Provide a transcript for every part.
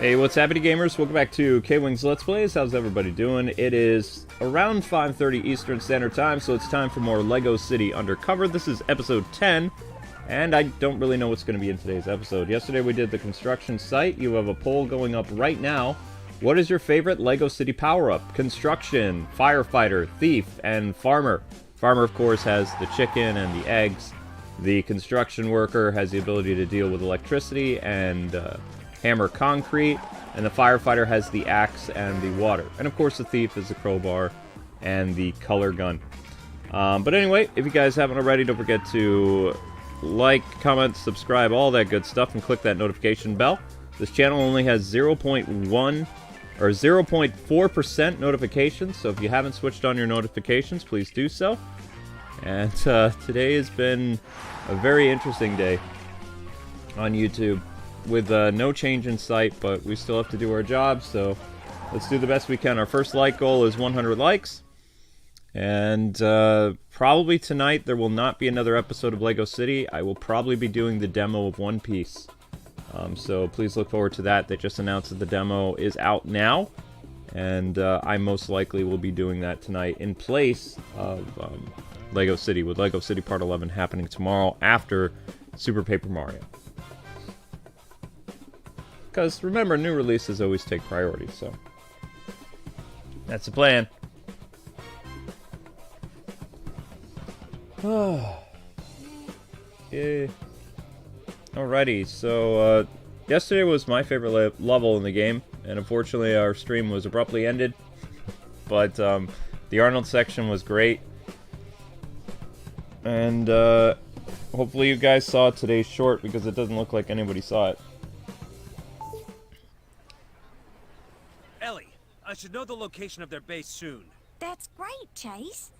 Hey, what's happening, gamers? Welcome back to Kwingsletsplays. How's everybody doing? It is around 5:30 Eastern Standard Time, so it's time for more LEGO City Undercover. This is episode 10, and I don't really know what's going to be in today's episode. Yesterday we did the construction site. You have a poll going up right now. What is your favorite LEGO City power-up? Construction, firefighter, thief, and farmer. Farmer, of course, has the chicken and the eggs. The construction worker has the ability to deal with electricity and hammer concrete, and the firefighter has the axe and the water. And of course the thief is the crowbar and the color gun. But anyway, if you guys haven't already, don't forget to like, comment, subscribe, all that good stuff, and click that notification bell. This channel only has 0.1 or 0.4% notifications, so if you haven't switched on your notifications, please do so. And today has been a very interesting day on YouTube, with no change in sight, but we still have to do our job, so let's do the best we can. Our first like goal is 100 likes, and probably tonight there will not be another episode of LEGO City. I will probably be doing the demo of One Piece, so please look forward to that. They just announced that the demo is out now, and I most likely will be doing that tonight in place of LEGO City, with LEGO City Part 11 happening tomorrow after Super Paper Mario. Because, remember, new releases always take priority, so that's the plan. Yeah. Alrighty, so yesterday was my favorite level in the game, and unfortunately our stream was abruptly ended. But the Arnold section was great, and hopefully you guys saw today's short, because it doesn't look like anybody saw it. I should know the location of their base soon. That's great, Chase.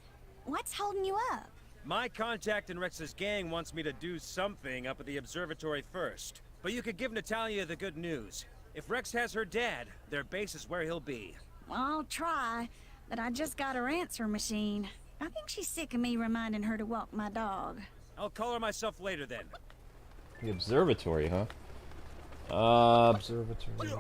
What's holding you up? My contact in Rex's gang wants me to do something up at the Observatory first. But you could give Natalia the good news. If Rex has her dad, their base is where he'll be. Well, I'll try, but I just got her answer machine. I think she's sick of me reminding her to walk my dog. I'll call her myself later then. The Observatory, huh? Observatory.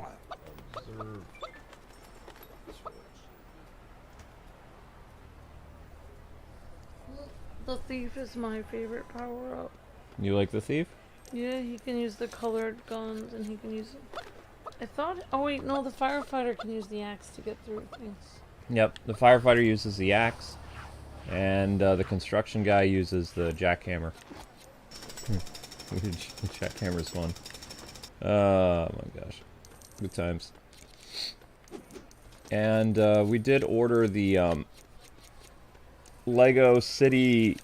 The thief is my favorite power-up. You like the thief? Yeah, he can use the colored guns, and he can use... I thought... Oh wait, no, the firefighter can use the axe to get through things. Yep, the firefighter uses the axe, and the construction guy uses the jackhammer. Jackhammer's fun. Oh my gosh. Good times. And we did order the LEGO City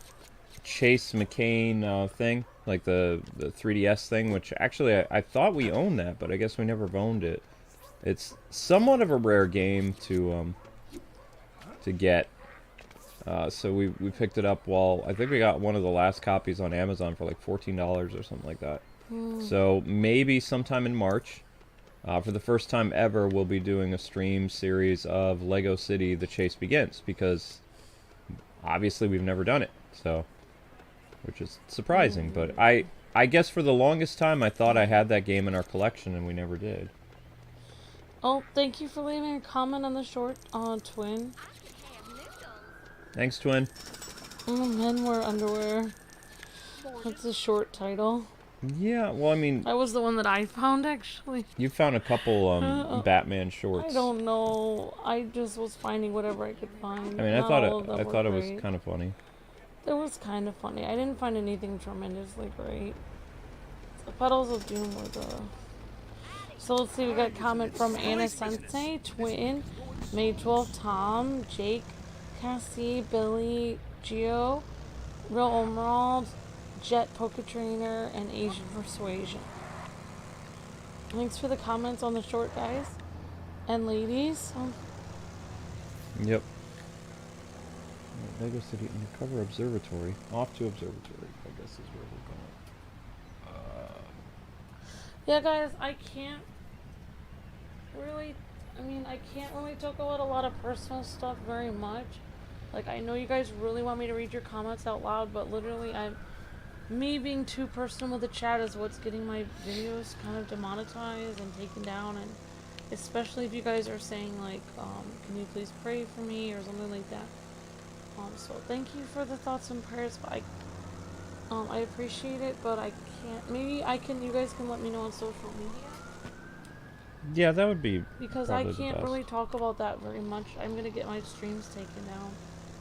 Chase Macain thing, like the 3DS thing, which actually I thought we owned that, but I guess we never owned it. It's somewhat of a rare game to get, so we picked it up while I think we got one of the last copies on Amazon for like $14 or something like that. So maybe sometime in March, for the first time ever, we'll be doing a stream series of LEGO City: The Chase Begins, because obviously we've never done it, so, which is surprising. But I guess for the longest time I thought I had that game in our collection, and we never did. Oh, thank you for leaving a comment on the short, Twin. Thanks, Twin. Men wear underwear. That's the short title. Yeah, well, I mean, That was the one that I found, actually. you found a couple Batman shorts. I don't know. I just was finding whatever I could find. I mean, I Not thought all of them it were was great. kind of funny. It was kind of funny. I didn't find anything tremendously great. The Petals of Doom were the... So let's see, we got a comment from Anna Sensei, Twin, May 12, Tom, Jake, Cassie, Billy, Gio, Real Emerald, Jet Poker Trainer, and Asian Persuasion. Thanks for the comments on the short, guys. And ladies. Yep. LEGO City Undercover Observatory. Off to Observatory, I guess is where we're going. Yeah, guys, I can't really talk about a lot of personal stuff very much. Like, I know you guys really want me to read your comments out loud, but literally me being too personal with the chat is what's getting my videos kind of demonetized and taken down, and especially if you guys are saying like, can you please pray for me or something like that. So thank you for the thoughts and prayers, but I appreciate it, but I can't. Maybe you guys can let me know on social media. Yeah, that would be Because I probably the can't best. really talk about that very much. I'm gonna get my streams taken down.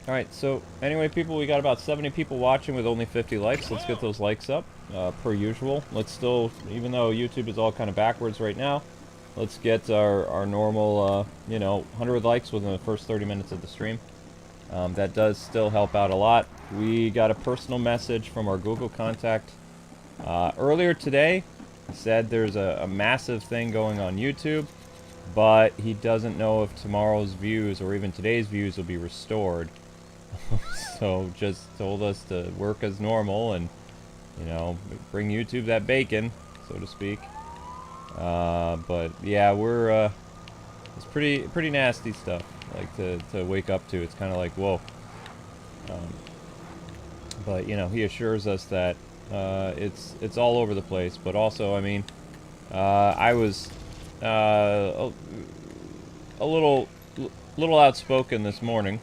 Alright, so anyway, people, we got about 70 people watching with only 50 likes. Let's get those likes up, per usual. Let's still, even though YouTube is all kind of backwards right now, let's get our normal, 100 likes within the first 30 minutes of the stream. That does still help out a lot. We got a personal message from our Google contact earlier today. He said there's a massive thing going on YouTube, but he doesn't know if tomorrow's views or even today's views will be restored. So just told us to work as normal and, bring YouTube that bacon, so to speak. But yeah, we're it's pretty nasty stuff, like to wake up to. It's kind of like, whoa. But he assures us that it's all over the place. But also, I mean, I was a little outspoken this morning,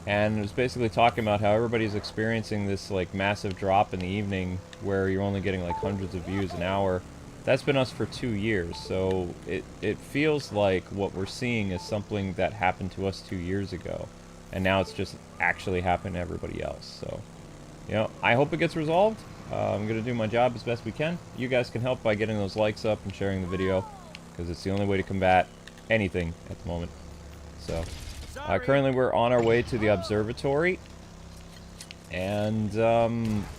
and was basically talking about how everybody's experiencing this like massive drop in the evening where you're only getting like hundreds of views an hour. That's been us for 2 years, so it feels like what we're seeing is something that happened to us 2 years ago, and now it's just actually happened to everybody else. So, I hope it gets resolved. I'm going to do my job as best we can. You guys can help by getting those likes up and sharing the video, because it's the only way to combat anything at the moment. So, currently we're on our way to the Observatory, and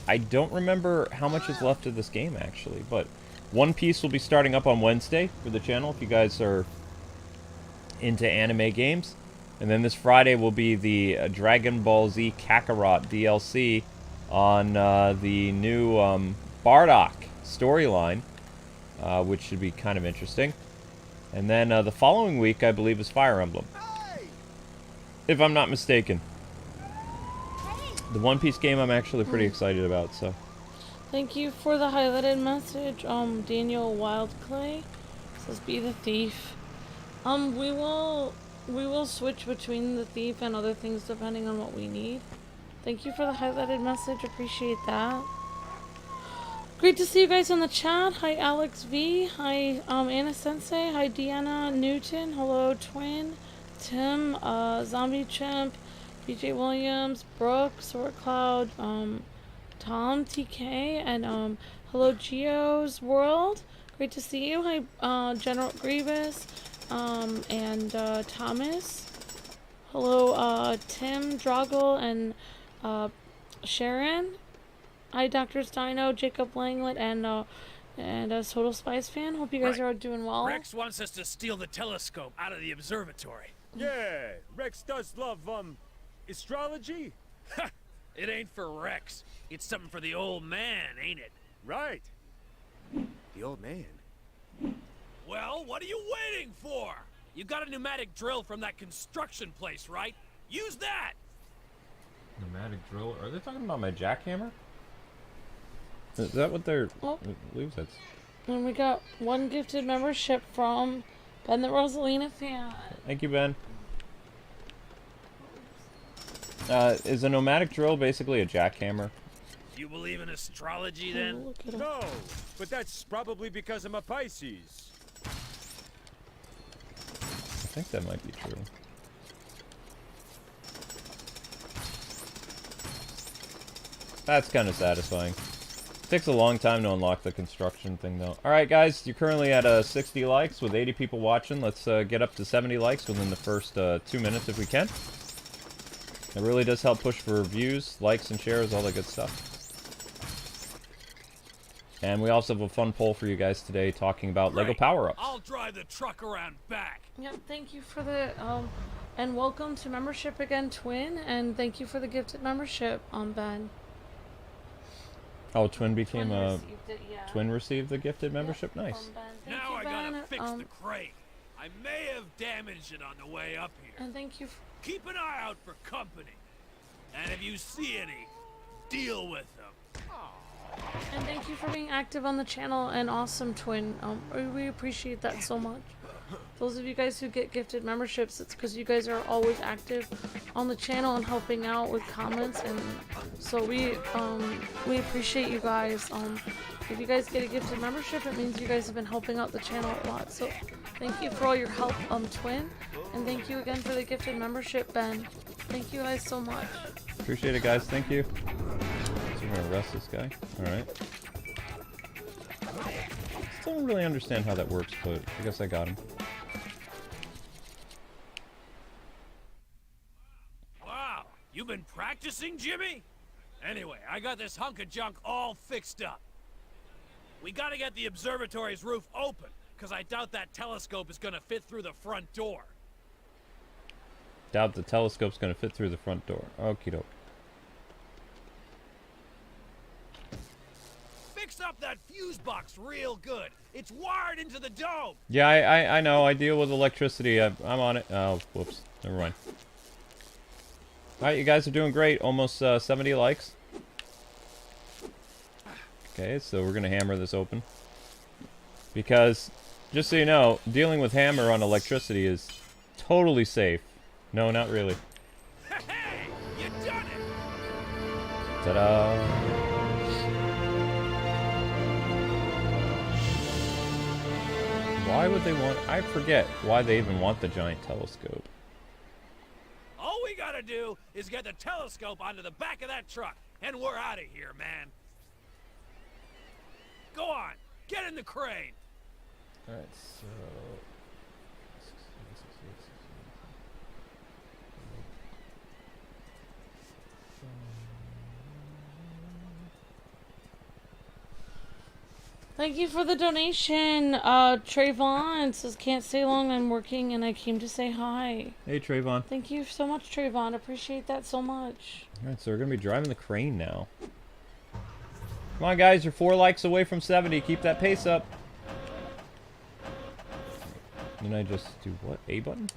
I don't remember how much is left of this game, actually, but One Piece will be starting up on Wednesday for the channel, if you guys are into anime games. And then this Friday will be the Dragon Ball Z Kakarot DLC on the new Bardock storyline, which should be kind of interesting. And then the following week, I believe, is Fire Emblem, if I'm not mistaken. The One Piece game I'm actually pretty excited about, so. Thank you for the highlighted message. Daniel Wildclay says, "Be the thief." We will switch between the thief and other things depending on what we need. Thank you for the highlighted message. Appreciate that. Great to see you guys on the chat. Hi, Alex V. Hi, Anna Sensei. Hi, Deanna Newton. Hello, Twin. Tim, Zombie Chimp, BJ Williams, Brooke, Sword Cloud, Tom TK, and hello, Geo's World. Great to see you. Hi, General Grievous, and Thomas. Hello, Tim Droggle and Sharon. Hi, Dr. Steino, Jacob Langlet, and a Total Spice fan. Hope you guys are all doing well. Rex wants us to steal the telescope out of the observatory. Yeah, Rex does love, astrology? Ha! It ain't for Rex. It's something for the old man, ain't it? Right. The old man? Well, what are you waiting for? You got a pneumatic drill from that construction place, right? Use that! Pneumatic drill? Are they talking about my jackhammer? Is that what they're... Oh. I believe that's... And we got one gifted membership from Ben the Rosalina fan. Thank you, Ben. Is a pneumatic drill basically a jackhammer? You believe in astrology, then? Look at him. No, but that's probably because I'm a Pisces. I think that might be true. That's kind of satisfying. Takes a long time to unlock the construction thing, though. Alright, guys, you're currently at 60 likes with 80 people watching. Let's get up to 70 likes within the first 2 minutes if we can. It really does help push for views, likes, and shares, all that good stuff. And we also have a fun poll for you guys today talking about Lego power-ups. I'll drive the truck around back. Yep, thank you for the, and welcome to membership again, Twin, and thank you for the gifted membership, Ben. Oh, Twin became Twin a... received it, yeah. Twin received the gifted membership? Yep, Nice. Ben. Thank Now you, I gotta Ben. fix the crate. I may have damaged it on the way up here. And thank you Keep an eye out for company. And if you see any, deal with them. And thank you for being active on the channel and awesome, Twin. We appreciate that so much. Those of you guys who get gifted memberships, it's because you guys are always active on the channel and helping out with comments, and so we appreciate you guys. If you guys get a gifted membership, it means you guys have been helping out the channel a lot. So thank you for all your help, Twin, and thank you again for the gifted membership, Ben. Thank you guys so much. Appreciate it, guys. Thank you. So we're gonna arrest this guy. All right. Still don't really understand how that works, but I guess I got him. Wow, you been practicing, Jimmy? Anyway, I got this hunk of junk all fixed up. We gotta get the observatory's roof open, because I doubt that telescope is gonna fit through the front door. Doubt the telescope's gonna fit through the front door. Okie doke. Fix up that fuse box real good. It's wired into the dome. Yeah, I know. I deal with electricity. I'm on it. Oh, whoops. Never mind. Alright, you guys are doing great. Almost 70 likes. Okay, so we're gonna hammer this open. Because, just so you know, dealing with hammer on electricity is totally safe. No, not really. Hey, you done it! Ta-da! Why would they want... I forget why they even want the giant telescope. All we gotta do is get the telescope onto the back of that truck, and we're out of here, man. Go on, get in the crane. Alright, so... Thank you for the donation. Trayvon says, can't stay long, I'm working, and I came to say hi. Hey, Trayvon. Thank you so much, Trayvon. Appreciate that so much. Alright, so we're gonna be driving the crane now. Come on, guys, you're 4 likes away from 70. Keep that pace up. Then I just do what? A button?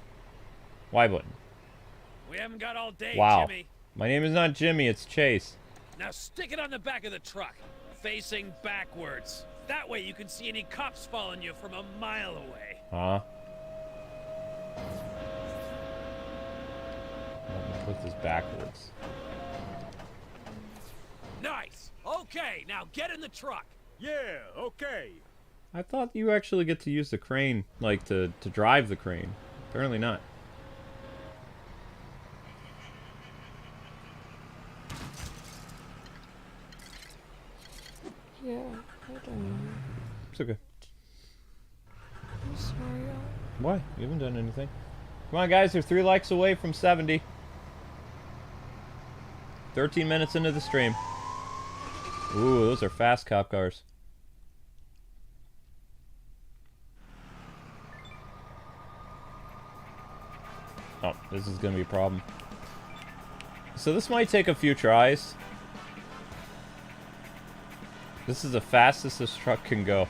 Y button. We haven't got all day, Wow. Jimmy. My name is not Jimmy, it's Chase. Now stick it on the back of the truck, facing backwards. That way you can see any cops following you from a mile away. Huh? Let me put this backwards. Nice. Okay, now get in the truck. Yeah, okay. I thought you actually get to use the crane, like, to drive the crane. Apparently not. Yeah, I don't know. It's okay. I'm sorry. Why? You haven't done anything. Come on, guys, you're 3 likes away from 70. 13 minutes into the stream. Ooh, those are fast cop cars. Oh, this is gonna be a problem. So this might take a few tries. This is the fastest this truck can go.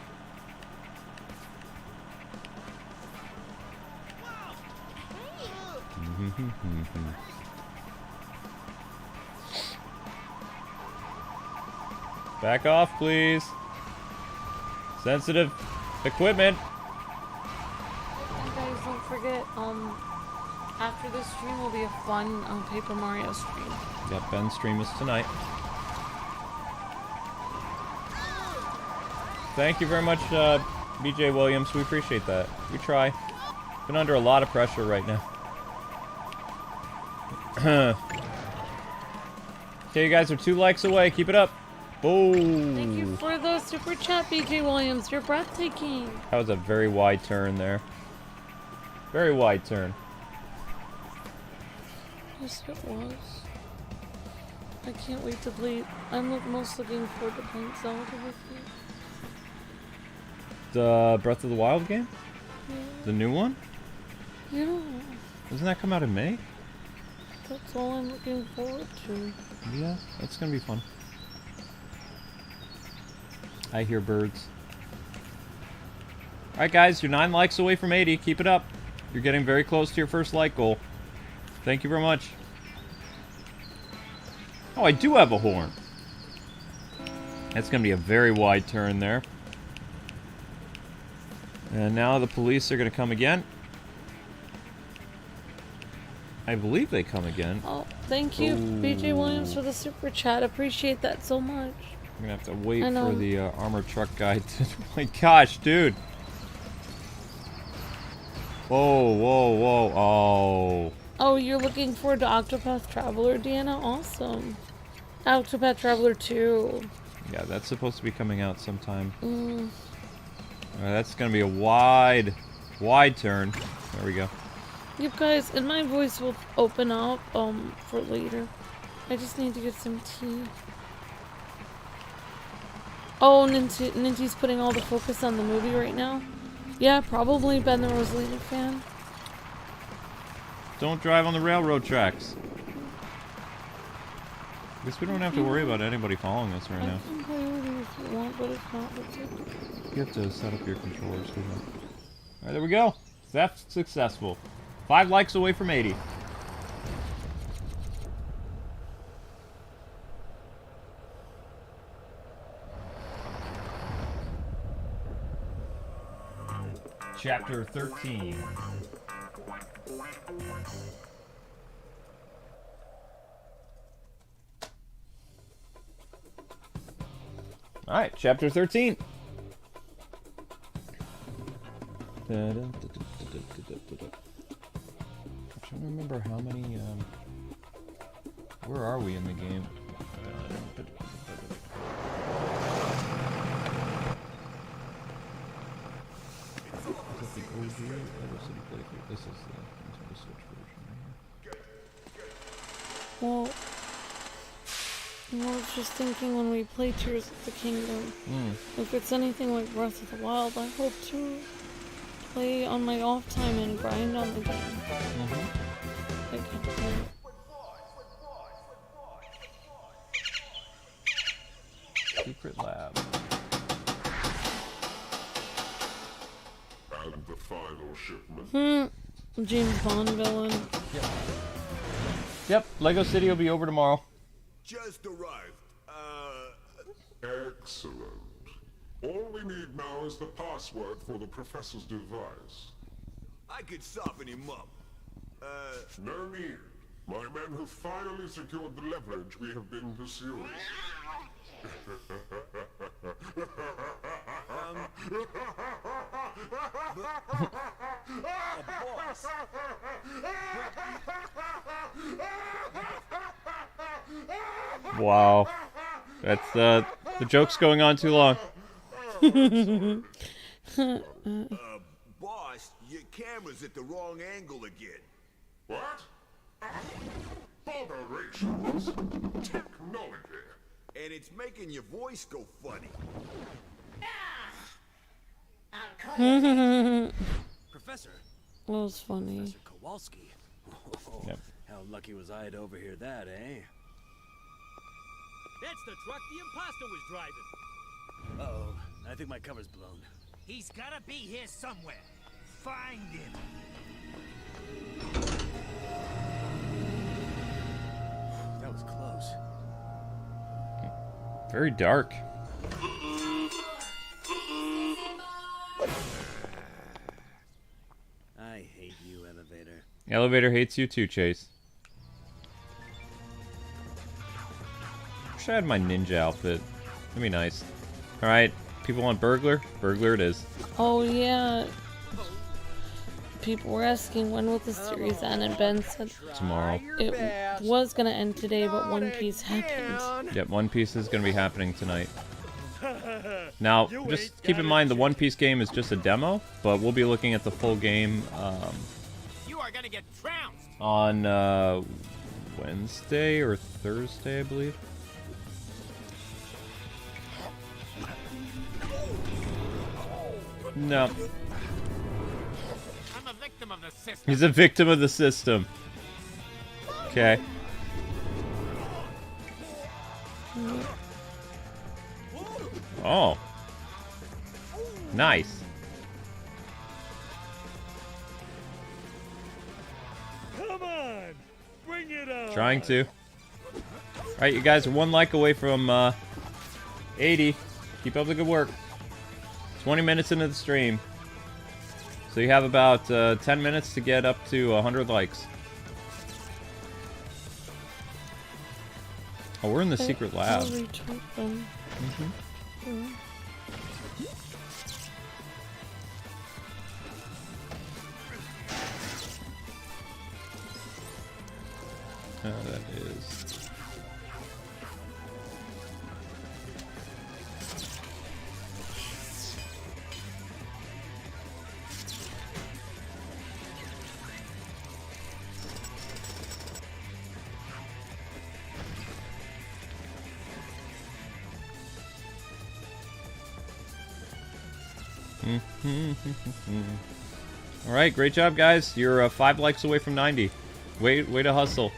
Back off, please. Sensitive equipment. You guys don't forget, after this stream will be a fun Paper Mario stream. Yep, Ben's stream is tonight. Thank you very much, BJ Williams. We appreciate that. We try. Been under a lot of pressure right now. Okay, you guys are 2 likes away. Keep it up. Boom. Thank you for the super chat, BJ Williams. You're breathtaking. That was a very wide turn there. Very wide turn. Yes, it was. I can't wait to play. I'm most looking forward to playing Zelda with you. The Breath of the Wild game? Yeah. The new one? Yeah. Doesn't that come out in May? That's all I'm looking forward to. Yeah, that's gonna be fun. I hear birds. Alright guys, you're 9 likes away from 80. Keep it up. You're getting very close to your first like goal. Thank you very much. Oh, I do have a horn. That's going to be a very wide turn there. And now the police are going to come again. I believe they come again. Oh, thank you, BJ Williams, for the super chat. Appreciate that so much. I'm going to have to wait for the armored truck guy to... Oh my gosh, dude. Whoa, whoa, whoa. Oh. Oh, you're looking forward to Octopath Traveler, Deanna? Awesome. Octopath Traveler 2. Yeah, that's supposed to be coming out sometime. That's going to be a wide turn. There we go. You guys, and my voice will open up for later. I just need to get some tea. Oh, Ninty's putting all the focus on the movie right now. Yeah, probably Ben the Rosalina fan. Don't drive on the railroad tracks. Guess we don't have to worry about anybody following us right now. I can play with you if you want, but if not, that's it. You have to set up your controllers. Alright, there we go. Theft successful. 5 likes away from 80. Chapter 13. Alright, Chapter 13. I'm trying to remember how many, where are we in the game? Is that the OG Lego City playthrough? This is the Nintendo Switch version right here. Well, I was just thinking when we play Tears of the Kingdom, if it's anything like Breath of the Wild, I hope to play on my off time and grind on the game. Secret lab. And the final shipment. James Bond villain. Yep, Lego City will be over tomorrow. Just arrived. Excellent. All we need now is the password for the professor's device. I could soften him up. No need. My men have finally secured the leverage we have been pursuing. Boss. Wow. That's, the joke's going on too long. Boss, your camera's at the wrong angle again. What? Botherations. Technology. And it's making your voice go funny. Professor. That was funny. Professor Kowalski. Oh, Yep. How lucky was I to overhear that, eh? That's the truck the imposter was driving. Uh-oh. I think my cover's blown. He's gotta be here somewhere. Find him. That was close. Very dark. I hate you, Elevator. Elevator hates you too, Chase. Wish I had my ninja outfit. That'd be nice. Alright, people want burglar? Burglar it is. Oh yeah. People were asking when will the series end, and Ben said Tomorrow. it was gonna end today, but One Piece happened. Yep, One Piece is going to be happening tonight. Now, just keep in mind the One Piece game is just a demo, but we'll be looking at the full game You are gonna get trounced. on Wednesday or Thursday, I believe. No. I'm a victim of the system. He's a victim of the system. Okay. Oh. Nice. Come on, bring it on. Trying to. Alright, you guys are 1 like away from 80. Keep up the good work. 20 minutes into the stream. So you have about 10 minutes to get up to 100 likes. Oh, we're in the secret lab. I'll retweet them. That is... All right, great job, guys. You're 5 likes away from 90. Way to hustle.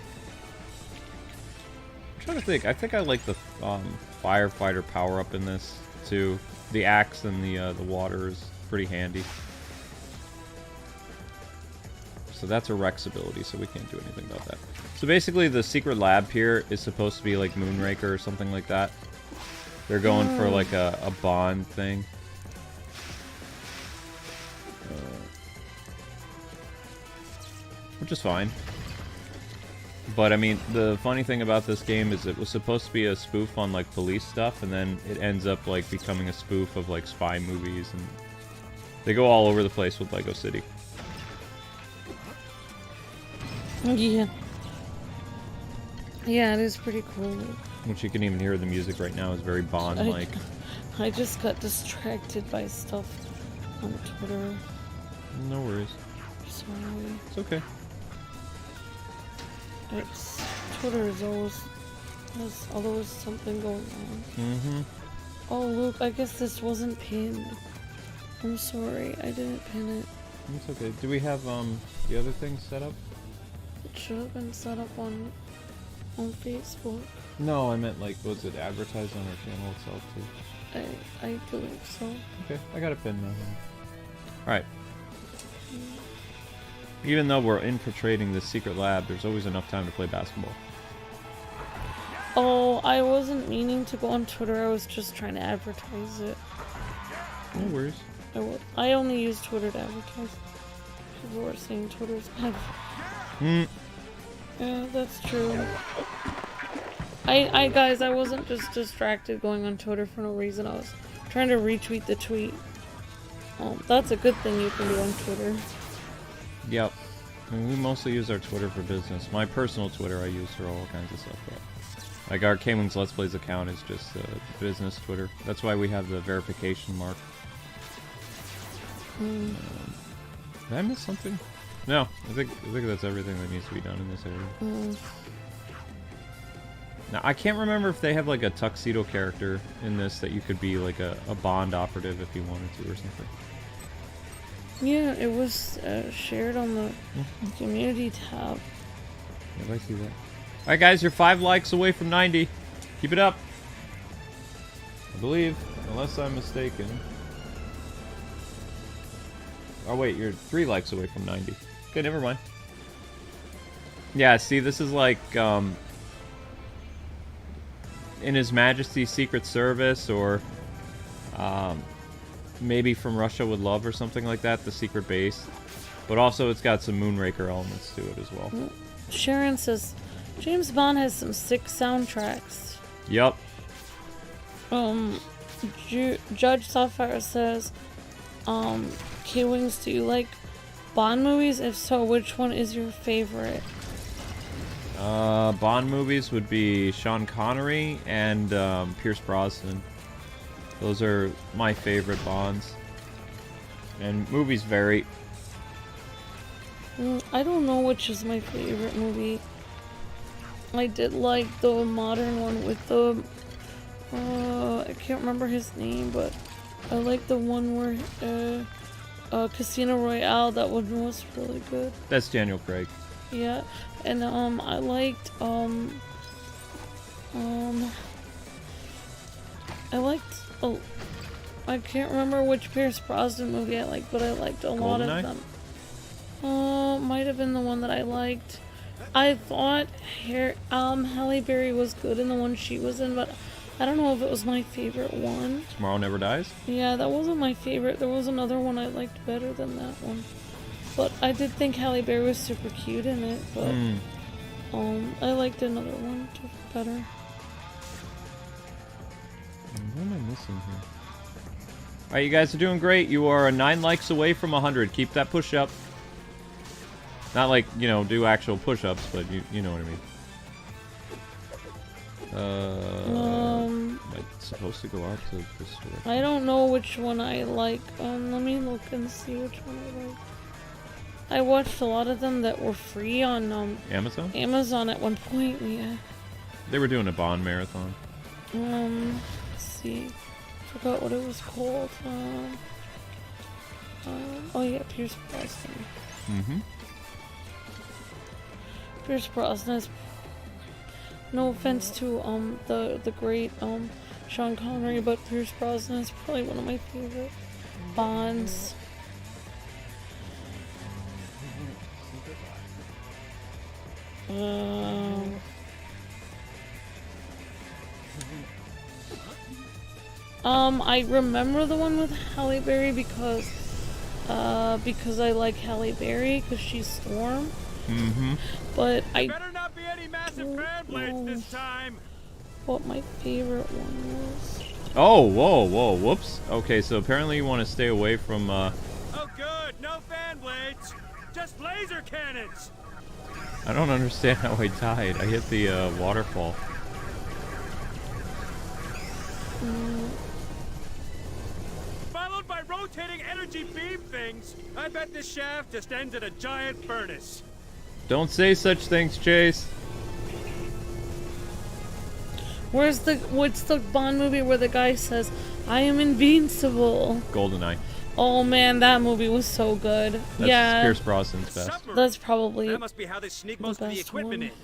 I'm trying to think. I think I like the firefighter power up in this too. The axe and the water is pretty handy. So that's a Rex ability, so we can't do anything about that. So basically, the secret lab here is supposed to be like Moonraker or something like that. They're going for like a Bond thing. Which is fine. But I mean, the funny thing about this game is it was supposed to be a spoof on like police stuff, and then it ends up like becoming a spoof of like spy movies, and they go all over the place with Lego City. Yeah. Yeah, it is pretty cool. Which you can even hear the music right now is very Bond-like. I just got distracted by stuff on Twitter. No worries. Sorry. It's okay. Twitter is always there's always something going on. Mm-hmm. Oh look, I guess this wasn't pinned. I'm sorry, I didn't pin it. It's okay. Do we have the other thing set up? It should have been set up on Facebook. No, I meant like, was it advertised on our channel itself too? I believe so. Okay, I got a pin now. Alright. Even though we're infiltrating the secret lab, there's always enough time to play basketball. Oh, I wasn't meaning to go on Twitter, I was just trying to advertise it. No worries. I only use Twitter to advertise. People were saying Twitter's bad. Yeah, that's true. Guys, I wasn't just distracted going on Twitter for no reason. I was trying to retweet the tweet. That's a good thing you can do on Twitter. Yep. I mean, we mostly use our Twitter for business. My personal Twitter I use for all kinds of stuff. But like our Kwingsletsplays account is just business Twitter. That's why we have the verification mark. Did I miss something? No, I think that's everything that needs to be done in this area. Now, I can't remember if they have like a tuxedo character in this that you could be like a Bond operative if you wanted to or something. Yeah, it was shared on the community tab. Yeah, I see that. Alright guys, you're 5 likes away from 90. Keep it up. I believe, unless I'm mistaken. Oh wait, you're 3 likes away from 90. Okay, never mind. Yeah, see, this is like, in His Majesty's Secret Service, or, maybe From Russia with Love or something like that, the secret base. But also it's got some Moonraker elements to it as well. Sharon says, James Bond has some sick soundtracks. Yup. Judge Sapphire says, Kwings, do you like Bond movies? If so, which one is your favorite? Bond movies would be Sean Connery and Pierce Brosnan. Those are my favorite Bonds. And movies vary. I don't know which is my favorite movie. I did like the modern one with the... I can't remember his name, but I like the one where... Casino Royale, that one was really good. That's Daniel Craig. Yeah, and I liked I can't remember which Pierce Brosnan movie I liked, but I liked a lot of them. Might have been the one that I liked. I thought Halle Berry was good in the one she was in, but I don't know if it was my favorite one. Tomorrow Never Dies? Yeah, that wasn't my favorite. There was another one I liked better than that one. But I did think Halle Berry was super cute in it, but I liked another one better. What am I missing here? Alright, you guys are doing great. You are 9 likes away from 100. Keep that push up. Not like, you know, do actual push-ups, but you know what I mean. Am I supposed to go out to the store? I don't know which one I like. Let me look and see which one I like. I watched a lot of them that were free on Amazon? Amazon at one point, yeah. They were doing a Bond marathon. Let's see. Forgot what it was called. Oh yeah, Pierce Brosnan. Mm-hmm. Pierce Brosnan is, no offense to the great Sean Connery, but Pierce Brosnan is probably one of my favorite Bonds. I remember the one with Halle Berry because I like Halle Berry because she's Storm. Mm-hmm. But I Better not be any massive fan blades this time. what my favorite one was. Oh, whoa, whoops. Okay, so apparently you want to stay away from, Oh good, no fan blades. Just laser cannons. I don't understand how I died. I hit the, waterfall. Followed by rotating energy beam things. I bet this shaft just ends at a giant furnace. Don't say such things, Chase. What's the Bond movie where the guy says, "I am invincible"? GoldenEye. Oh man, that movie was so good. That's yeah, Pierce Brosnan's best. Submarine. that's probably That must be how they sneak most of the best equipment one. in.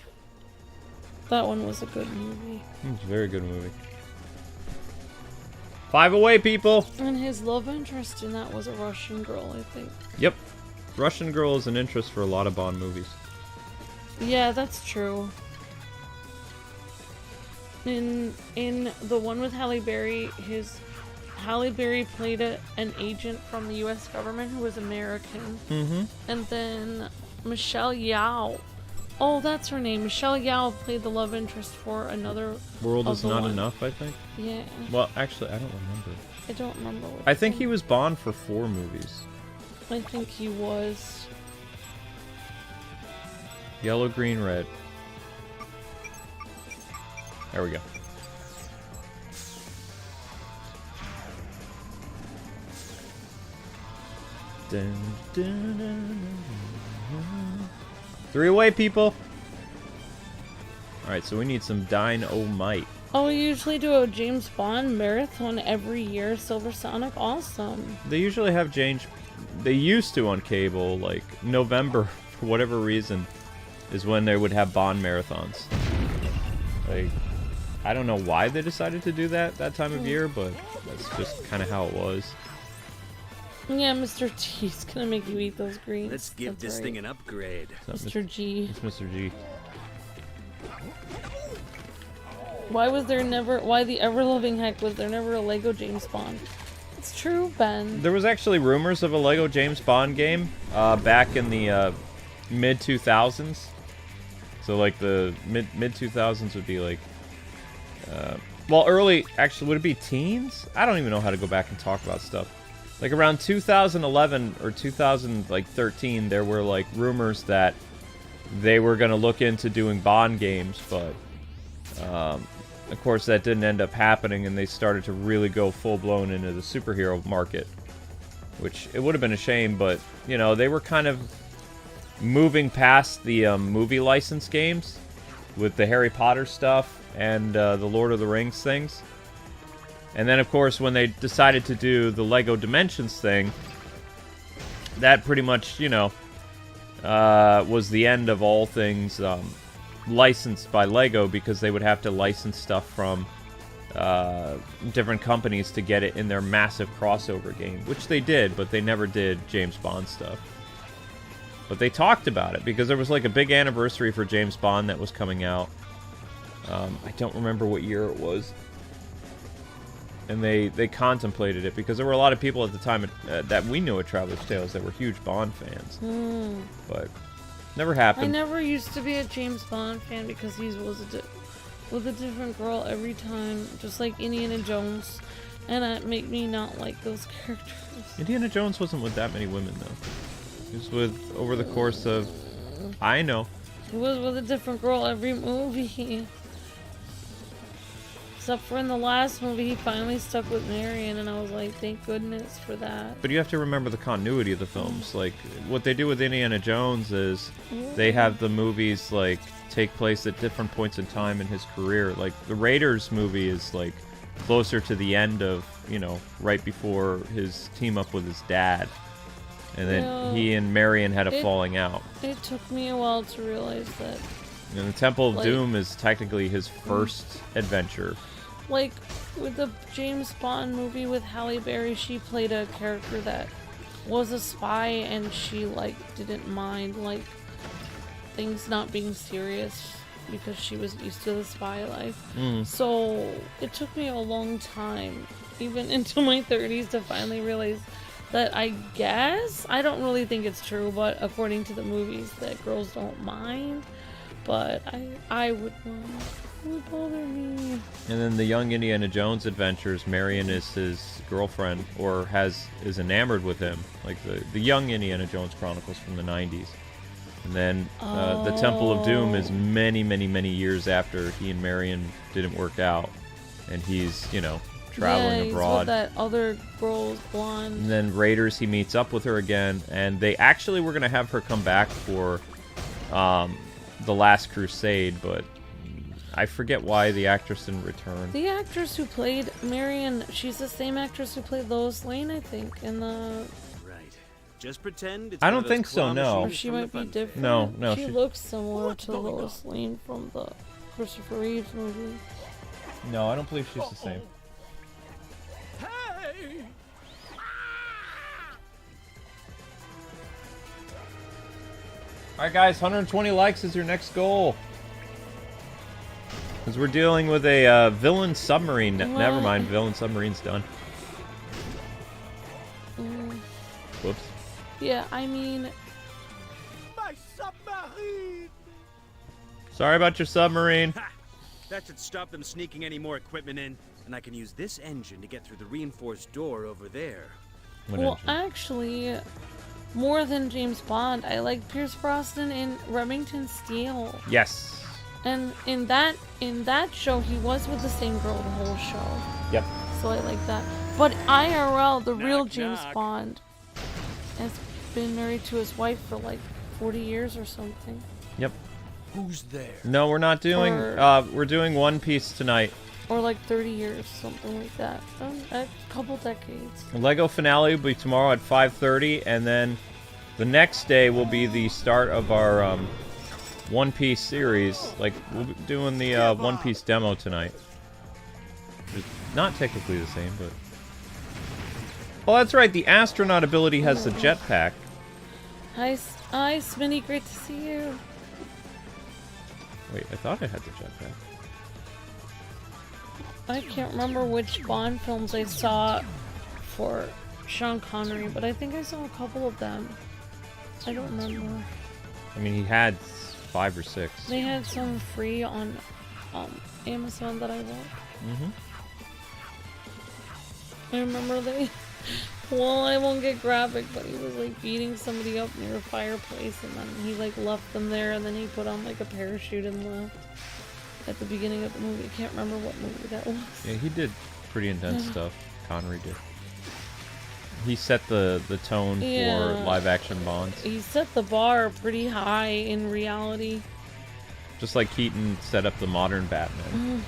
That one was a good movie. It's a very good movie. 5 away, people! And his love interest in that was a Russian girl, I think. Yep. Russian girl is an interest for a lot of Bond movies. Yeah, that's true. In the one with Halle Berry, Halle Berry played an agent from the U.S. government who was American. Mm-hmm. And then Michelle Yeoh. Oh, that's her name. Michelle Yeoh played the love interest for another. World of is the Not one. Enough, I think. Yeah. Well, actually, I don't remember. I don't remember. Which I think one. he was Bond for 4 movies. I think he was. Yellow, green, red. There we go. Dun, dun, dun, dun, dun. 3 away, people! Alright, so we need some dynamite. Oh, we usually do a James Bond marathon every year. Silver Sonic, awesome. They usually have James... They used to on cable, like, November, for whatever reason, is when they would have Bond marathons. Like, I don't know why they decided to do that time of year, but that's just kind of how it was. Yeah, Mr. G's gonna make you eat those greens. Let's give this thing an upgrade. Mr. G. It's Mr. G. Why the ever-loving heck was there never a Lego James Bond? It's true, Ben. There was actually rumors of a Lego James Bond game back in the mid-2000s. So, like, the mid-2000s would be, like... well, early... Actually, would it be teens? I don't even know how to go back and talk about stuff. Like, around 2011 or 2013, there were, like, rumors that they were going to look into doing Bond games, but... of course, that didn't end up happening, and they started to really go full-blown into the superhero market. Which, it would have been a shame, but, you know, they were kind of moving past the movie license games with the Harry Potter stuff and the Lord of the Rings things. And then, of course, when they decided to do the Lego Dimensions thing, that pretty much, you know, was the end of all things licensed by Lego, because they would have to license stuff from different companies to get it in their massive crossover game, which they did, but they never did James Bond stuff. But they talked about it, because there was like a big anniversary for James Bond that was coming out. I don't remember what year it was. and they contemplated it because there were a lot of people at the time that we knew at Traveler's Tales that were huge Bond fans. But never happened. I never used to be a James Bond fan because he was with a different girl every time, just like Indiana Jones, and that made me not like those characters. Indiana Jones wasn't with that many women though. He was with over the course of, I know. He was with a different girl every movie. Except for in the last movie, he finally stuck with Marion, and I was like, thank goodness for that. But you have to remember the continuity of the films. Like, what they do with Indiana Jones is they have the movies, like, take place at different points in time in his career. Like, the Raiders movie is, like, closer to the end of, you know, right before his team up with his dad. And then he and Marion had a falling out. It took me a while to realize that. And the Temple of Doom is technically his first adventure. Like, with the James Bond movie with Halle Berry, she played a character that was a spy, and she, like, didn't mind, like, things not being serious because she was used to the spy life. So, it took me a long time, even into my 30s, to finally realize that I guess, I don't really think it's true, but according to the movies, that girls don't mind. But I would not. It would bother me. And then the young Indiana Jones adventures, Marion is his girlfriend, or is enamored with him, like the young Indiana Jones Chronicles from the 90s. And then the Temple of Doom is many, many, many years after he and Marion didn't work out, and he's, you know, traveling abroad. With that other girl's blonde. And then Raiders, he meets up with her again, and they actually were gonna have her come back for The Last Crusade, but I forget why the actress didn't return. The actress who played Marion, she's the same actress who played Lois Lane, I think, in the... Right. Just pretend it's I don't think so, no. Or she might be different. No. She looks similar to Lois Lane from the Christopher Reeves movie. No, I don't believe she's the same. Hey! Alright guys, 120 likes is your next goal. Because we're dealing with a villain submarine. Never mind, villain submarine's done. Whoops. Yeah, I mean... My submarine! Sorry about your submarine. Ha! That should stop them sneaking any more equipment in, and I can use this engine to get through the reinforced door over there. Well, actually, more than James Bond, I like Pierce Brosnan in Remington Steele. Yes. And in that show, he was with the same girl the whole show. Yep. So I like that. But IRL, the real Knock, James knock. Bond, has been married to his wife for like 40 years or something. Yep. Who's there? No, we're not doing. We're doing One Piece tonight. Or like 30 years, something like that. A couple decades. The Lego finale will be tomorrow at 5:30, and then the next day will be the start of our One Piece series. Like, we'll be doing the One Piece demo tonight. It's not technically the same, but... Oh, that's right, the astronaut ability has the jetpack. Hi, Smitty, great to see you. Wait, I thought I had the jetpack. I can't remember which Bond films I saw for Sean Connery, but I think I saw a couple of them. I don't remember. I mean, he had 5 or 6. They had some free on Amazon that I bought. I remember they... Well, I won't get graphic, but he was like beating somebody up near a fireplace, and then he like left them there, and then he put on like a parachute and left at the beginning of the movie. I can't remember what movie that was. Yeah, he did pretty intense stuff. Connery did. He set the tone for live action Bonds. He set the bar pretty high in reality. Just like Keaton set up the modern Batman.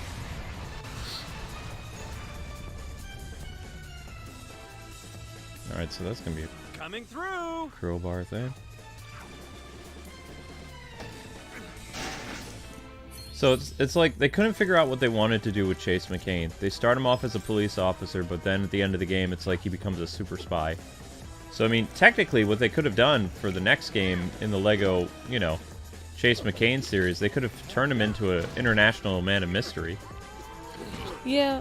Alright, so that's gonna be a Coming through! crowbar thing. So it's like they couldn't figure out what they wanted to do with Chase Macain. They start him off as a police officer, but then at the end of the game, it's like he becomes a super spy. So, I mean, technically, what they could have done for the next game in the Lego, you know, Chase Macain series, they could have turned him into an international man of mystery. Yeah.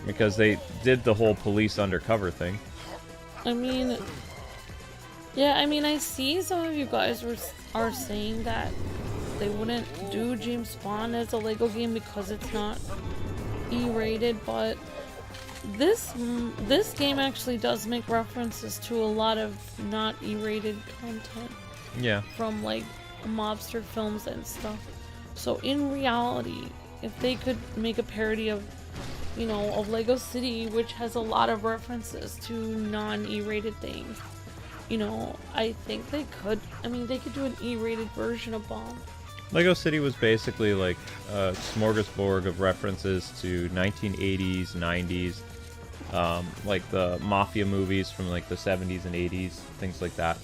because they did the whole police undercover thing. I mean, yeah, I mean, I see some of you guys are saying that they wouldn't do James Bond as a Lego game because it's not E-rated, but this game actually does make references to a lot of not E-rated content. Yeah. From like mobster films and stuff. So in reality, if they could make a parody of, you know, of Lego City, which has a lot of references to non-E-rated things, you know, I think they could. I mean, they could do an E-rated version of Bond. Lego City was basically like a smorgasbord of references to 1980s, 90s, like the mafia movies from like the 70s and 80s, things like that.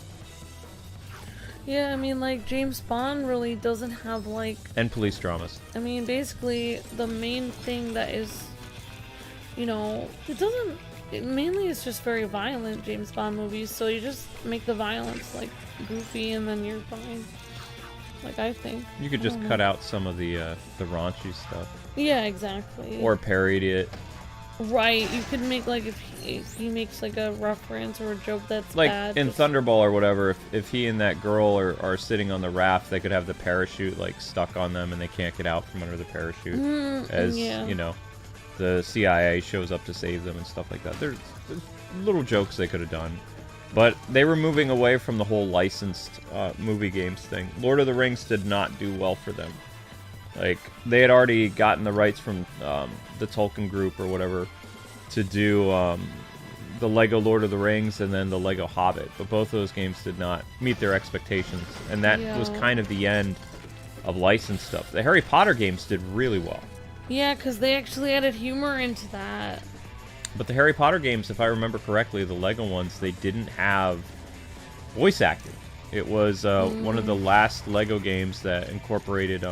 Yeah, I mean, like, James Bond really doesn't have, like... And police dramas. I mean, basically, the main thing that is, you know, it doesn't... mainly it's just very violent, James Bond movies, so you just make the violence, like, goofy and then you're fine. Like, I think. You could just cut out some of the raunchy stuff. Yeah, exactly. Or parody it. Right, you could make, like, if he makes, like, a reference or a joke that's like bad. In Thunderball or whatever, if he and that girl are sitting on the raft, they could have the parachute, like, stuck on them and they can't get out from under the parachute. As, you know, the CIA shows up to save them and stuff like that. There's little jokes they could have done. But they were moving away from the whole licensed movie games thing. Lord of the Rings did not do well for them. Like, they had already gotten the rights from the Tolkien group or whatever to do the Lego Lord of the Rings and then the Lego Hobbit. But both of those games did not meet their expectations. And that was kind of the end of licensed stuff. The Harry Potter games did really well. Yeah, because they actually added humor into that. But the Harry Potter games, if I remember correctly, the Lego ones, they didn't have voice acting. It was one of the last Lego games that incorporated,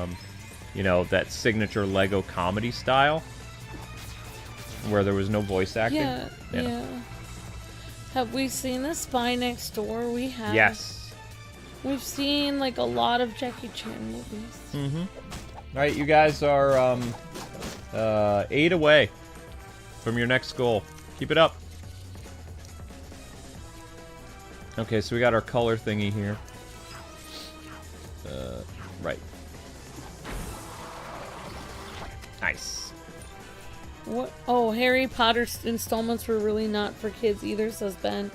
you know, that signature Lego comedy style, where there was no voice acting. Yeah. Have we seen The Spy Next Door? We have. Yes. We've seen, like, a lot of Jackie Chan movies. Mm-hmm. All right, you guys are 8 away from your next goal. Keep it up. Okay, so we got our color thingy here. Right. Nice. What? Oh, Harry Potter installments were really not for kids either, says Ben.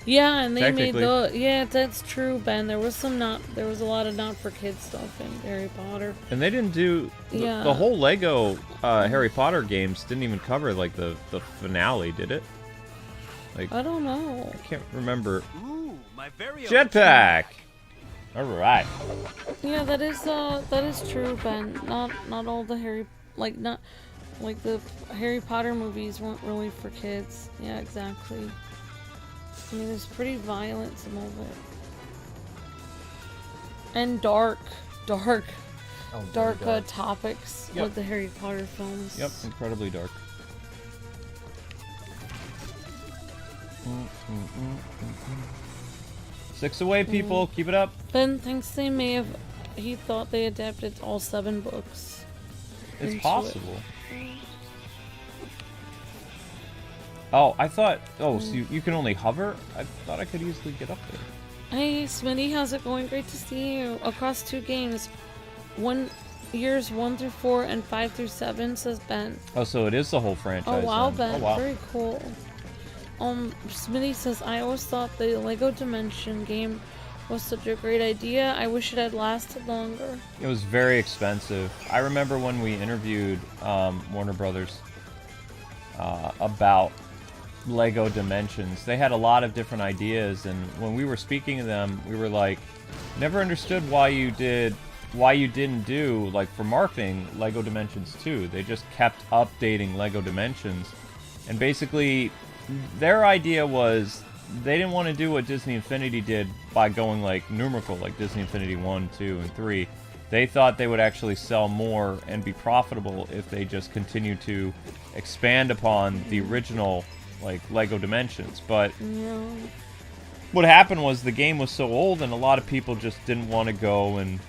Yeah, and they made the... Yeah, that's true, Ben. There was a lot of not for kids stuff in Harry Potter. And they didn't do... The whole Lego Harry Potter games didn't even cover, like, the finale, did it? Like, I don't know. I can't remember. Ooh, my very own Jetpack! Alright. Yeah, that is true, Ben. Not all the the Harry Potter movies weren't really for kids. Yeah, exactly. I mean, it's pretty violent, some of it. And dark topics with the Harry Potter films. Yep, incredibly dark. 6 away, people. Keep it up. Ben thinks he thought they adapted all 7 books. It's possible. Oh, I thought... Oh, so you can only hover? I thought I could easily get up there. Hey, Smitty, how's it going? Great to see you. Across 2 games. Years 1 through 4 and 5 through 7, says Ben. Oh, so it is the whole franchise. Oh, wow, then. Ben. Oh, wow. Very cool. Smitty says, I always thought the Lego Dimension game was such a great idea. I wish it had lasted longer. It was very expensive. I remember when we interviewed Warner Brothers about Lego Dimensions. They had a lot of different ideas, and when we were speaking to them, we were like, never understood why you didn't do, like, for marketing, Lego Dimensions 2. They just kept updating Lego Dimensions, and basically their idea was they didn't want to do what Disney Infinity did by going, like, numerical, like Disney Infinity 1, 2, and 3. They thought they would actually sell more and be profitable if they just continued to expand upon the original, like, Lego Dimensions. But what happened was the game was so old and a lot of people just didn't want to go and,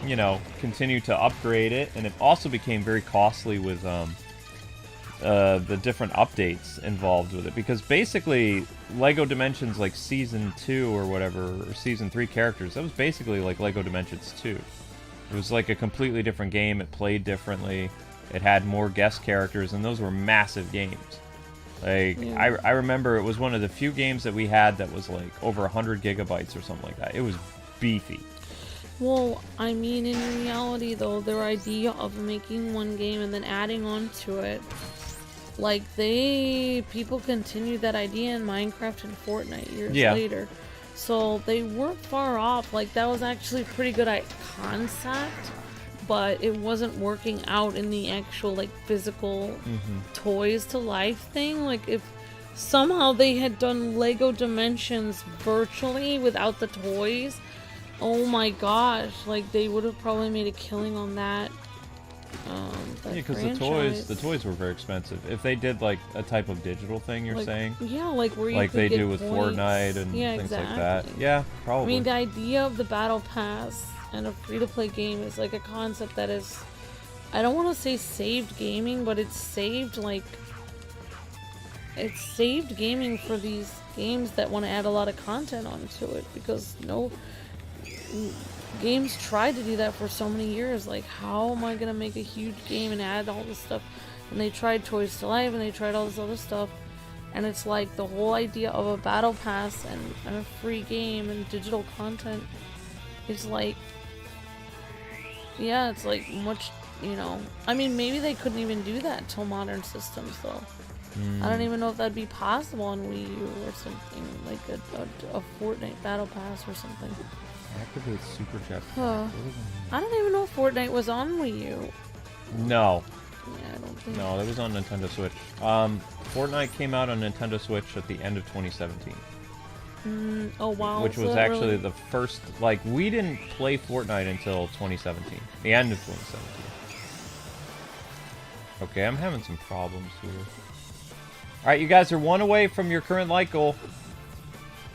you know, continue to upgrade it. And it also became very costly with the different updates involved with it, because basically Lego Dimensions, like Season 2 or whatever, or Season 3 characters, that was basically like Lego Dimensions 2. It was like a completely different game, it played differently, it had more guest characters, and those were massive games. Like, Yeah. I remember it was one of the few games that we had that was like over 100 gigabytes or something like that. It was beefy. Well, I mean, in reality, though, their idea of making one game and then adding on to it, like, people continued that idea in Minecraft and Fortnite years later. So they weren't far off. Like, that was actually a pretty good concept, but it wasn't working out in the actual, like, physical toys to life thing. Like, if somehow they had done Lego Dimensions virtually without the toys, oh my gosh, like, they would have probably made a killing on that. Yeah, because the toys were very expensive. If they did like a type of digital thing, you're saying? Yeah, like where you like could they get do with points. Fortnite and things like that. Yeah, probably. I mean, the idea of the battle pass and a free-to-play game is like a concept that is, I don't want to say saved gaming, but it's saved gaming for these games that want to add a lot of content onto it, because games tried to do that for so many years. Like, how am I gonna make a huge game and add all this stuff? And they tried Toys to Life and they tried all this other stuff, and it's like the whole idea of a battle pass and a free game and digital content is like, yeah, it's like much, I mean, maybe they couldn't even do that till modern systems, though. I don't even know if that'd be possible on Wii U or something, like a Fortnite battle pass or something. Activate Super Jet. I don't even know if Fortnite was on Wii U. No. Yeah, I don't think. No, it was on Nintendo Switch. Fortnite came out on Nintendo Switch at the end of 2017. Oh wow. Which was actually the first, like, we didn't play Fortnite until 2017. The end of 2017. Okay, I'm having some problems here. Alright, you guys are one away from your current light goal.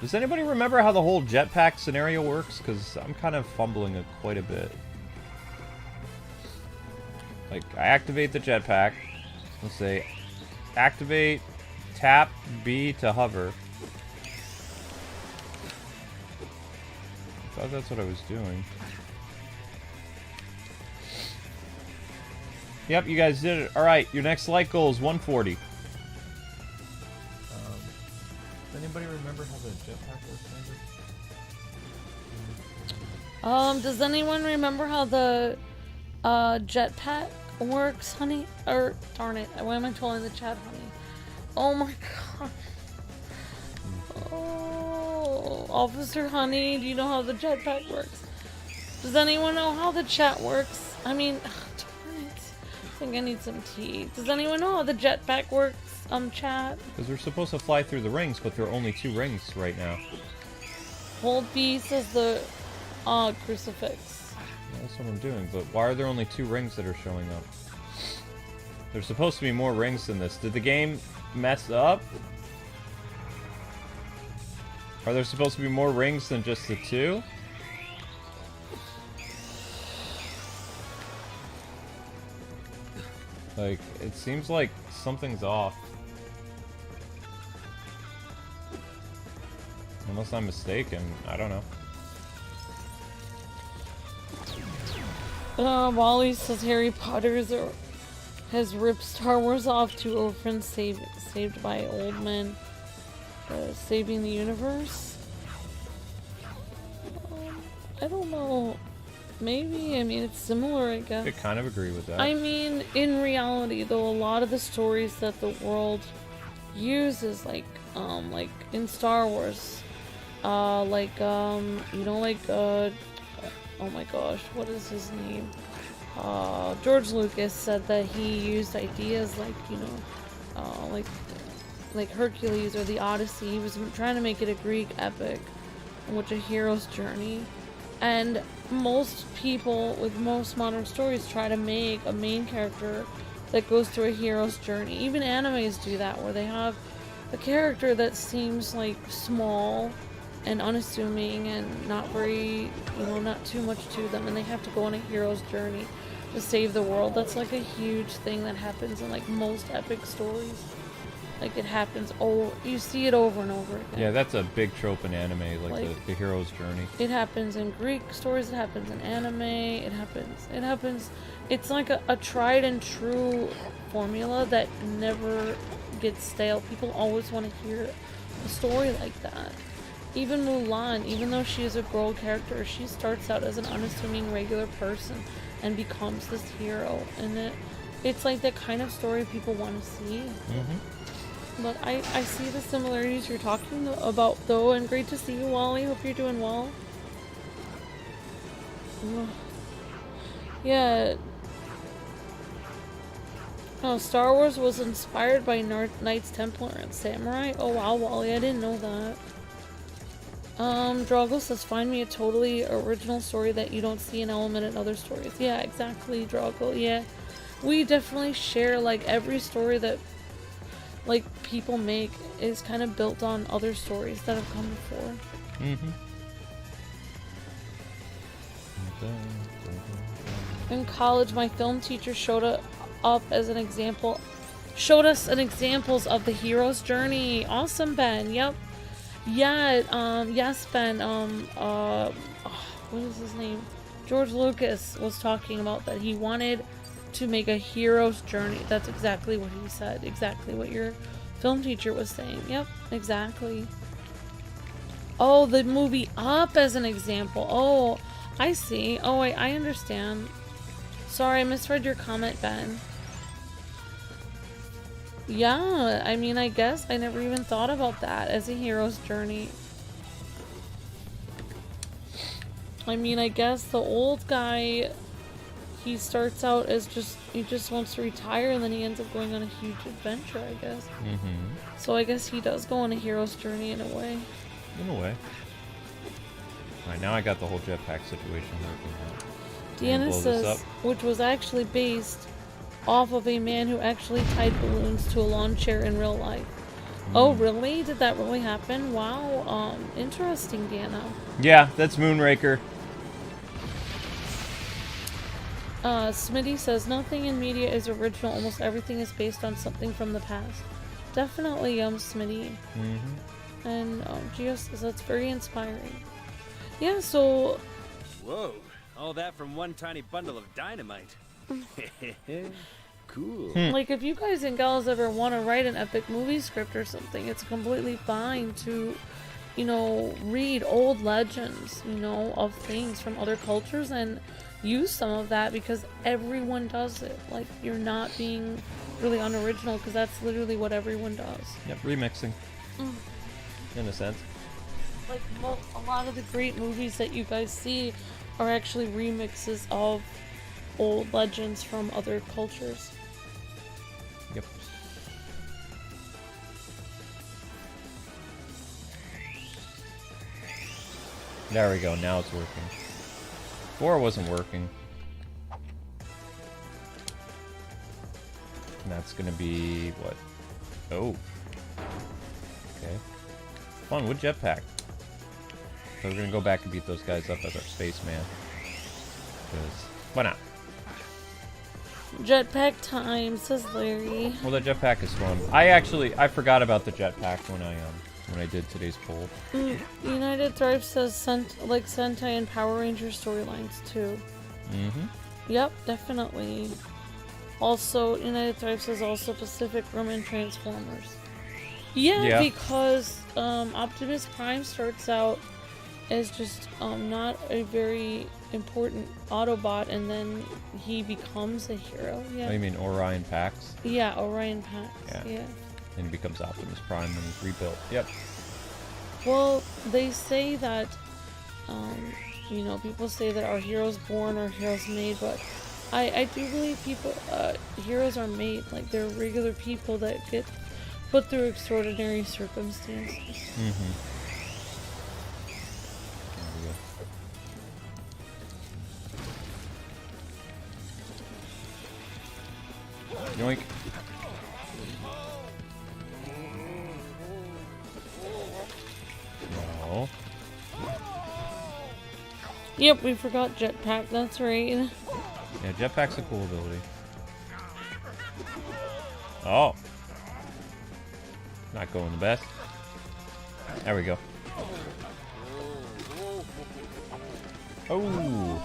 Does anybody remember how the whole jetpack scenario works? Because I'm kind of fumbling it quite a bit. Like, I activate the jetpack. Let's say, activate, tap B to hover. I thought that's what I was doing. Yep, you guys did it. Alright, your next light goal is 140. Does anybody remember how the jetpack works? Does anyone remember how the jetpack works, honey? Or darn it, why am I calling the chat honey? Oh my gosh. Oh, Officer Honey, do you know how the jetpack works? Does anyone know how the chat works? I mean, darn it. I think I need some tea. Does anyone know how the jetpack works? Chat? Because we're supposed to fly through the rings, but there are only 2 rings right now. Hold B says the crucifix. That's what I'm doing, but why are there only 2 rings that are showing up? There's supposed to be more rings than this. Did the game mess up? Are there supposed to be more rings than just the 2? Like, it seems like something's off. Unless I'm mistaken, I don't know. Wally says Harry Potter has ripped Star Wars off to orphans saved by old men, saving the universe. I don't know. Maybe. I mean, it's similar, I guess. I kind of agree with that. I mean, in reality, though, a lot of the stories that the world uses, like in Star Wars, oh my gosh, what is his name? George Lucas said that he used ideas like Hercules or the Odyssey. He was trying to make it a Greek epic, in which a hero's journey. And most people with most modern stories try to make a main character that goes through a hero's journey. Even animes do that, where they have a character that seems like small and unassuming and not very, not too much to them, and they have to go on a hero's journey. to save the world. That's like a huge thing that happens in like most epic stories. Like it happens, you see it over and over again. Yeah, that's a big trope in anime, like the hero's journey. It happens in Greek stories, it happens in anime, it happens, it's like a tried and true formula that never gets stale. People always want to hear a story like that. Even Mulan, even though she is a girl character, she starts out as an unassuming regular person and becomes this hero, and it's like the kind of story people want to see. But I see the similarities you're talking about, though, and great to see you, Wally. Hope you're doing well. Yeah. Oh, Star Wars was inspired by Knights Templar and Samurai. Oh, wow, Wally, I didn't know that. Drago says, find me a totally original story that you don't see an element in other stories. Yeah, exactly, Drago, yeah. We definitely share, like, every story that like people make is kind of built on other stories that have come before. In college, my film teacher showed us an examples of the hero's journey. Awesome, Ben. Yep. Yeah. Yes, Ben. What is his name? George Lucas was talking about that he wanted to make a hero's journey. That's exactly what he said. Exactly what your film teacher was saying. Yep, exactly. Oh, the movie Up as an example. Oh, I see. Oh, I understand. Sorry, I misread your comment, Ben. Yeah, I mean, I guess I never even thought about that as a hero's journey. I mean, I guess the old guy, he starts out as he just wants to retire, and then he ends up going on a huge adventure, I guess. So I guess he does go on a hero's journey in a way. In a way. Alright, now I got the whole jetpack situation working out. Deanna says, which was actually based off of a man who actually tied balloons to a lawn chair in real life. Oh, really? Did that really happen? Wow, interesting, Deanna. Yeah, that's Moonraker. Smitty says, nothing in media is original. Almost everything is based on something from the past. Definitely, Smitty. And, Gio says, that's very inspiring. Yeah, so... Whoa, all that from one tiny bundle of dynamite. Cool. Like, if you guys and gals ever want to write an epic movie script or something, it's completely fine to, you know, read old legends, you know, of things from other cultures and use some of that, because everyone does it. Like, you're not being really unoriginal, because that's literally what everyone does. Yep, remixing. In a sense. Like, a lot of the great movies that you guys see are actually remixes of old legends from other cultures. Yep. There we go, now it's working. Before it wasn't working. And that's gonna be what? Oh. Okay. Fun, with jetpack. So we're gonna go back and beat those guys up as our spaceman. Because why not? Jetpack time, says Larry. Well, the jetpack is fun. I forgot about the jetpack when I did today's poll. United Thrive says like Sentai and Power Ranger storylines too. Yep, definitely. Also, United Thrive says also Pacific Rim and Transformers. Yeah, because Optimus Prime starts out as just not a very important Autobot, and then he becomes a hero. Yeah. Oh, you mean Orion Pax? Yeah, Orion Pax. Yeah. And he becomes Optimus Prime when he's rebuilt. Yep. Well, they say that, you know, people say that our heroes born or heroes made, but I do believe heroes are made. Like, they're regular people that get put through extraordinary circumstances. Yoink. No. Yep, we forgot jetpack, that's right. Yeah, jetpack's a cool ability. Oh. Not going the best. There we go. Oh.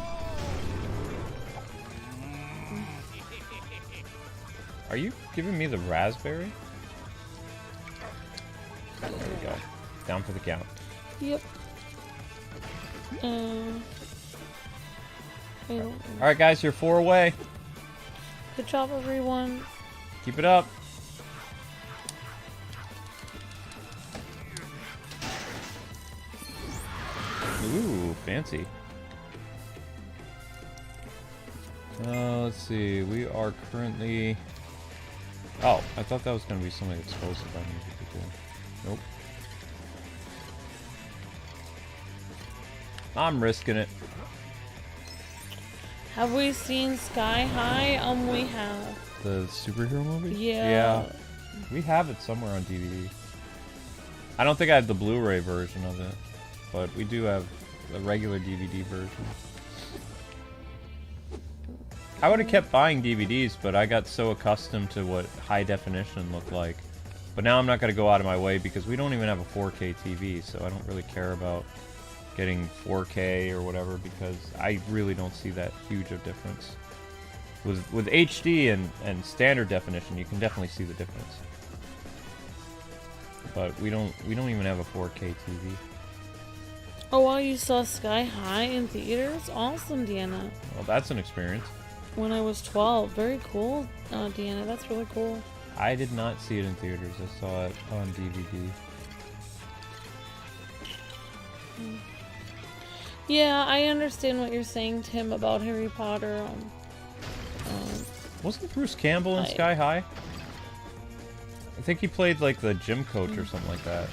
Are you giving me the raspberry? There we go. Down for the count. Yep. Alright guys, you're 4 away. Good job, everyone. Keep it up. Ooh, fancy. Let's see. We are currently... Oh, I thought that was going to be something explosive. I need to be doing. Nope. I'm risking it. Have we seen Sky High? We have. The superhero movie? Yeah. Yeah. We have it somewhere on DVD. I don't think I have the Blu-ray version of it, but we do have a regular DVD version. I would have kept buying DVDs, but I got so accustomed to what high definition looked like. But now I'm not going to go out of my way because we don't even have a 4K TV, so I don't really care about getting 4K or whatever because I really don't see that huge of difference. With HD and standard definition, you can definitely see the difference. But we don't even have a 4K TV. Oh wow, you saw Sky High in theaters? Awesome, Deanna. Well, that's an experience. When I was 12. Very cool, Deanna. That's really cool. I did not see it in theaters. I saw it on DVD. Yeah, I understand what you're saying, Tim, about Harry Potter. Wasn't Bruce Campbell in Sky High? I think he played like the gym coach or something like that.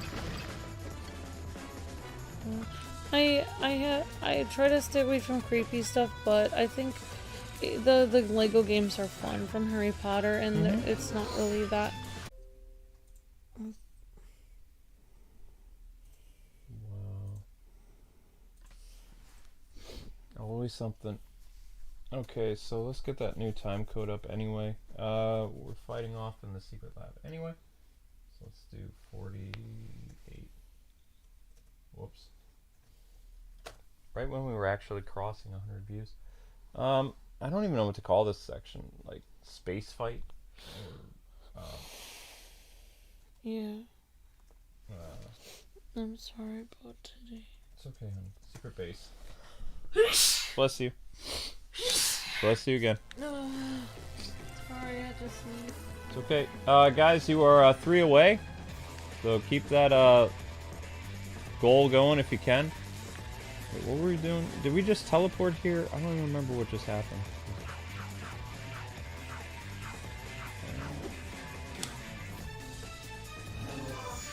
I try to stay away from creepy stuff, but I think the Lego games are fun from Harry Potter, and it's not really that. Always something. Okay, so let's get that new time code up anyway. We're fighting off in the secret lab anyway. So let's do 48. Whoops. Right when we were actually crossing 100 views. I don't even know what to call this section. Like, space fight? Or, yeah. I'm sorry about today. It's okay, honey. Secret base. Bless you. Bless you again. No. Sorry, I just need... It's okay. Guys, you are 3 away. So keep that goal going if you can. Wait, what were we doing? Did we just teleport here? I don't even remember what just happened.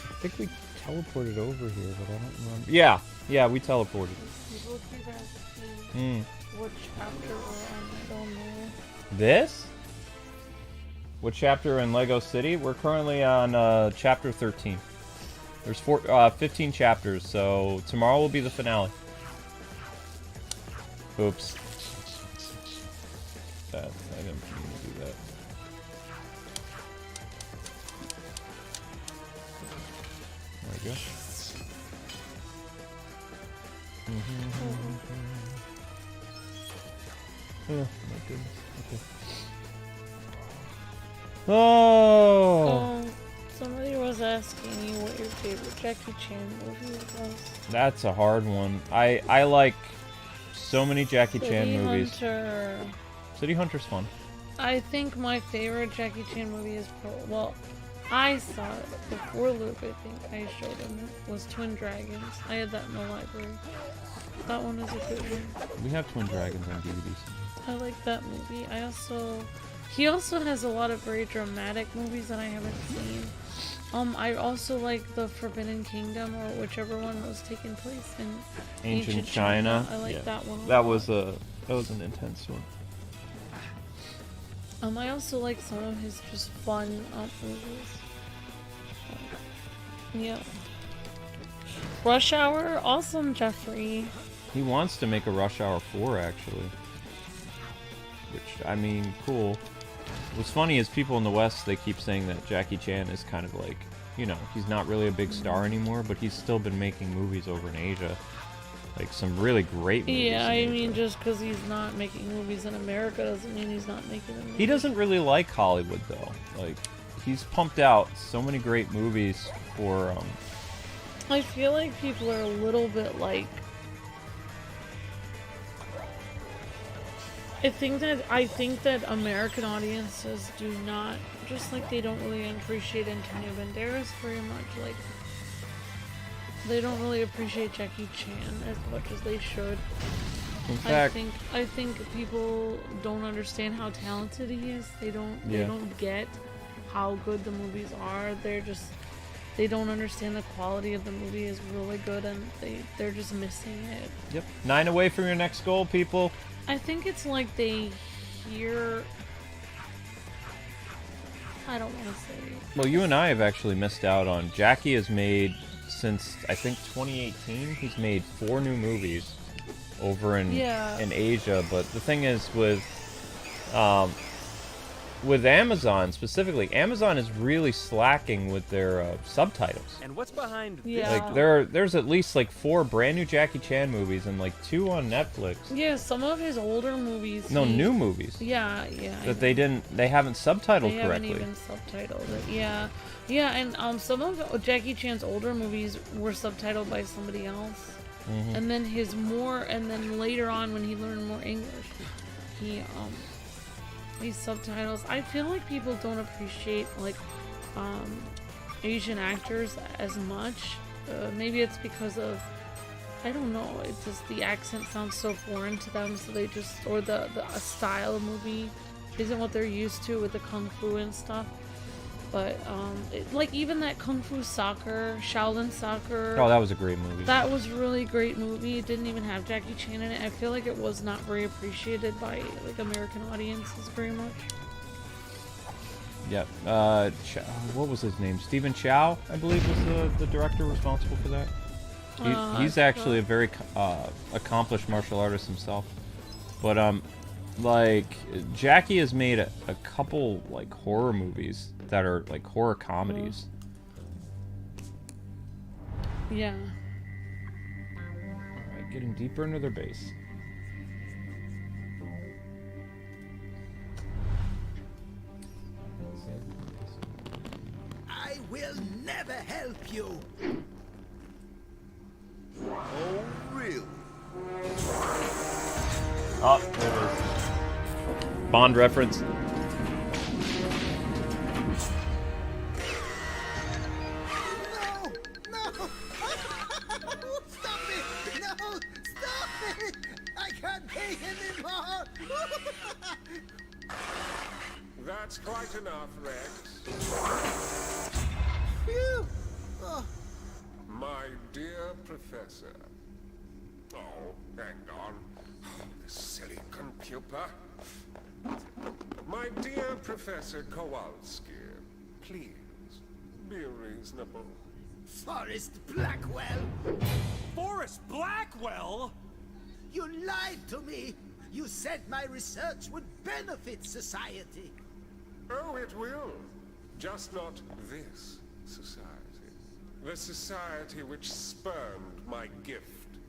I think we teleported over here, but I don't remember. Yeah, we teleported. What chapter we're on, I don't know. This? What chapter in Lego City? We're currently on chapter 13. There's 15 chapters, so tomorrow will be the finale. Oops. I didn't mean to do that. There we go. Oh, my goodness. Okay. Oh! Somebody was asking you what your favorite Jackie Chan movie was. That's a hard one. I like so many Jackie Chan movies. Hunter. City Hunter's fun. I think my favorite Jackie Chan movie is well, I saw it before Luke, I think I showed him it, was Twin Dragons. I had that in the library. That one is a good one. We have Twin Dragons on DVDs. I like that movie. He also has a lot of very dramatic movies that I haven't seen. I also like the Forbidden Kingdom, or whichever one was taking place in Ancient China. I like that one. That was an intense one. I also like some of his just fun movies. Yeah. Rush Hour, awesome, Jeffrey. He wants to make a Rush Hour 4, actually. which, I mean, cool. What's funny is people in the West, they keep saying that Jackie Chan is kind of like, you know, he's not really a big star anymore, but he's still been making movies over in Asia. Like, some really great movies. Yeah, I in mean, Asia. just because he's not making movies in America doesn't mean he's not making them. He doesn't really like Hollywood, though. Like, he's pumped out so many great movies for, I feel like people are a little bit like... I think that American audiences do not, just like they don't really appreciate Antonio Banderas very much, like they don't really appreciate Jackie Chan as much as they should. in fact... I think people don't understand how talented he is. They don't get how good the movies are. They don't understand the quality of the movie is really good, and they're just missing it. Yep. 9 away from your next goal, people. I think it's like they hear... I don't want to say... Well, you and I have actually missed out on... Jackie has made, since, I think, 2018, he's made 4 new movies over in Asia. But the thing is, with Amazon specifically, Amazon is really slacking with their subtitles. And what's behind Like, there's at least like 4 brand new Jackie Chan movies and like 2 on Netflix. Yeah, some of his older movies. No, new movies. Yeah. That they haven't subtitled they correctly. Haven't even subtitled it. Yeah, and some of Jackie Chan's older movies were subtitled by somebody else. Mm-hmm. And then later on when he learned more English, these subtitles. I feel like people don't appreciate like Asian actors as much. Maybe it's because of, I don't know, it's just the accent sounds so foreign to them, so they just, or the style of movie isn't what they're used to with the kung fu and stuff. But like even that Kung Fu Soccer, Shaolin Soccer. Oh, that was a great movie. That was a really great movie. It didn't even have Jackie Chan in it. I feel like it was not very appreciated by like American audiences very much. Yep. What was his name? Stephen Chow, I believe, was the director responsible for that. He's actually a very accomplished martial artist himself. But like Jackie has made a couple like horror movies that are like horror comedies. Yeah. Alright, getting deeper into their base. I will never help you. Oh, really? Oh, there it is. Bond reference. No! Stop it! No! Stop it! I can't take anymore! That's quite enough, Rex. Phew! Oh. My dear Professor. Oh, hang on. Oh, this silly computer. My dear Professor Kowalski, please, be reasonable. Forrest Blackwell! Forrest Blackwell? You lied to me! You said my research would benefit society! Oh, it will. Just not this society. The society which spurned my gift.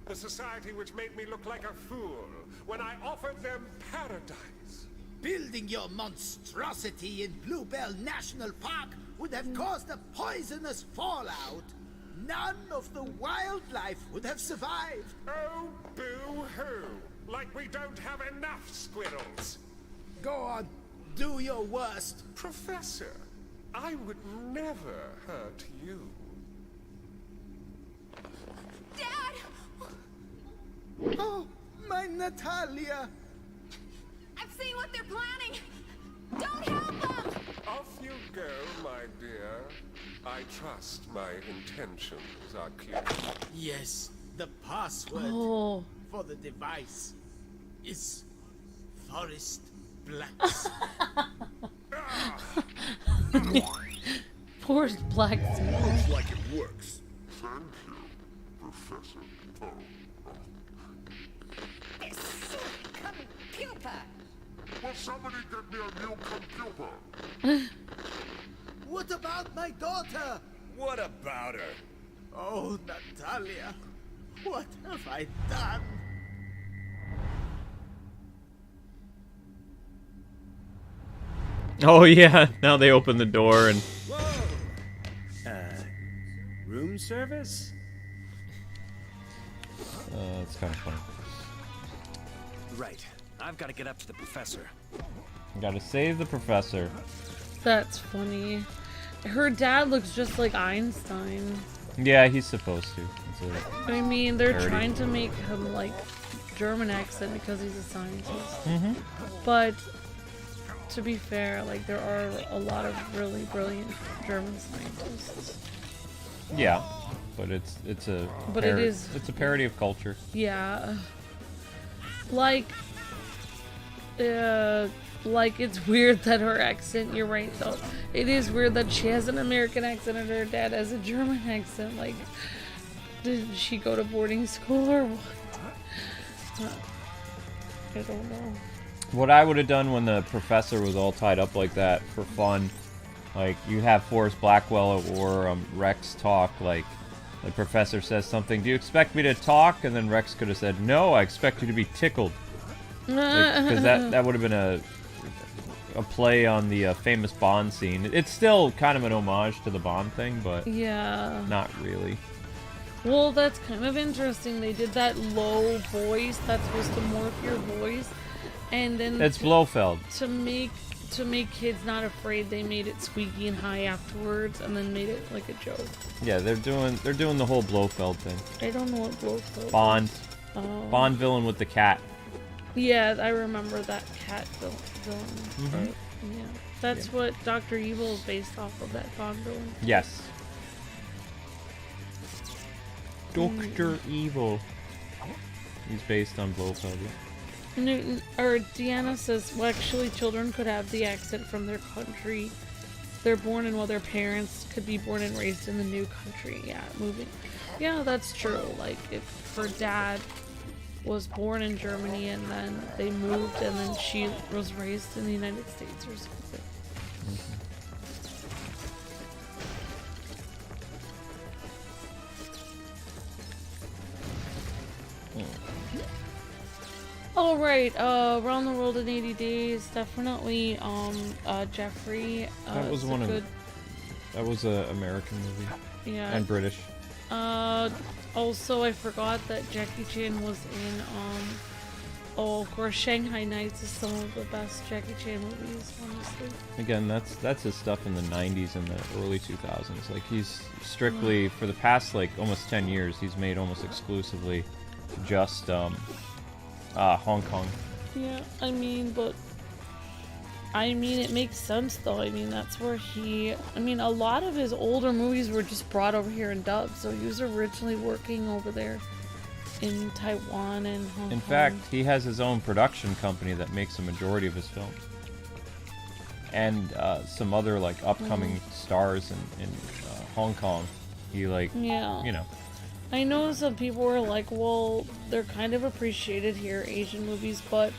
The society which made me look like a fool when I offered them paradise. Building your monstrosity in Bluebell National Park would have caused a poisonous fallout. None of the wildlife would have survived. Oh, boo-hoo! Like we don't have enough squirrels. Go on, do your worst. Professor, I would never hurt you. Dad! Oh, my Natalia! I've seen what they're planning! Don't help them! Off you go, my dear. I trust my intentions are clear. Yes, the password for the device is Forrest Blacks. Forrest Blacks. Looks like it works. Thank you, Professor. This computer! What What about my daughter? What about her? Oh, Natalia, what have I done? Oh yeah, now they open the door and Whoa! Room service? it's kind of funny. Right. I've got to get up to the professor. Gotta save the professor. That's funny. Her dad looks just like Einstein. Yeah, he's supposed to. I mean, they're Parody. trying to make him like German accent because he's a scientist. Mm-hmm. But to be fair, like there are a lot of really brilliant German scientists. Yeah, but it's a But it is- it's a parody of culture. Yeah. Like it's weird that her accent, you're right though. It is weird that she has an American accent and her dad has a German accent. Like, did she go to boarding school or what? I don't know. What I would have done when the professor was all tied up like that for fun, like you have Forrest Blackwell or Rex talk, like the professor says something, do you expect me to talk? And then Rex could have said, no, I expect you to be tickled. Because that would have been a play on the famous Bond scene. It's still kind of an homage to the Bond thing, but Yeah. not really. Well, that's kind of interesting. They did that low voice that's supposed to morph your voice, and then It's Blofeld. to make kids not afraid, they made it squeaky and high afterwards, and then made it like a joke. Yeah, they're doing the whole Blofeld thing. I don't know what Blofeld. Bond. Oh. Bond villain with the cat. Yeah, I remember that cat villain. Mhm. Yeah, that's what Dr. Evil is based off of. That Bond villain. Yes. Dr. Evil. He's based on Blofeld. Yeah. Newton or Deanna says, well, actually, children could have the accent from their country they're born in, while their parents could be born and raised in the new country. Yeah, moving. Yeah, that's true. Like if her dad was born in Germany and then they moved and then she was raised in the United States or something. All right, Around the World in 80 Days, definitely. Jeffrey. That was it's a one of. good, That was a American movie yeah. and British. Also, I forgot that Jackie Chan was in. Oh, of course, Shanghai Nights is some of the best Jackie Chan movies, honestly. Again, that's his stuff in the 90s and the early 2000s. Like he's strictly for the past like almost 10 years, he's made almost exclusively just Hong Kong. Yeah, I mean, it makes sense though. I mean, that's where a lot of his older movies were just brought over here and dubbed, so he was originally working over there in Taiwan and Hong Kong. In fact, he has his own production company that makes a majority of his films. And some other like upcoming stars in Hong Kong. He like, yeah. you know. I know some people were like, well, they're kind of appreciated here, Asian movies, but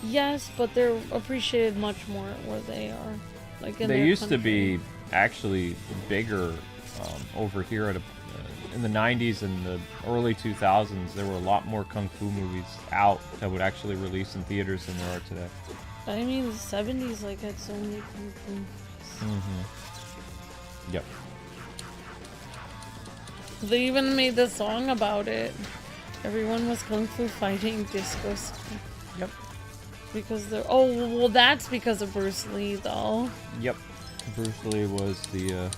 yes, but they're appreciated much more where they are. Like in They their used to country. be actually bigger over here at in the 90s and the early 2000s. There were a lot more kung fu movies out that would actually release in theaters than there are today. I mean, the 70s like had so many kung fu movies. Mm-hmm. Yep. They even made the song about it. Everyone was kung fu fighting disco. Yep. Because they're well, that's because of Bruce Lee though. Yep. Bruce Lee was the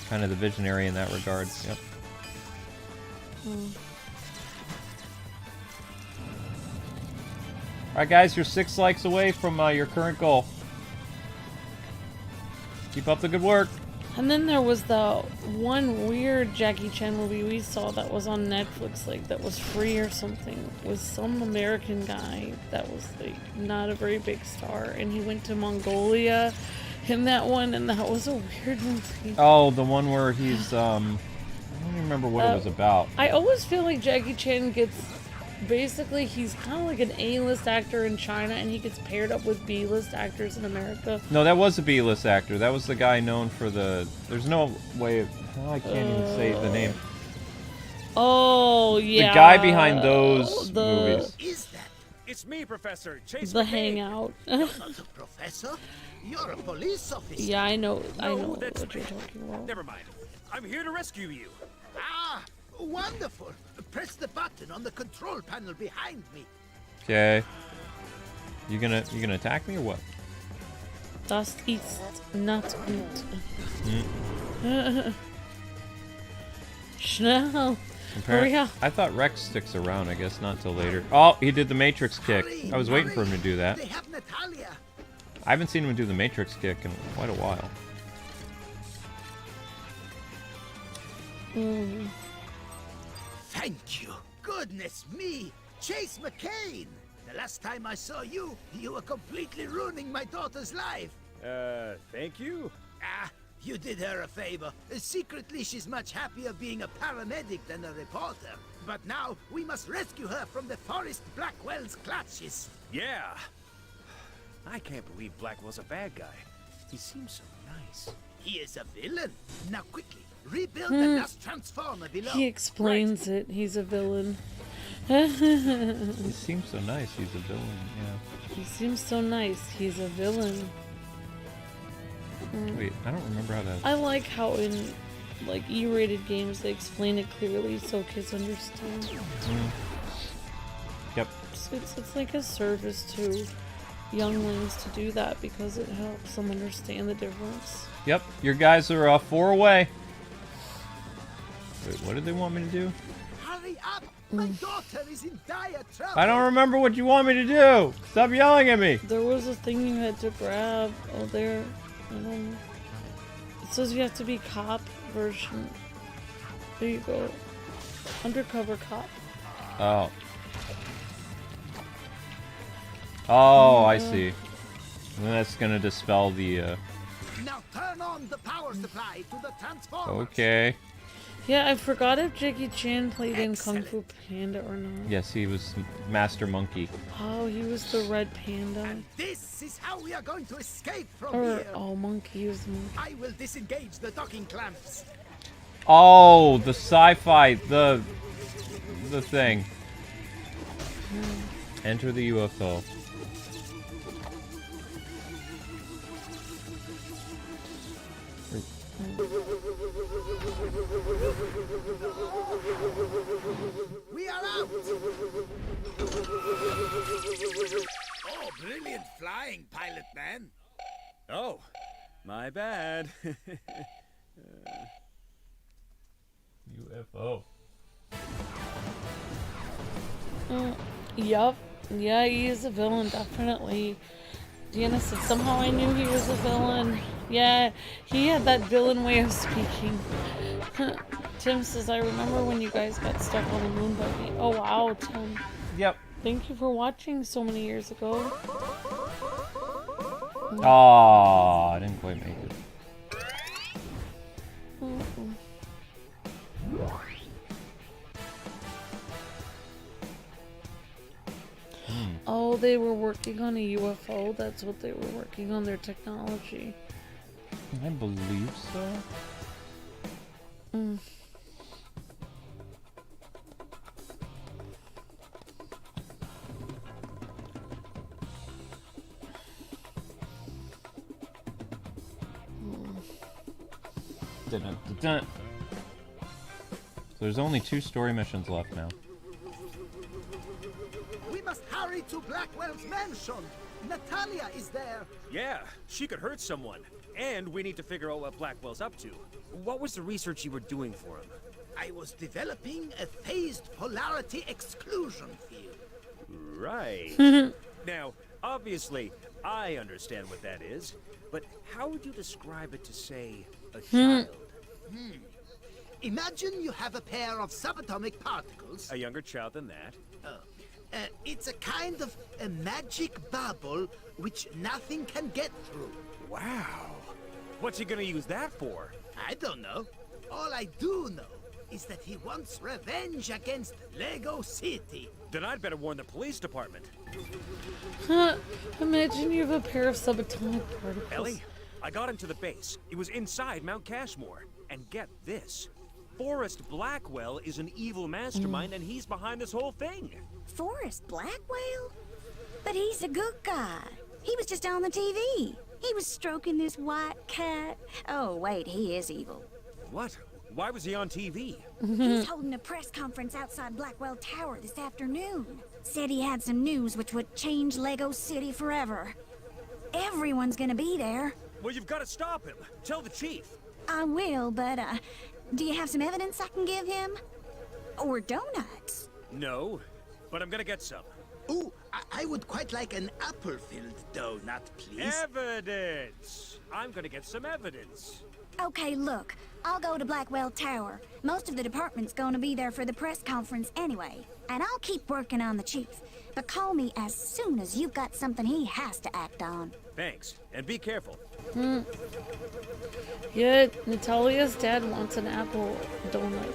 kind of the visionary in that regard. Yep. Alright guys, you're 6 likes away from your current goal. Keep up the good work. And then there was the one weird Jackie Chan movie we saw that was on Netflix, like that was free or something, with some American guy that was like not a very big star, and he went to Mongolia in that one, and that was a weird movie. Oh, the one where he's I don't even remember what it was about. I always feel like Jackie Chan gets basically he's kind of like an A-list actor in China, and he gets paired up with B-list actors in America. No, that was a B-list actor. That was the guy known for the... There's no way of... Oh, I can't even say the name. Oh, yeah. The guy behind those movies. Is that It's me, Professor Chase The Macain. Hangout. not a professor? You're a police officer. Yeah, I know No, what that's you're me. talking about. Never mind. I'm here to rescue you. Ah, wonderful. Press the button on the control panel behind me. Okay. You gonna attack me or what? Das ist not gut. Schnell. Hurry up. I thought Rex sticks around. I guess not till later. Oh, he did the Matrix kick. Hurry, I was waiting for him hurry. to do that. They have Natalia. I haven't seen him do the Matrix kick in quite a while. Thank you. Goodness me. Chase Macain. The last time I saw you, you were completely ruining my daughter's life. Thank you? Ah, you did her a favor. Secretly, she's much happier being a paramedic than a reporter. But now, we must rescue her from the Forest Blackwell's clutches. Yeah. I can't believe Blackwell's a bad guy. He seems so nice. He is a villain. Now quickly, rebuild the dust transformer below. He explains it. He's a villain. He seems so nice. He's a villain. Yeah. He seems so nice. He's a villain. Wait, I don't remember how that. I like how in like E-rated games they explain it clearly so kids understand. Yep. It's like a service to younglings to do that because it helps them understand the difference. Yep. Your guys are 4 away. Wait, what did they want me to do? Hurry up! My daughter is in dire trouble. I don't remember what you want me to do. Stop yelling at me. There was a thing you had to grab. Oh, there. I don't know. It says you have to be cop version. There you go. Undercover cop. Oh. Oh, I see. And that's gonna dispel the. Now turn on the power supply to the transformer. Okay. Yeah, I forgot if Jackie Chan played in Kung Fu Panda or not. Yes, he was Master Monkey. Oh, he was the red panda. This is how we are going to escape from Or, here. oh, Monkey, he was the monkey. I will disengage the docking clamps. Oh, the sci-fi, the thing. Enter the UFO. We are out. Oh, brilliant flying, pilot man. Oh, my bad. UFO. Yup. Yeah, he is a villain, definitely. Deanna said, somehow I knew he was a villain. Yeah, he had that villain way of speaking. Tim says, I remember when you guys got stuck on the moon buggy. Oh, wow, Tim. Yep. Thank you for watching so many years ago. Oh, I didn't quite make it. Oh, they were working on a UFO. That's what they were working on, their technology. I believe so. Dun-dun-dun-dun. So there's only 2 story missions left now. We must hurry to Blackwell's mansion. Natalia is there. Yeah, she could hurt someone. And we need to figure out what Blackwell's up to. What was the research you were doing for him? I was developing a phased polarity exclusion field. Right. Now, obviously, I understand what that is, but how would you describe it to, say, a child? Imagine you have a pair of subatomic particles. A younger child than that? It's a kind of a magic bubble which nothing can get through. Wow. What's he gonna use that for? I don't know. All I do know is that he wants revenge against Lego City. Then I'd better warn the police department. Huh. Imagine you have a pair of subatomic particles. Ellie, I got into the base. It was inside Mount Cashmore. And get this. Forrest Blackwell is an evil mastermind, and he's behind this whole thing. Forrest Blackwell? But he's a good guy. He was just on the TV. He was stroking this white cat. Oh, wait, he is evil. What? Why was he on TV? He's holding a press conference outside Blackwell Tower this afternoon. Said he had some news which would change Lego City forever. Everyone's gonna be there. Well, you've got to stop him. Tell the chief. I will, but, do you have some evidence I can give him? Or donuts? No, but I'm gonna get some. Ooh, I would quite like an apple-filled donut, please. Evidence! I'm gonna get some evidence. Okay, look, I'll go to Blackwell Tower. Most of the department's gonna be there for the press conference anyway. And I'll keep working on the chief. But call me as soon as you've got something he has to act on. Thanks, and be careful. Yeah, Natalia's dad wants an apple donut.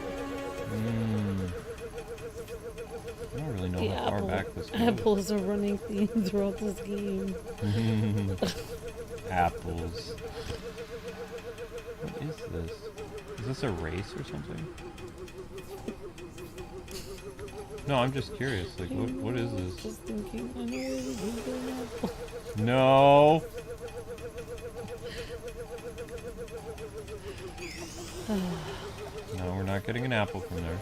I don't really know The how far back this goes. apples are running theme throughout this game. Apples. What is this? Is this a race or something? No, I'm just curious. Like, what is this? Just thinking, I know where to go an apple. No. No, we're not getting an apple from there.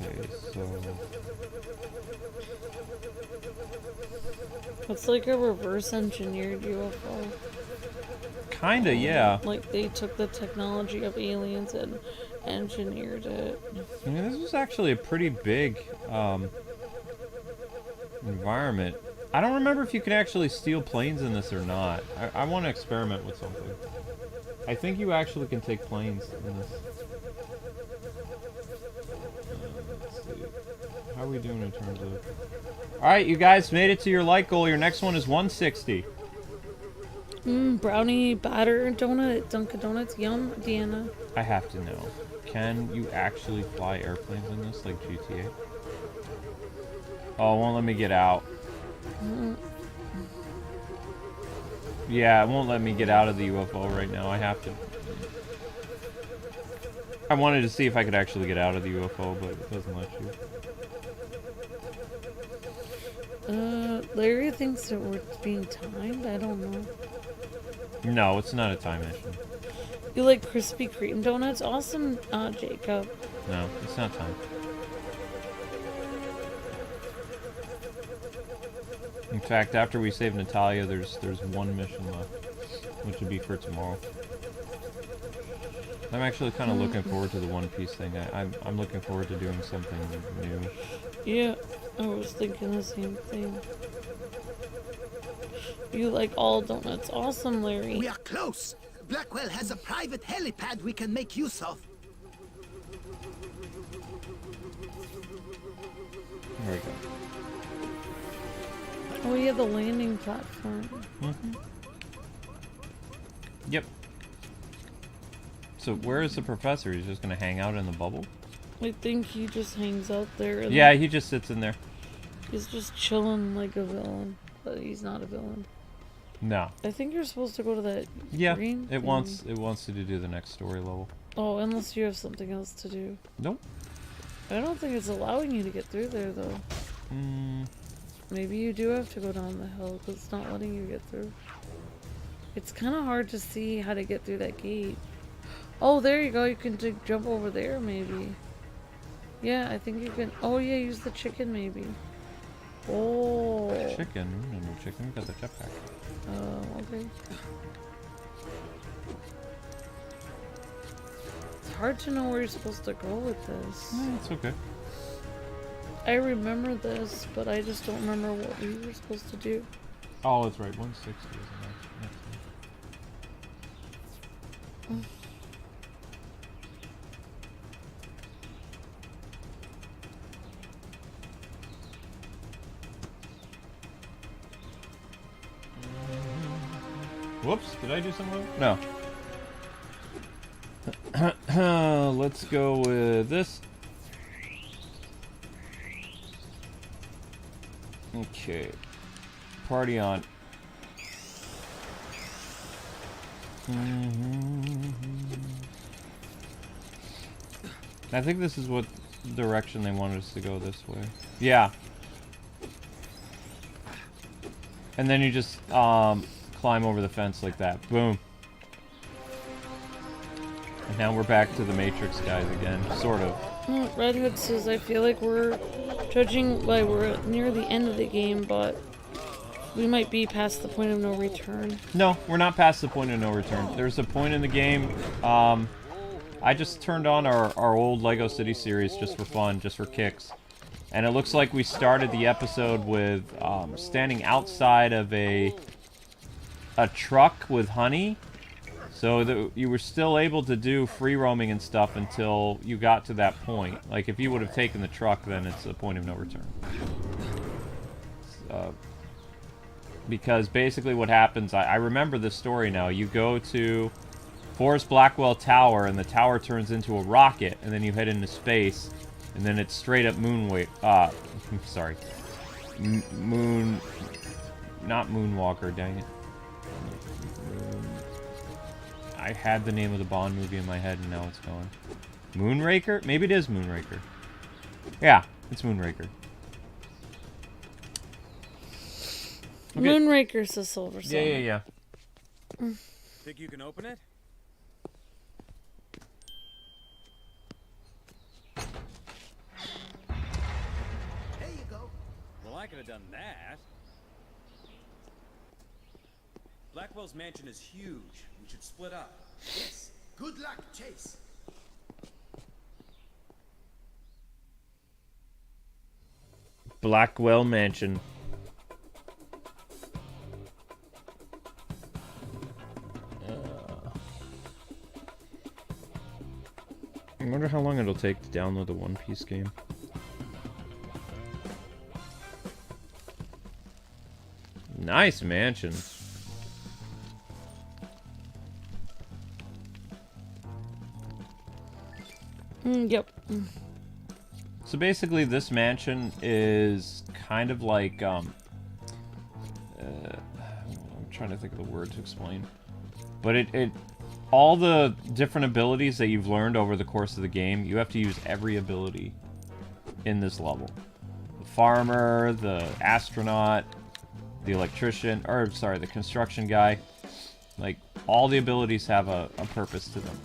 Okay, so It's like a reverse engineered UFO. kinda, yeah. Like they took the technology of aliens and engineered it. I mean, this was actually a pretty big environment. I don't remember if you can actually steal planes in this or not. I want to experiment with something. I think you actually can take planes in this. Let's see. How are we doing in terms of... Alright, you guys made it to your light goal. Your next one is 160. Brownie batter donut at Dunkin' Donuts. Yum, Deanna. I have to know. Can you actually fly airplanes in this, like GTA? Oh, it won't let me get out. Yeah, it won't let me get out of the UFO right now. I have to... I wanted to see if I could actually get out of the UFO, but it doesn't let you. Larry thinks that we're being timed. I don't know. No, it's not a time mission. You like Krispy Kreme donuts? Awesome, Jacob. No, it's not time. In fact, after we save Natalia, there's one mission left, which would be for tomorrow. I'm actually kind of looking forward to the One Piece thing. I'm looking forward to doing something new. Yeah, I was thinking the same thing. You like all donuts. Awesome, Larry. We are close. Blackwell has a private helipad we can make use of. There we go. Oh, yeah, the landing platform. Yep. So where is the professor? He's just gonna hang out in the bubble? I think he just hangs out there. And Yeah, he just sits in there. he's just chilling like a villain, but he's not a villain. No. I think you're supposed to go to that green it thing. wants you to do the next story level. Oh, unless you have something else to do. Nope. I don't think it's allowing you to get through there, though. Maybe you do have to go down the hill, because it's not letting you get through. It's kind of hard to see how to get through that gate. Oh, there you go. You can jump over there, maybe. Yeah, I think you can. Oh, yeah, use the chicken, maybe. Oh. Chicken? No, no chicken. We got the jetpack. Oh, okay. It's hard to know where you're supposed to go with this. No, it's okay. I remember this, but I just don't remember what we were supposed to do. Oh, that's right. 160 is the next one. Whoops, did I do something? No. Let's go with this. Okay. Party on. I think this is what direction they wanted us to go, this way. Yeah. And then you just climb over the fence like that. Boom. And now we're back to the Matrix guys again, sort of. Red Hood says, I feel like we're judging like we're near the end of the game, but we might be past the point of no return. No, we're not past the point of no return. There's a point in the game. I just turned on our old Lego City series just for fun, just for kicks. And it looks like we started the episode with standing outside of a truck with honey. So you were still able to do free roaming and stuff until you got to that point. Like, if you would have taken the truck, then it's a point of no return. Because basically what happens, I remember this story now. You go to Forest Blackwell Tower, and the tower turns into a rocket, and then you head into space, and then it's straight up sorry. Not Moonwalker, dang it. I had the name of the Bond movie in my head, and now it's gone. Moonraker? Maybe it is Moonraker. Yeah, it's Moonraker. Okay. Moonraker's the silver sun. Yeah. Think you can open it? There you go. Well, I could have done that. Blackwell's mansion is huge. We should split up. Yes. Good luck, Chase. Blackwell Mansion. I wonder how long it'll take to download the One Piece game. Nice mansion. Yep. So basically, this mansion is kind of like, I'm trying to think of the word to explain. But it all the different abilities that you've learned over the course of the game, you have to use every ability in this level. The farmer, the astronaut, the electrician, or sorry, the construction guy. Like, all the abilities have a purpose to them.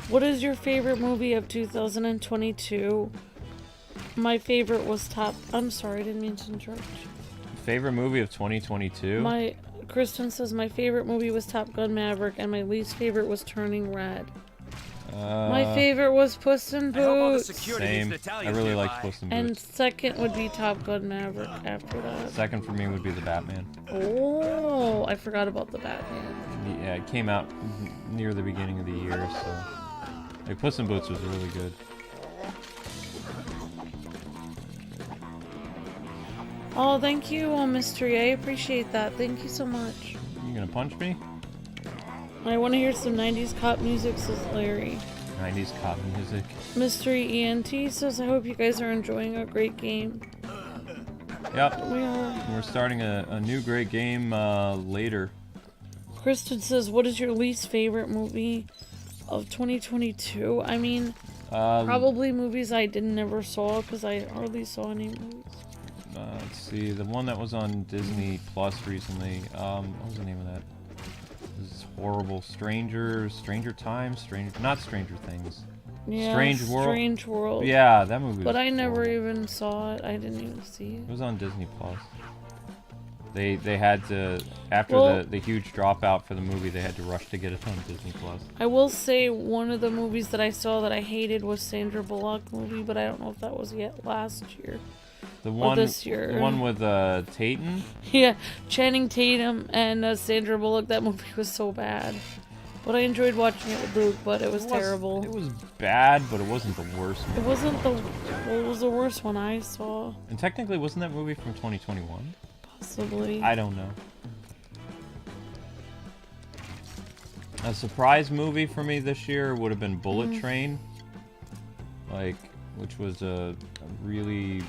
What is your favorite movie of 2022? My favorite was I'm sorry, I didn't mean to interrupt. Favorite movie of 2022? Kristen says my favorite movie was Top Gun Maverick, and my least favorite was Turning Red. My favorite was Puss in Boots. Same. I really liked Puss in Boots. And second would be Top Gun Maverick after that. Second for me would be the Batman. Oh, I forgot about the Batman. Yeah, it came out near the beginning of the year, so... Like, Puss in Boots was really good. Oh, thank you, Mystery. I appreciate that. Thank you so much. You gonna punch me? I want to hear some 90s cop music, says Larry. 90s cop music. Mystery ENT says, I hope you guys are enjoying a great game. Yep. We are. We're starting a new great game later. Kristen says, what is your least favorite movie of 2022? I mean, probably movies I never saw, because I hardly saw any movies. Let's see, the one that was on Disney Plus recently, what was the name of that? This is horrible. Stranger Times? Not Stranger Things. Yeah, Strange World. Strange World. Yeah, that movie But was I never horrible. even saw it. I didn't even see it. It was on Disney Plus. They had to, after the huge dropout for the movie, they had to rush to get it on Disney Plus. I will say one of the movies that I saw that I hated was Sandra Bullock movie, but I don't know if that was yet last year. The one this year. The one with Tatum? Yeah, Channing Tatum and Sandra Bullock. That movie was so bad. But I enjoyed watching it with Luke, but it was terrible. It was bad, but it wasn't the worst movie. It wasn't the... Well, it was the worst one I saw. And technically, wasn't that movie from 2021? Possibly. I don't know. A surprise movie for me this year would have been Bullet Train, like, which was a really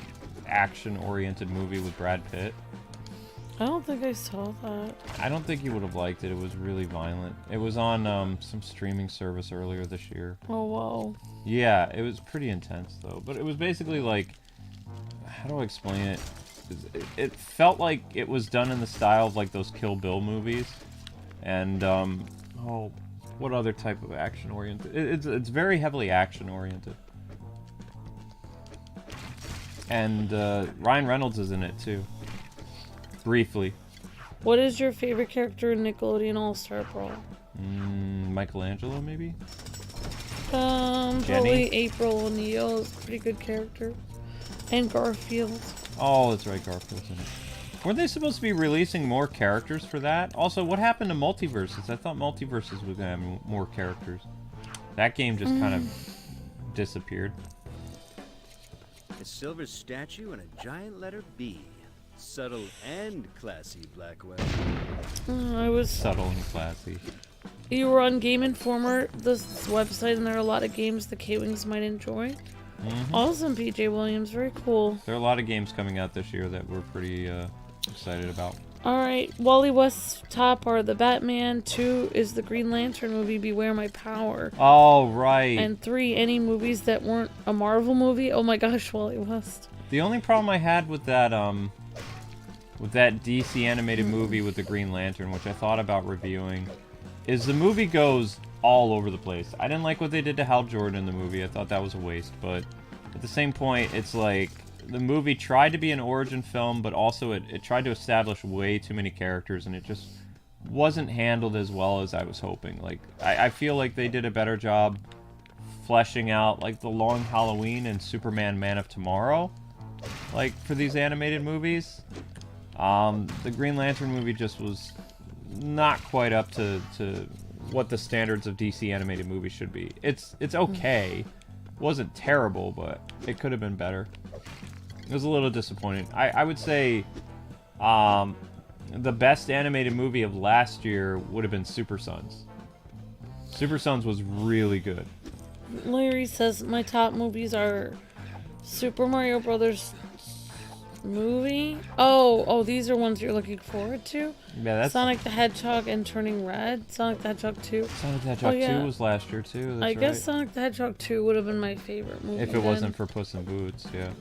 action-oriented movie with Brad Pitt. I don't think I saw that. I don't think you would have liked it. It was really violent. It was on some streaming service earlier this year. Oh, wow. Yeah, it was pretty intense, though. But it was basically like... How do I explain it? It felt like it was done in the style of, like, those Kill Bill movies. And, oh, what other type of action-oriented? It's very heavily action-oriented. And, Ryan Reynolds is in it, too. Briefly. What is your favorite character in Nickelodeon All-Star Brawl? Michelangelo, maybe? Probably April O'Neil is a pretty good character. And Garfield. Oh, that's right, Garfield's in it. Weren't they supposed to be releasing more characters for that? Also, what happened to Multiverses? I thought Multiverses was going to have more characters. That game just kind of disappeared. A silver statue and a giant letter B. Subtle and classy, Blackwell. I was... Subtle and classy. You were on Game Informer, this website, and there are a lot of games the Kwings might enjoy. Awesome, PJ Williams. Very cool. There are a lot of games coming out this year that we're pretty excited about. Alright, Wally West's top are the Batman, 2 is the Green Lantern movie, Beware My Power. Oh, right. And 3, any movies that weren't a Marvel movie. Oh my gosh, Wally West. The only problem I had with that DC animated movie with the Green Lantern, which I thought about reviewing, is the movie goes all over the place. I didn't like what they did to Hal Jordan in the movie. I thought that was a waste, but at the same point, it's like the movie tried to be an origin film, but also it tried to establish way too many characters, and it just wasn't handled as well as I was hoping. Like, I feel like they did a better job fleshing out, like, the Long Halloween and Superman Man of Tomorrow, like, for these animated movies. The Green Lantern movie just was not quite up to what the standards of DC animated movies should be. It's okay. It wasn't terrible, but it could have been better. It was a little disappointing. I would say the best animated movie of last year would have been Super Sons. Super Sons was really good. Larry says my top movies are Super Mario Brothers movie. Oh, these are ones you're looking forward to. Yeah, that's Sonic the Hedgehog and Turning Red. Sonic the Hedgehog 2. Sonic the Hedgehog 2 was last year too. That's I guess right. Sonic the Hedgehog 2 would have been my favorite movie. If it wasn't for Puss in Boots, yeah.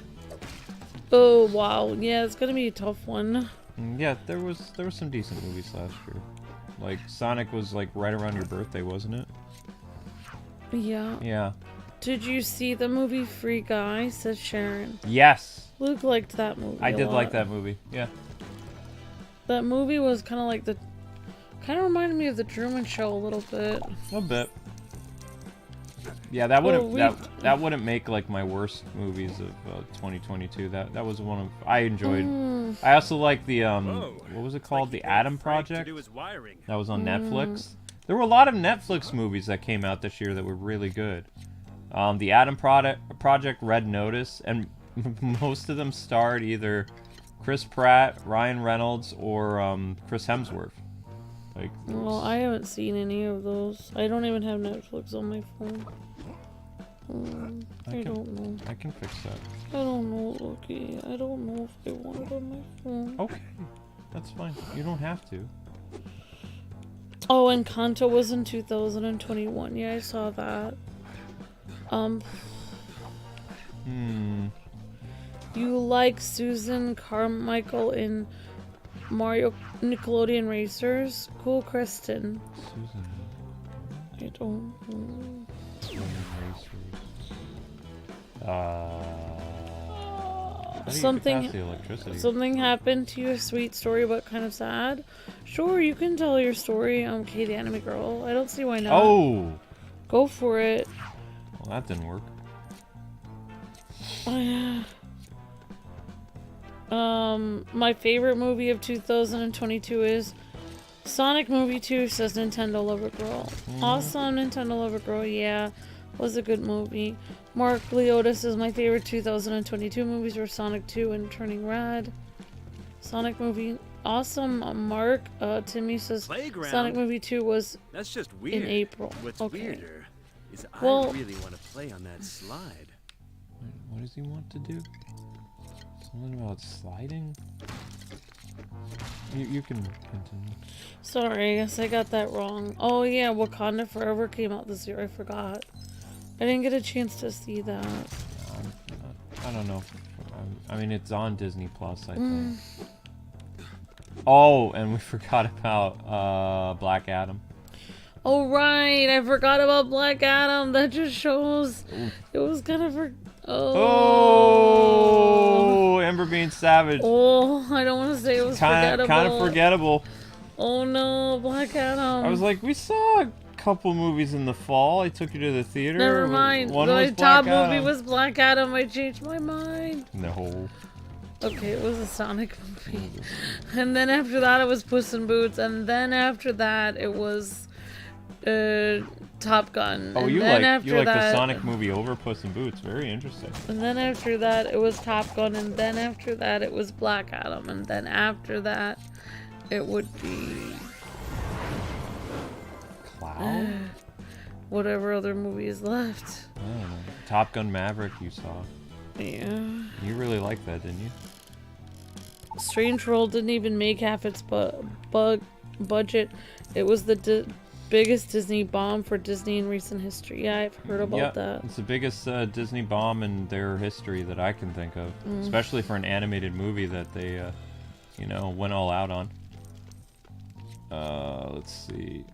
Oh wow, yeah, it's gonna be a tough one. Yeah, there was some decent movies last year. Like Sonic was like right around your birthday, wasn't it? Yeah. Yeah. Did you see the movie Free Guy? Says Sharon. Yes. Luke liked that movie. I did like that movie. Yeah. That movie was kind of like kind of reminded me of the Truman Show a little bit. A bit. Yeah, that wouldn't make like my worst movies of 2022. That was one of I enjoyed. I also like the what was it called? The Adam Project. That was on Netflix. There were a lot of Netflix movies that came out this year that were really good. The Adam Project, Red Notice, and most of them starred either Chris Pratt, Ryan Reynolds, or Chris Hemsworth. Like, well, I haven't seen any of those. I don't even have Netflix on my phone. I don't know. I can fix that. I don't know, Loki. I don't know if I want it on my phone. Okay, that's fine. You don't have to. Oh, and Kanto was in 2021. Yeah, I saw that. You like Susan Carmichael in Mario Nickelodeon Racers? Cool, Kristen. Susan. I don't know. Something happened to you, a sweet story but kind of sad. Sure, you can tell your story. I'm Katie, anime girl. I don't see why not. Oh, go for it. Well, that didn't work. My favorite movie of 2022 is Sonic Movie 2, says Nintendo Lover Girl. Awesome, Nintendo Lover Girl, yeah. Was a good movie. Mark Leota says my favorite 2022 movies were Sonic 2 and Turning Red. Sonic movie. awesome, Mark. Timmy says Playground? Sonic Movie 2 was That's just weird. in April. What's Okay. weirder is Well- I really want to play on that slide. What does he want to do? Something about sliding? You can continue. Sorry, I guess I got that wrong. Oh yeah, Wakanda Forever came out this year. I forgot. I didn't get a chance to see that. I don't know. I mean, it's on Disney Plus, I think. Oh, and we forgot about Black Adam. Oh right, I forgot about Black Adam. That just shows it was kind of Oh, Ember being savage. Oh, I don't want to say it was forgettable. Kind of forgettable. Oh no, Black Adam. I was like, we saw a couple movies in the fall. I took you to the theater. Never mind. One My was top Black movie Adam. was Black Adam. I changed my mind. No. Okay, it was a Sonic movie. And then after that, it was Puss in Boots. And then after that, it was Top Gun. Oh, and you then like after the Sonic movie over Puss in Boots? Very interesting. And then after that, it was Top Gun. And then after that, it was Black Adam. And then after that, it would be Cloud? whatever other movie is left. I don't know. Top Gun Maverick you saw. Yeah. You really liked that, didn't you? Strange World didn't even make half its budget. It was the biggest Disney bomb for Disney in recent history. Yeah, I've heard about that. It's the biggest Disney bomb in their history that I can think of. Especially for an animated movie that they, you know, went all out on. Let's see.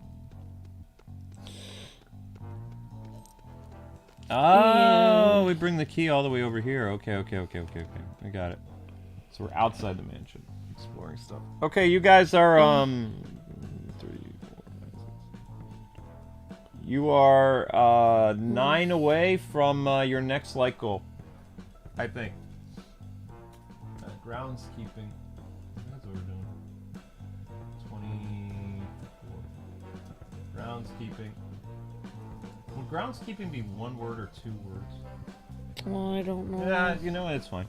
Oh, we bring the key all the way over here. Okay. I got it. So we're outside the mansion, exploring stuff. Okay, you guys are, 3, 4, 5, 6. You are, 9 away from, your next light goal. I think. Groundskeeping. That's what we're doing. 24. Groundskeeping. Would groundskeeping be 1 word or 2 words? Well, I don't know. Yeah, you know what? It's fine.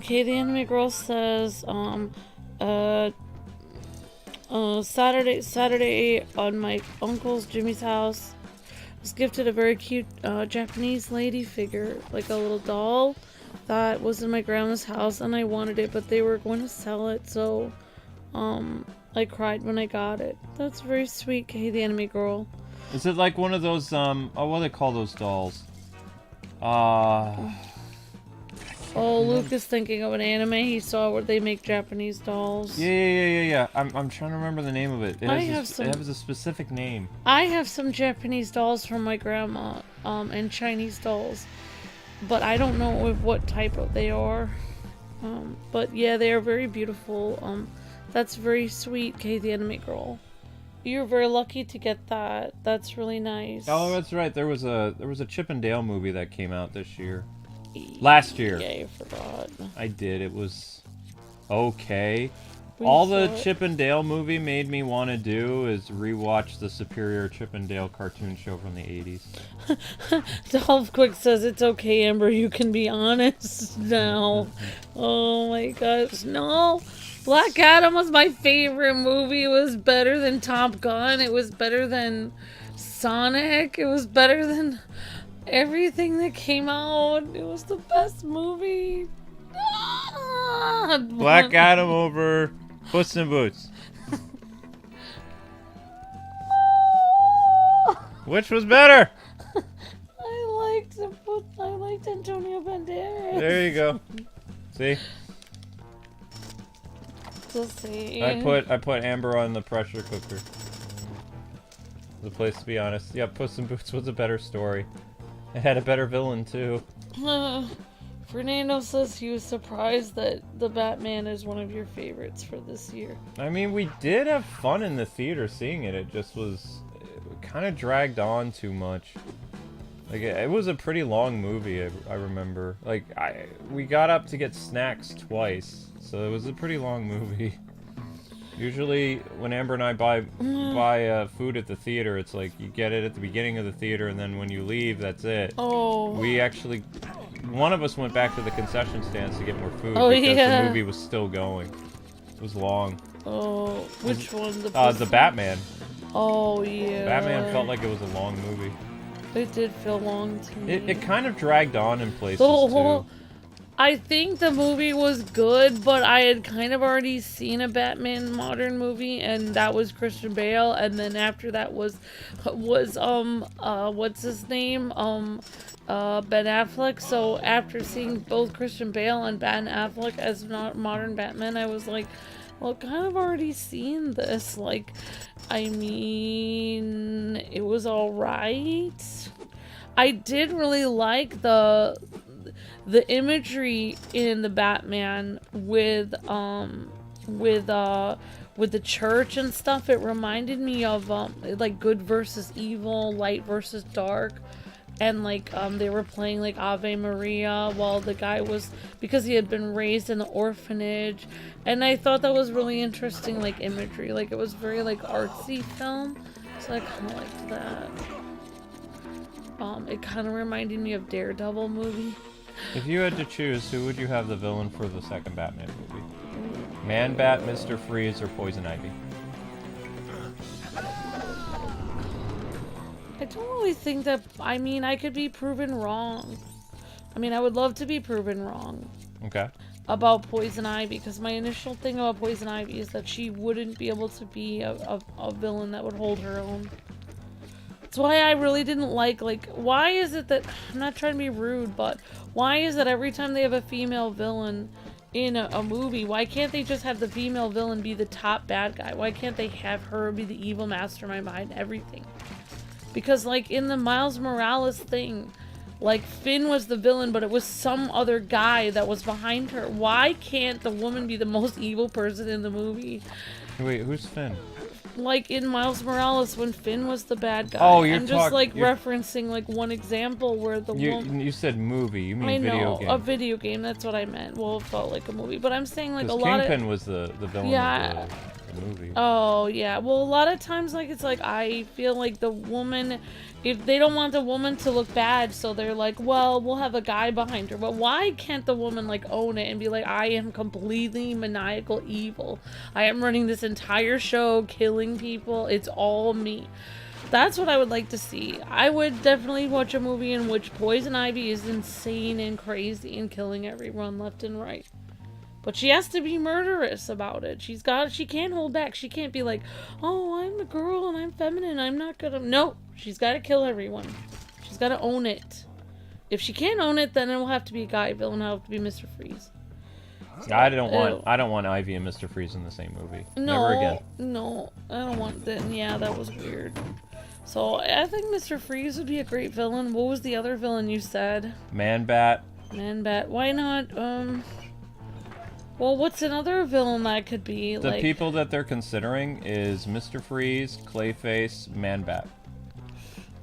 Katie Anime Girl says, Saturday on my uncle's Jimmy's house, was gifted a very cute Japanese lady figure, like a little doll that was in my grandma's house, and I wanted it, but they were going to sell it, so I cried when I got it. That's very sweet, Katie the Anime Girl. Is it like one of those what do they call those dolls? Oh, Luke is thinking of an anime he saw where they make Japanese dolls. Yeah. I'm trying to remember the name of it. It has a specific name. I have some Japanese dolls from my grandma, and Chinese dolls, but I don't know what type of they are. But yeah, they are very beautiful. That's very sweet, Kay the Anime Girl. You're very lucky to get that. That's really nice. Oh, that's right. There was a Chip and Dale movie that came out this year. Last year. Yeah, I forgot. I did. It was okay. We All the saw it. Chip and Dale movie made me want to do is rewatch the superior Chip and Dale cartoon show from the 80s. Dolph Quick says it's okay, Amber. You can be honest now. Oh my gosh, no. Black Adam was my favorite movie. It was better than Top Gun. It was better than Sonic. It was better than everything that came out. It was the best movie. Black Adam over Puss in Boots. Which was better? I liked Antonio Banderas. There you go. See? Just see. I put Amber on the pressure cooker. The place to be honest. Yeah, Puss in Boots was a better story. It had a better villain too. Fernando says he was surprised that the Batman is one of your favorites for this year. I mean, we did have fun in the theater seeing it. It just was kind of dragged on too much. Like, it was a pretty long movie, I remember. Like, we got up to get snacks twice, so it was a pretty long movie. Usually, when Amber and I buy food at the theater, it's like you get it at the beginning of the theater, and then when you leave, that's it. Oh. We actually one of us went back to the concession stands to get more food Oh, because yeah. the movie was still going. It was long. Oh, which one? The Batman. Oh, yeah. Batman felt like it was a long movie. It did feel long to me. It kind of dragged on in places, The whole, too. I think the movie was good, but I had kind of already seen a Batman modern movie, and that was Christian Bale, and then after that was what's his name? Ben Affleck. So after seeing both Christian Bale and Ben Affleck as modern Batman, I was like, well, kind of already seen this. Like, I mean, it was alright. I did really like the imagery in the Batman with the church and stuff. It reminded me of like good versus evil, light versus dark. And like they were playing like Ave Maria while the guy was, because he had been raised in the orphanage, and I thought that was really interesting, like imagery. Like it was very like artsy film, so I kind of liked that. It kind of reminded me of Daredevil movie. If you had to choose, who would you have the villain for the second Batman movie? Man-Bat, Mr. Freeze, or Poison Ivy? I don't really think that, I mean, I could be proven wrong. I mean, I would love to be proven wrong. Okay. About Poison Ivy, because my initial thing about Poison Ivy is that she wouldn't be able to be a villain that would hold her own. That's why I really didn't like, why is it that, I'm not trying to be rude, but why is it every time they have a female villain in a movie, why can't they just have the female villain be the top bad guy? Why can't they have her be the evil mastermind behind everything? Because, like, in the Miles Morales thing, like, Finn was the villain, but it was some other guy that was behind her. Why can't the woman be the most evil person in the movie? Wait, who's Finn? Like, in Miles Morales, when Finn was the bad guy. Oh, I'm just, like, referencing, like, one example where the woman... You said movie, you mean I know, video game. a video game, that's what I meant. Well, it felt like a movie, but I'm saying, like, a lot of... Kingpin was the villain of the movie. Oh, yeah. Well, a lot of times, like, it's like, I feel like the woman, if they don't want the woman to look bad, so they're like, well, we'll have a guy behind her. But why can't the woman, like, own it and be like, I am completely maniacal evil. I am running this entire show, killing people. It's all me. That's what I would like to see. I would definitely watch a movie in which Poison Ivy is insane and crazy and killing everyone left and right. But she has to be murderous about it. She can't hold back. She can't be like, oh, I'm a girl and I'm feminine. I'm not gonna... No, she's got to kill everyone. She's got to own it. If she can't own it, then it will have to be a guy villain. It'll have to be Mr. Freeze. I don't want Ivy and Mr. Freeze in the same movie. No, Never again. No, I don't want that. Yeah, that was weird. So I think Mr. Freeze would be a great villain. What was the other villain you said? Man-Bat. Man-Bat. Why not? Well, what's another villain that could be? The people that they're considering is Mr. Freeze, Clayface, Man-Bat.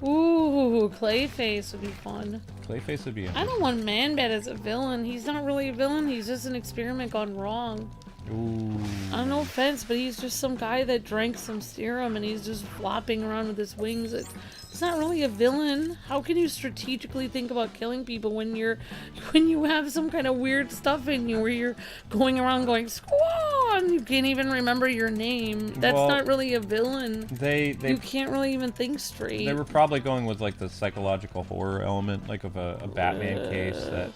Ooh, Clayface would be fun. Clayface would be. I don't want Man-Bat as a villain. He's not really a villain. He's just an experiment gone wrong. Ooh. No offense, but he's just some guy that drank some serum and he's just flopping around with his wings. It's not really a villain. How can you strategically think about killing people when you have some kind of weird stuff in you where you're going around going squaw and you can't even remember your name? That's not really a villain. You can't really even think straight. They were probably going with like the psychological horror element, like of a Batman case, that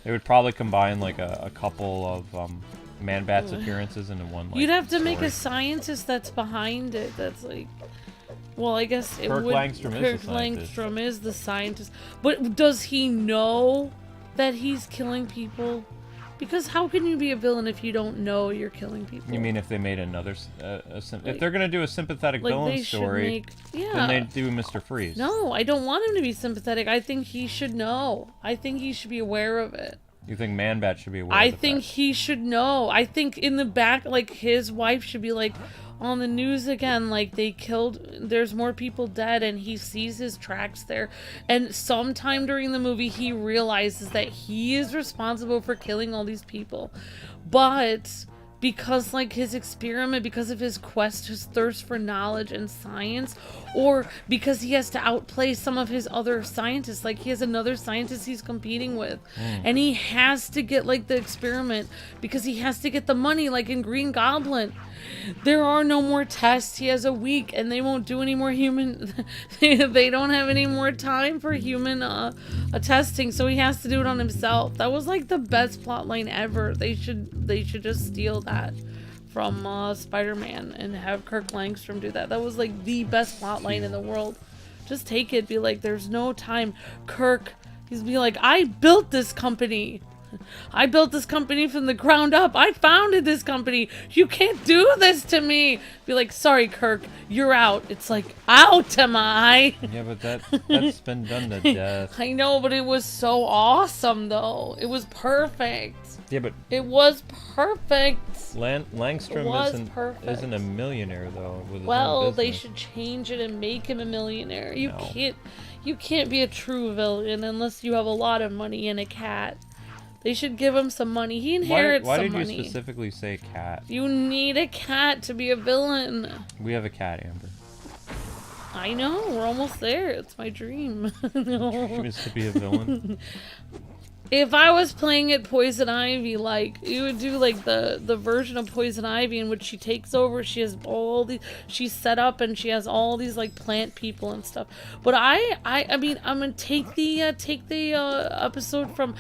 they would probably combine like a couple of Man-Bat's appearances into one. Like, you'd have to story. make a scientist that's behind it. That's like, well, I guess it would. Kirk Langstrom is the scientist, but does he know that he's killing people? Because how can you be a villain if you don't know you're killing people? You mean if they made another, if they're gonna do a sympathetic villain story, then they do Mr. Freeze. No, I don't want him to be sympathetic. I think he should know. I think he should be aware of it. You think Man-Bat should be aware I of the think fact? he should know. I think in the back, like, his wife should be, like, on the news again, like, there's more people dead, and he sees his tracks there. And sometime during the movie, he realizes that he is responsible for killing all these people. But because like his experiment, because of his quest, his thirst for knowledge and science, or because he has to outplay some of his other scientists. Like he has another scientist he's competing with, and he has to get like the experiment because he has to get the money, like in Green Goblin. There are no more tests. He has a week and they won't do any more human they don't have any more time for human testing, so he has to do it on himself. That was like the best plot line ever. They should just steal that from Spider-Man and have Kirk Langstrom do that. That was like the best plot line in the world. Just take it, be like, there's no time. Kirk, he's be like, I built this company. I built this company from the ground up. I founded this company. You can't do this to me. Be like, sorry, Kirk, you're out. It's like, out am I? Yeah, but that's been done to death. I know, but it was so awesome, though. It was perfect. Yeah, but it was perfect. Langstrom isn't a millionaire though. With his well, own they business. should change it and make him a millionaire. You can't be a true villain unless you have a lot of money and a cat. They should give him some money. He inherits some money. Why did you specifically say cat? You need a cat to be a villain. We have a cat, Amber. I know. We're almost there. It's my dream. No. Your dream is to be a villain? If I was playing it Poison Ivy, like, you would do, like, the version of Poison Ivy in which she takes over. She has all these... She's set up and she has all these, like, plant people and stuff. But I mean, I'm gonna take the episode from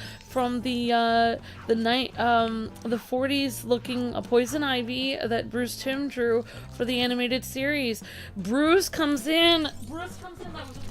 the 40s looking Poison Ivy that Bruce Timm drew for the animated series. Bruce comes in. That was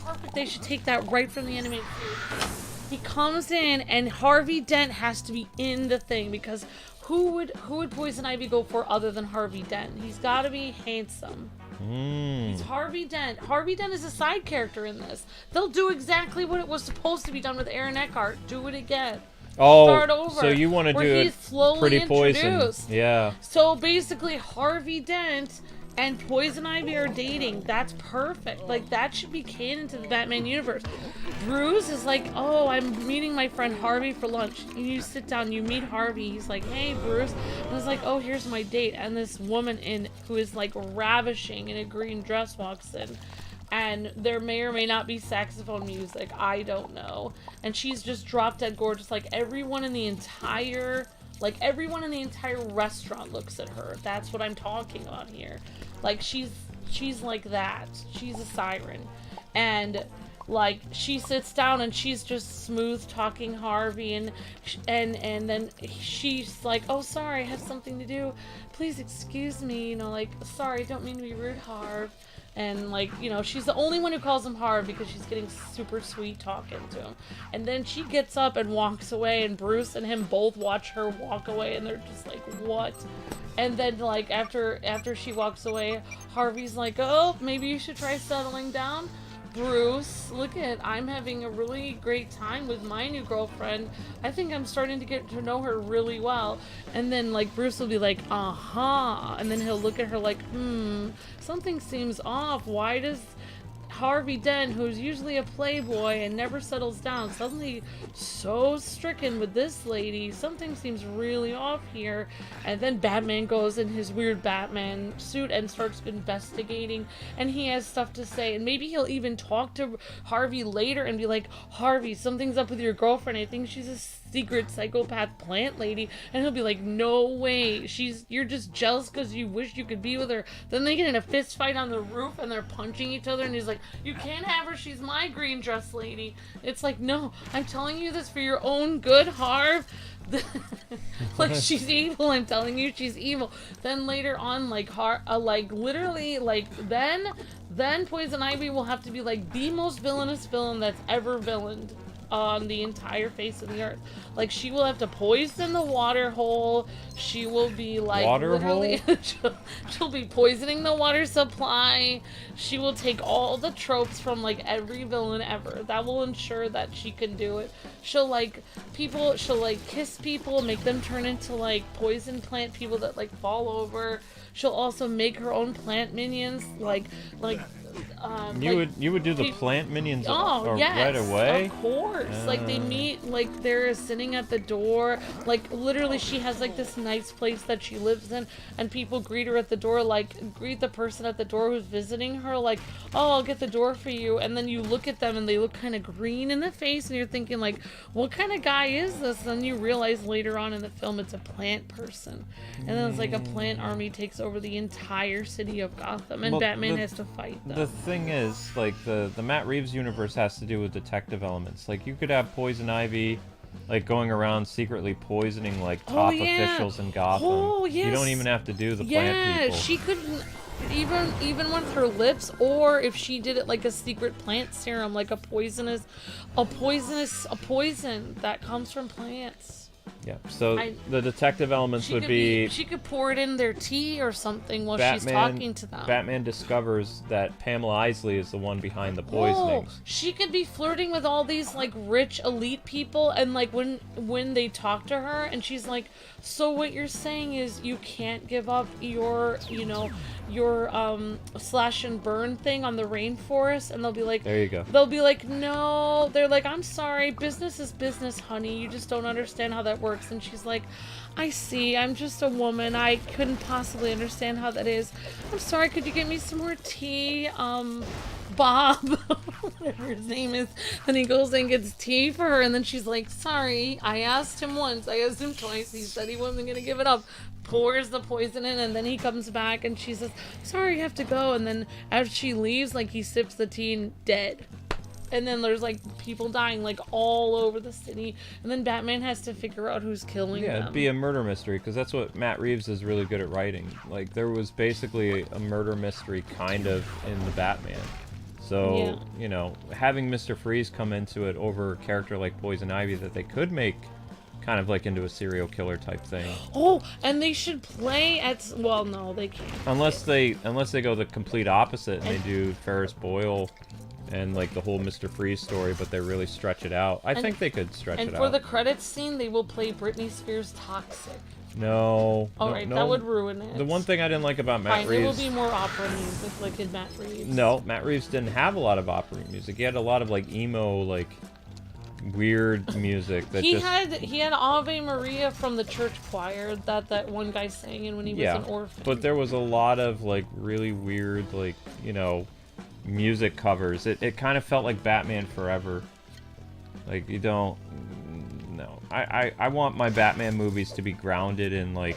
perfect. They should take that right from the animated series. He comes in and Harvey Dent has to be in the thing because who would Poison Ivy go for other than Harvey Dent? He's got to be handsome. He's Harvey Dent. Harvey Dent is a side character in this. They'll do exactly what it was supposed to be done with Aaron Eckhart. Do it again. Oh, start over. So you want to do it Pretty Poison? Yeah. So basically, Harvey Dent and Poison Ivy are dating. That's perfect. Like, that should be canon to the Batman universe. Bruce is like, oh, I'm meeting my friend Harvey for lunch. You sit down, you meet Harvey. He's like, hey, Bruce. And it's like, oh, here's my date. And this woman who is, like, ravishing in a green dress walks in. And there may or may not be saxophone music. I don't know. And she's just drop dead gorgeous. Like, everyone in the entire restaurant looks at her. That's what I'm talking about here. Like, she's like that. She's a siren. And like, she sits down and she's just smooth talking Harvey, and then she's like, oh, sorry, I have something to do. Please excuse me, you know, like, sorry, don't mean to be rude, Harv. And, like, you know, she's the only one who calls him Harv because she's getting super sweet talking to him. And then she gets up and walks away, and Bruce and him both watch her walk away, and they're just like, what? And then, like, after she walks away, Harvey's like, oh, maybe you should try settling down. Bruce, look I'm having a really great time with my new girlfriend. I think I'm starting to get to know her really well. And then, like, Bruce will be like, uh-huh. And then he'll look at her like, something seems off. Why does Harvey Dent, who's usually a playboy and never settles down, suddenly so stricken with this lady? Something seems really off here. And then Batman goes in his weird Batman suit and starts investigating, and he has stuff to say, and maybe he'll even talk to Harvey later and be like, Harvey, something's up with your girlfriend. I think she's a secret psychopath plant lady. And he'll be like, no way, you're just jealous because you wish you could be with her. Then they get in a fist fight on the roof and they're punching each other, and he's like, you can't have her, she's my green dress lady. It's like, no, I'm telling you this for your own good, Harv. Like, she's evil, I'm telling you, she's evil. Then later on, like, literally, like, then Poison Ivy will have to be like the most villainous villain that's ever villained on the entire face of the earth. Like, she will have to poison the water hole. She will be like, literally, she'll be poisoning the water supply. She will take all the tropes from like every villain ever. That will ensure that she can do it. She'll like kiss people, make them turn into like poison plant people that like fall over. She'll also make her own plant minions, like You would do the plant minions right yes, away? Of course. Like they meet, like they're sitting at the door. Like literally she has like this nice place that she lives in, and people greet her at the door, like greet the person at the door who's visiting her, like, oh, I'll get the door for you. And then you look at them and they look kind of green in the face, and you're thinking like, what kind of guy is this? And then you realize later on in the film it's a plant person. And then it's like a plant army takes over the entire city of Gotham, and Batman has to fight them. The thing is, like, the Matt Reeves universe has to do with detective elements. Like, you could have Poison Ivy, like, going around secretly poisoning, like, top officials in Gotham. Oh, yes. You don't even have to do the plant people. Yeah, she could, even with her lips, or if she did it like a secret plant serum, like a poison that comes from plants. Yeah, so the detective elements would be... She could pour it in their tea or something while she's talking to them. Batman discovers that Pamela Isley is the one behind the poisonings. Oh, she could be flirting with all these, like, rich elite people, and, like, when they talk to her, and she's like, so what you're saying is you can't give up your, your slash and burn thing on the rainforest? And they'll be like... There you go. They'll be like, no. They're like, I'm sorry, business is business, honey. You just don't understand how that works. And she's like, I see, I'm just a woman. I couldn't possibly understand how that is. I'm sorry, could you get me some more tea? Bob, whatever his name is. And he goes and gets tea for her, and then she's like, sorry, I asked him once, I asked him twice, he said he wasn't gonna give it up. Pours the poison in, and then he comes back and she says, sorry, you have to go. And then as she leaves, like, he sips the tea and dead. And then there's, like, people dying, like, all over the city. And then Batman has to figure out who's killing them. Yeah, it'd be a murder mystery, because that's what Matt Reeves is really good at writing. Like, there was basically a murder mystery, kind of, in the Batman. So, you know, having Mr. Freeze come into it over a character like Poison Ivy that they could make kind of like into a serial killer type thing. Oh, and they should play at... Well, no, they can't. Unless they go the complete opposite and they do Ferris Boyle and like the whole Mr. Freeze story, but they really stretch it out. I think they could stretch it out. And for the credits scene, they will play Britney Spears' Toxic. No. Alright, that would ruin it. The one thing I didn't like about Matt Reeves... It will be more opera music, like in Matt Reeves. No, Matt Reeves didn't have a lot of opera music. He had a lot of, like, emo, like, weird music that he had Ave Maria from the church choir that one guy sang in when he was an orphan. But there was a lot of, like, really weird, like, you know, music covers. It kind of felt like Batman Forever. Like, you don't... No. I want my Batman movies to be grounded in, like,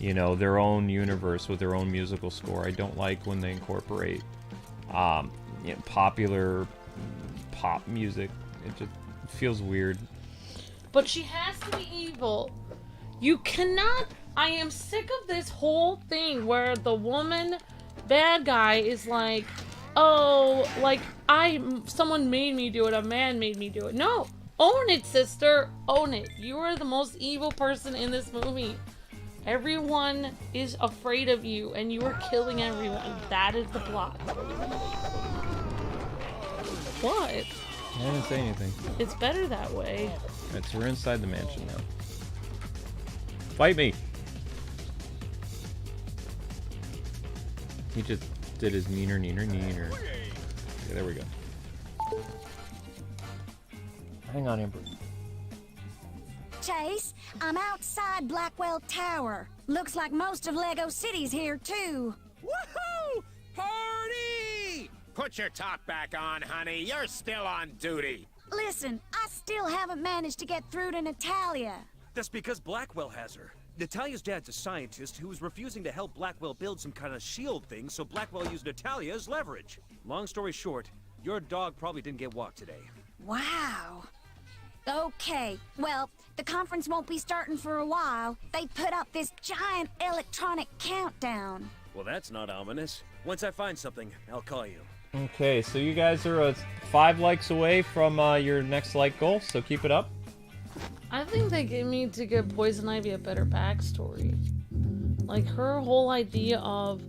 you know, their own universe with their own musical score. I don't like when they incorporate you know, popular pop music. It just feels weird. But she has to be evil. You cannot... I am sick of this whole thing where the woman bad guy is like, oh, like, someone made me do it, a man made me do it. No! Own it, sister! Own it. You are the most evil person in this movie. Everyone is afraid of you, and you are killing everyone. That is the plot. What? I didn't say anything. It's better that way. Alright, so we're inside the mansion now. Fight me! He just did his neener. Okay, there we go. Hang on, Amber. Chase, I'm outside Blackwell Tower. Looks like most of Lego City's here, too. Woohoo! Party! Put your top back on, honey. You're still on duty. Listen, I still haven't managed to get through to Natalia. That's because Blackwell has her. Natalia's dad's a scientist who was refusing to help Blackwell build some kind of shield thing, so Blackwell used Natalia as leverage. Long story short, your dog probably didn't get walked today. Wow. Okay, well, the conference won't be starting for a while. They put up this giant electronic countdown. Well, that's not ominous. Once I find something, I'll call you. Okay, so you guys are 5 likes away from your next like goal, so keep it up. I think they need to give Poison Ivy a better backstory. Like, her whole idea of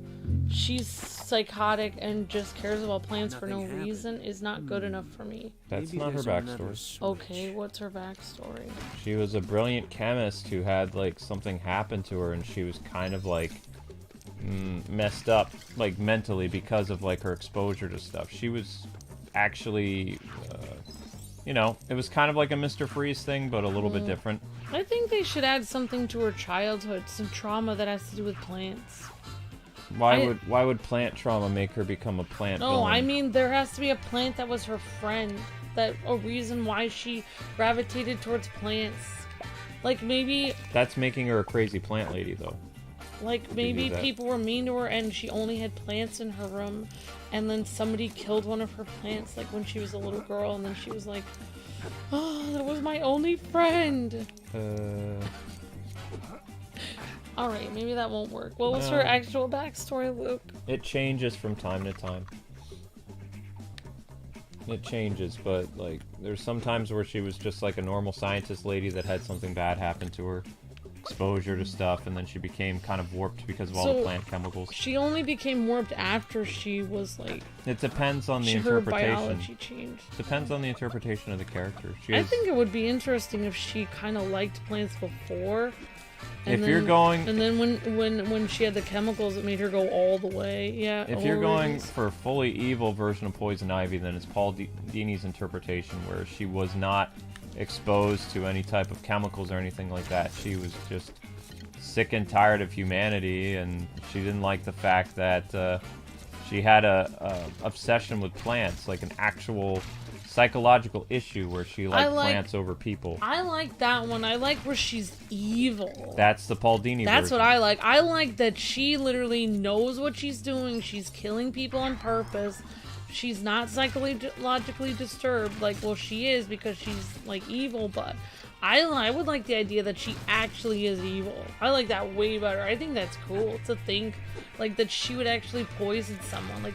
she's psychotic and just cares about plants for no reason is not good enough for me. That's not her backstory. Okay, what's her backstory? She was a brilliant chemist who had, like, something happen to her, and she was kind of, like, messed up, like, mentally because of, like, her exposure to stuff. She was actually, you know, it was kind of like a Mr. Freeze thing, but a little bit different. I think they should add something to her childhood, some trauma that has to do with plants. Why would plant trauma make her become a plant villain? I mean, there has to be a plant that was her friend, that a reason why she gravitated towards plants. Like, maybe... That's making her a crazy plant lady, though. Like, maybe people were mean to her and she only had plants in her room, and then somebody killed one of her plants, like, when she was a little girl, and then she was like, oh, that was my only friend. Alright, maybe that won't work. What was her actual backstory, Luke? It changes from time to time. It changes, but, like, there's some times where she was just like a normal scientist lady that had something bad happen to her. Exposure to stuff, and then she became kind of warped because of all the plant chemicals. She only became warped after she was, like... It depends on the her interpretation. biology changed. Depends on the interpretation of the character. I think it would be interesting if she kind of liked plants before. And if then, you're going... And then when she had the chemicals, it made her go all the way. Yeah. If you're going for a fully evil version of Poison Ivy, then it's Paul Dini's interpretation, where she was not exposed to any type of chemicals or anything like that. She was just sick and tired of humanity, and she didn't like the fact that she had a obsession with plants, like an actual psychological issue where she liked plants over people. I like that one. I like where she's evil. That's the Paul Dini That's version. what I like. I like that she literally knows what she's doing. She's killing people on purpose. She's not psychologically disturbed. Like, well, she is because she's, like, evil, but I would like the idea that she actually is evil. I like that way better. I think that's cool to think, like, that she would actually poison someone.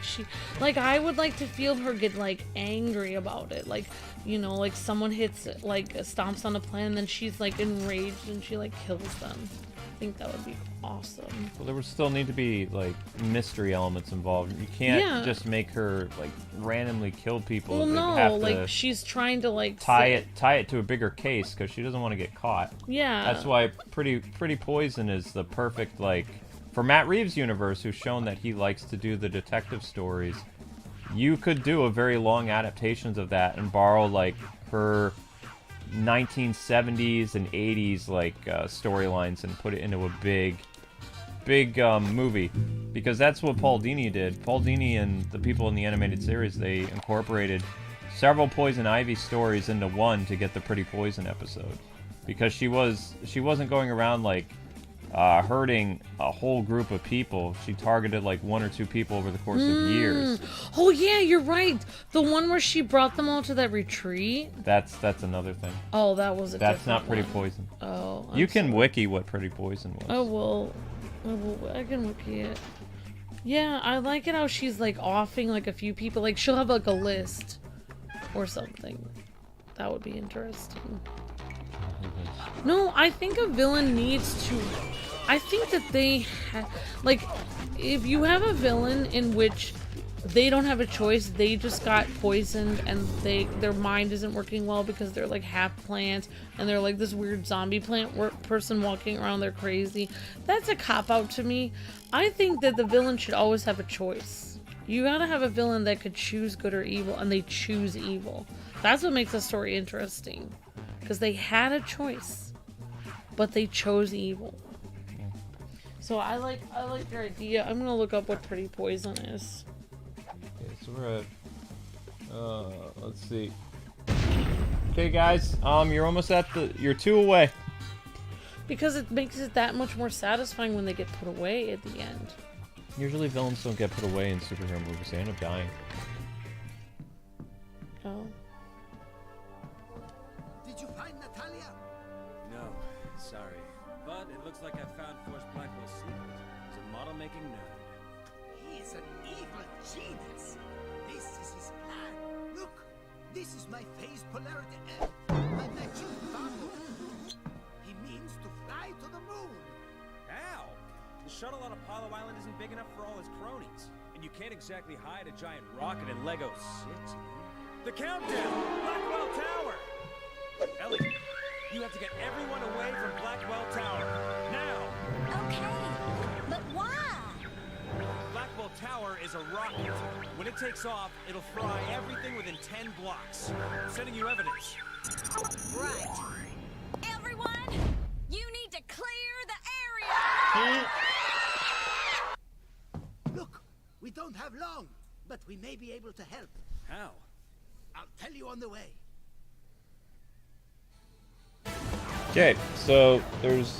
Like, I would like to feel her get, like, angry about it. Like, you know, like, someone hits, like, stomps on a plant, and then she's, like, enraged, and she, like, kills them. I think that would be awesome. Well, there would still need to be, like, mystery elements involved. You can't just make her, like, randomly kill people. Well, no, have to like, she's trying to, like, tie it to a bigger case because she doesn't want to get caught. Yeah. That's why Pretty Poison is the perfect, like, for Matt Reeves' universe, who's shown that he likes to do the detective stories. You could do a very long adaptations of that and borrow, like, her 1970s and 80s like storylines and put it into a big movie, because that's what Paul Dini did. Paul Dini and the people in the animated series, they incorporated several Poison Ivy stories into one to get the Pretty Poison episode, because she wasn't going around like hurting a whole group of people. She targeted like one or two people over the course of years. Oh yeah, you're right. The one where she brought them all to that retreat. That's another thing. Oh, that was a That's not different Pretty Poison. Oh, you can wiki what Pretty Poison was. Oh well, I can wiki it. Yeah, I like it how she's like offing like a few people. Like she'll have like a list or something. That would be interesting. No, I think a villain needs to... I think that they... like, if you have a villain in which they don't have a choice, they just got poisoned and their mind isn't working well because they're like half plant and they're like this weird zombie plant person walking around, they're crazy. That's a cop-out to me. I think that the villain should always have a choice. You gotta have a villain that could choose good or evil, and they choose evil. That's what makes the story interesting. Because they had a choice, but they chose evil. So I like your idea. I'm gonna look up what Pretty Poison is. Okay, so we're at let's see. Okay guys, you're almost you're 2 away. Because it makes it that much more satisfying when they get put away at the end. Usually villains don't get put away in superhero movies, they end up dying. Oh. Did you find Natalia? No, sorry. But it looks like I found Force Blackwell's secret. He's a model-making nerd. He is an evil genius. This is his plan. Look, this is my phase polarity F, my magic bubble. He means to fly to the moon. How? The shuttle on Apollo Island isn't big enough for all his cronies. And you can't exactly hide a giant rocket in Lego City. The countdown! Blackwell Tower! Ellie, you have to get everyone away from Blackwell Tower. Now! Okay, but why? Blackwell Tower is a rocket. When it takes off, it'll fry everything within 10 blocks. Sending you evidence. Right. Everyone, you need to clear the area! Look, we don't have long, but we may be able to help. How? I'll tell you on the way. Okay, so there's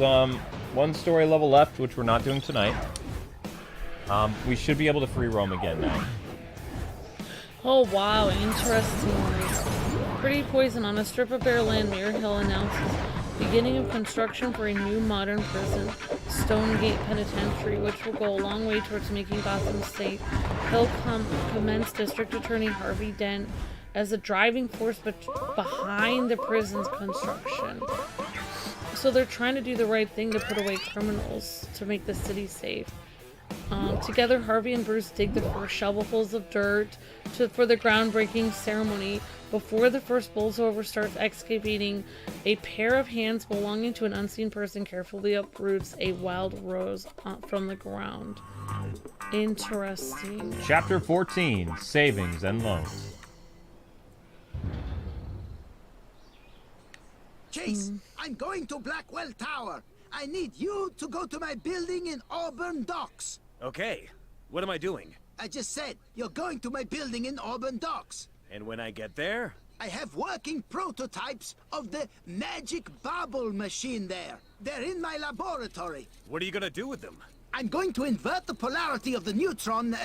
one story level left, which we're not doing tonight. We should be able to free roam again now. Oh wow, interesting. Pretty Poison on a strip of bare land, Mirror Hill announces beginning of construction for a new modern prison, Stonegate Penitentiary, which will go a long way towards making Gotham safe. Hill commenced District Attorney Harvey Dent as a driving force behind the prison's construction. So they're trying to do the right thing to put away criminals to make the city safe. Together, Harvey and Bruce dig the first shovelfuls of dirt for the groundbreaking ceremony. Before the first bulldozer starts excavating, a pair of hands belonging to an unseen person carefully uproots a wild rose from the ground. Interesting. Chapter 14, Savings and Loans. Chase, I'm going to Blackwell Tower. I need you to go to my building in Auburn Docks. Okay. What am I doing? I just said, you're going to my building in Auburn Docks. And when I get there? I have working prototypes of the magic bubble machine there. They're in my laboratory. What are you gonna do with them? I'm going to invert the polarity of the neutron.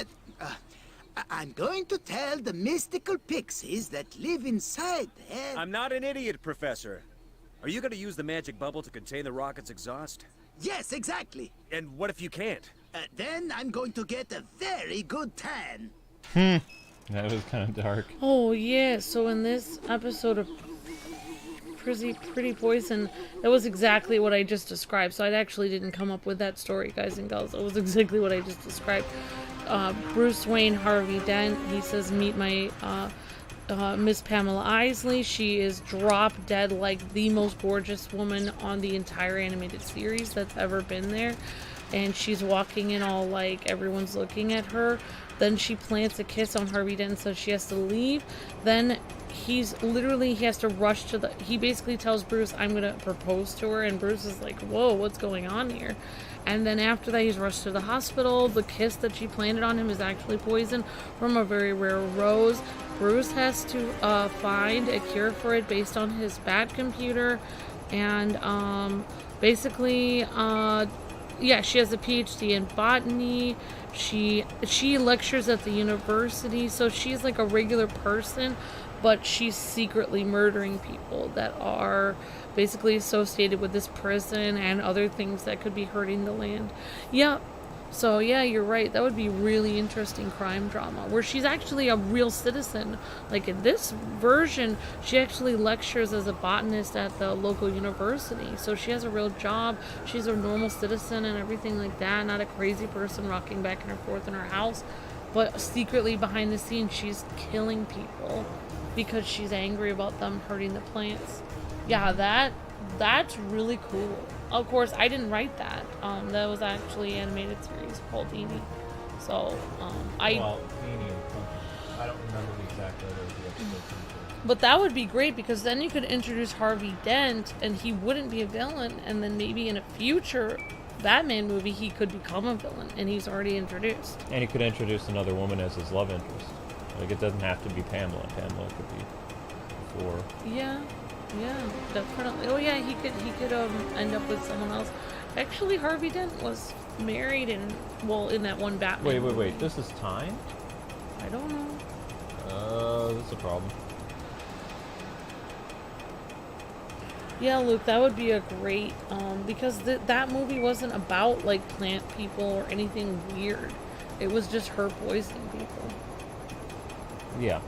I'm going to tell the mystical pixies that live inside there. I'm not an idiot, Professor. Are you gonna use the magic bubble to contain the rocket's exhaust? Yes, exactly. And what if you can't? Then I'm going to get a very good tan. That was kind of dark. Oh yeah, so in this episode of Pretty Poison, that was exactly what I just described. So I actually didn't come up with that story, guys and girls. It was exactly what I just described. Bruce Wayne, Harvey Dent, he says, meet my Miss Pamela Isley. She is drop dead like the most gorgeous woman on the entire animated series that's ever been there. And she's walking in all like everyone's looking at her. Then she plants a kiss on Harvey Dent, so she has to leave. Then he has to rush to he basically tells Bruce, I'm gonna propose to her, and Bruce is like, whoa, what's going on here? And then after that, he's rushed to the hospital. The kiss that she planted on him is actually poison from a very rare rose. Bruce has to find a cure for it based on his bat computer. And basically, yeah, she has a PhD in botany. She lectures at the university, so she's like a regular person, but she's secretly murdering people that are basically associated with this prison and other things that could be hurting the land. Yeah, so yeah, you're right. That would be really interesting crime drama where she's actually a real citizen. Like in this version, she actually lectures as a botanist at the local university. So she has a real job. She's a normal citizen and everything like that. Not a crazy person rocking back and forth in her house. But secretly behind the scenes, she's killing people because she's angry about them hurting the plants. Yeah, that's really cool. Of course, I didn't write that. That was actually animated series, Paul Dini. So, I don't remember the exact order of the episode. But that would be great because then you could introduce Harvey Dent and he wouldn't be a villain, and then maybe in a future Batman movie he could become a villain, and he's already introduced. And he could introduce another woman as his love interest. Like, it doesn't have to be Pamela. Pamela could be before. Yeah, definitely. Oh yeah, he could end up with someone else. Actually, Harvey Dent was married in that one Batman movie. Wait. This is time? I don't know. That's a problem. Yeah, Luke, that would be a great, because that movie wasn't about, like, plant people or anything weird. It was just her poisoning people. Yeah.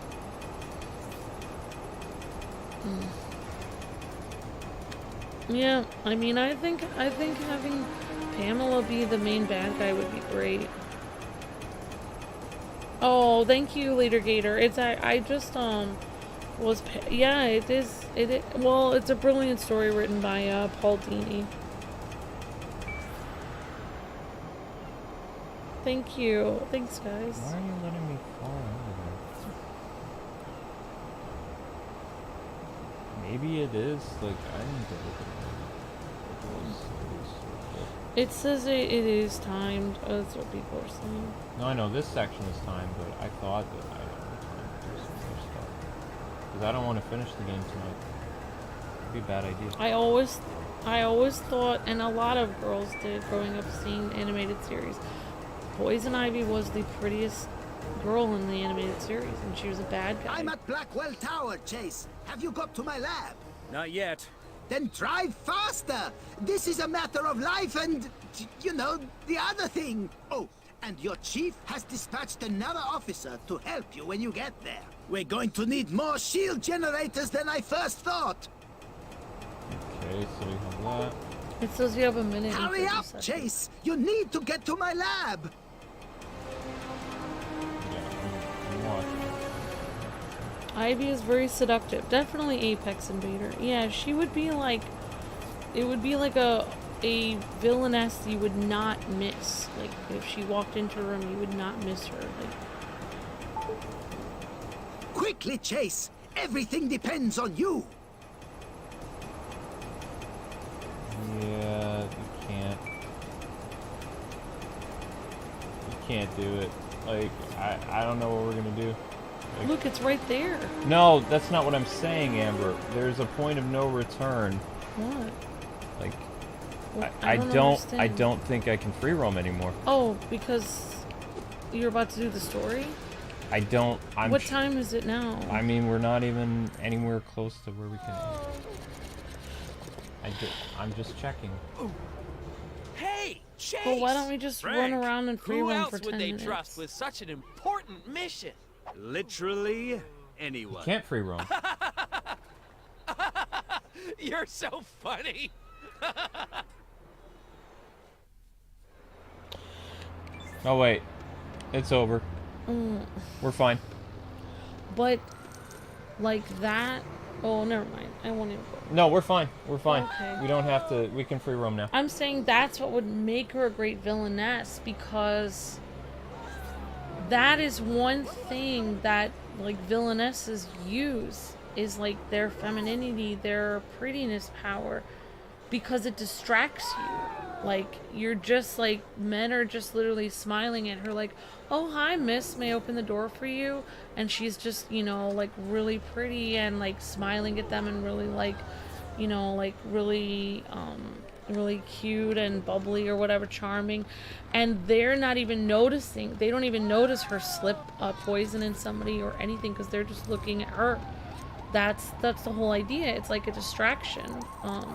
Yeah, I mean, I think having Pamela be the main bad guy would be great. Oh, thank you, Later Gator. It's, I just, yeah, it is, well, it's a brilliant story written by, Paul Dini. Thank you. Thanks, guys. Why are you letting me fall over there? Maybe it is, like, I didn't get it. It says it is timed. That's what people are saying. No, I know this section is timed, but I thought that I had time to do some other stuff. Because I don't want to finish the game tonight. It'd be a bad idea. I always thought, and a lot of girls did growing up seeing the animated series, Poison Ivy was the prettiest girl in the animated series, and she was a bad guy. I'm at Blackwell Tower, Chase. Have you got to my lab? Not yet. Then drive faster! This is a matter of life and, you know, the other thing. Oh, and your chief has dispatched another officer to help you when you get there. We're going to need more shield generators than I first thought. Okay, so we have that. It says you have a minute. and Hurry 30 up, seconds. Chase! You need to get to my lab! Yeah, I'm watching. Ivy is very seductive. Definitely Apex Invader. Yeah, she would be like... It would be like a villainess you would not miss. Like, if she walked into a room, you would not miss her. Like, Quickly, Chase! Everything depends on you! Yeah, you can't. You can't do it. Like, I don't know what we're gonna do. Like, look, it's right there. no, that's not what I'm saying, Amber. There's a point of no return. What? Like, What? I don't understand. think I can free roam anymore. Oh, because you're about to do the story? What time is it now? I mean, we're not even anywhere close to where we can. I'm just checking. Hey, Chase! Well, why don't we just run Frank, around and free who roam else for 10 would they minutes? trust with such an important mission? Literally anyone. Can't free roam. You're so funny. Oh wait, it's over. We're fine. But, like that... Oh, never mind. I won't even go. No, we're fine. We're fine. Okay. We don't have to. We can free roam now. I'm saying that's what would make her a great villainess, because that is one thing that, like, villainesses use, is, like, their femininity, their prettiness power, because it distracts you. Like, you're just, like, men are just literally smiling at her, like, oh, hi, miss, may I open the door for you? And she's just, you know, like, really pretty and, like, smiling at them and really, like, you know, like, really, really cute and bubbly or whatever, charming. And they're not even noticing, they don't even notice her slip poison in somebody or anything, because they're just looking at her. That's the whole idea. It's like a distraction.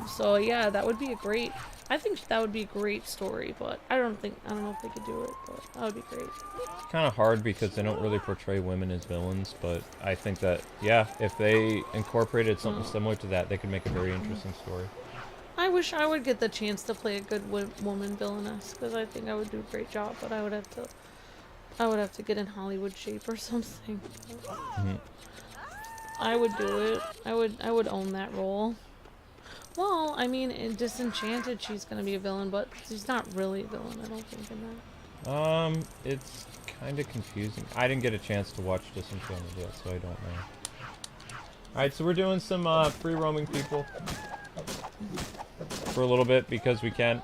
So yeah, that would be a great, I think that would be a great story, but I don't know if they could do it, but that would be great. It's kind of hard because they don't really portray women as villains, but I think that, yeah, if they incorporated something similar to that, they could make a very interesting story. I wish I would get the chance to play a good woman villainess, because I think I would do a great job, but I would have to get in Hollywood shape or something. I would do it. I would own that role. Well, I mean, in Disenchanted, she's gonna be a villain, but she's not really a villain, I don't think, in that. It's kind of confusing. I didn't get a chance to watch Disenchanted yet, so I don't know. Alright, so we're doing some free roaming people for a little bit because we can.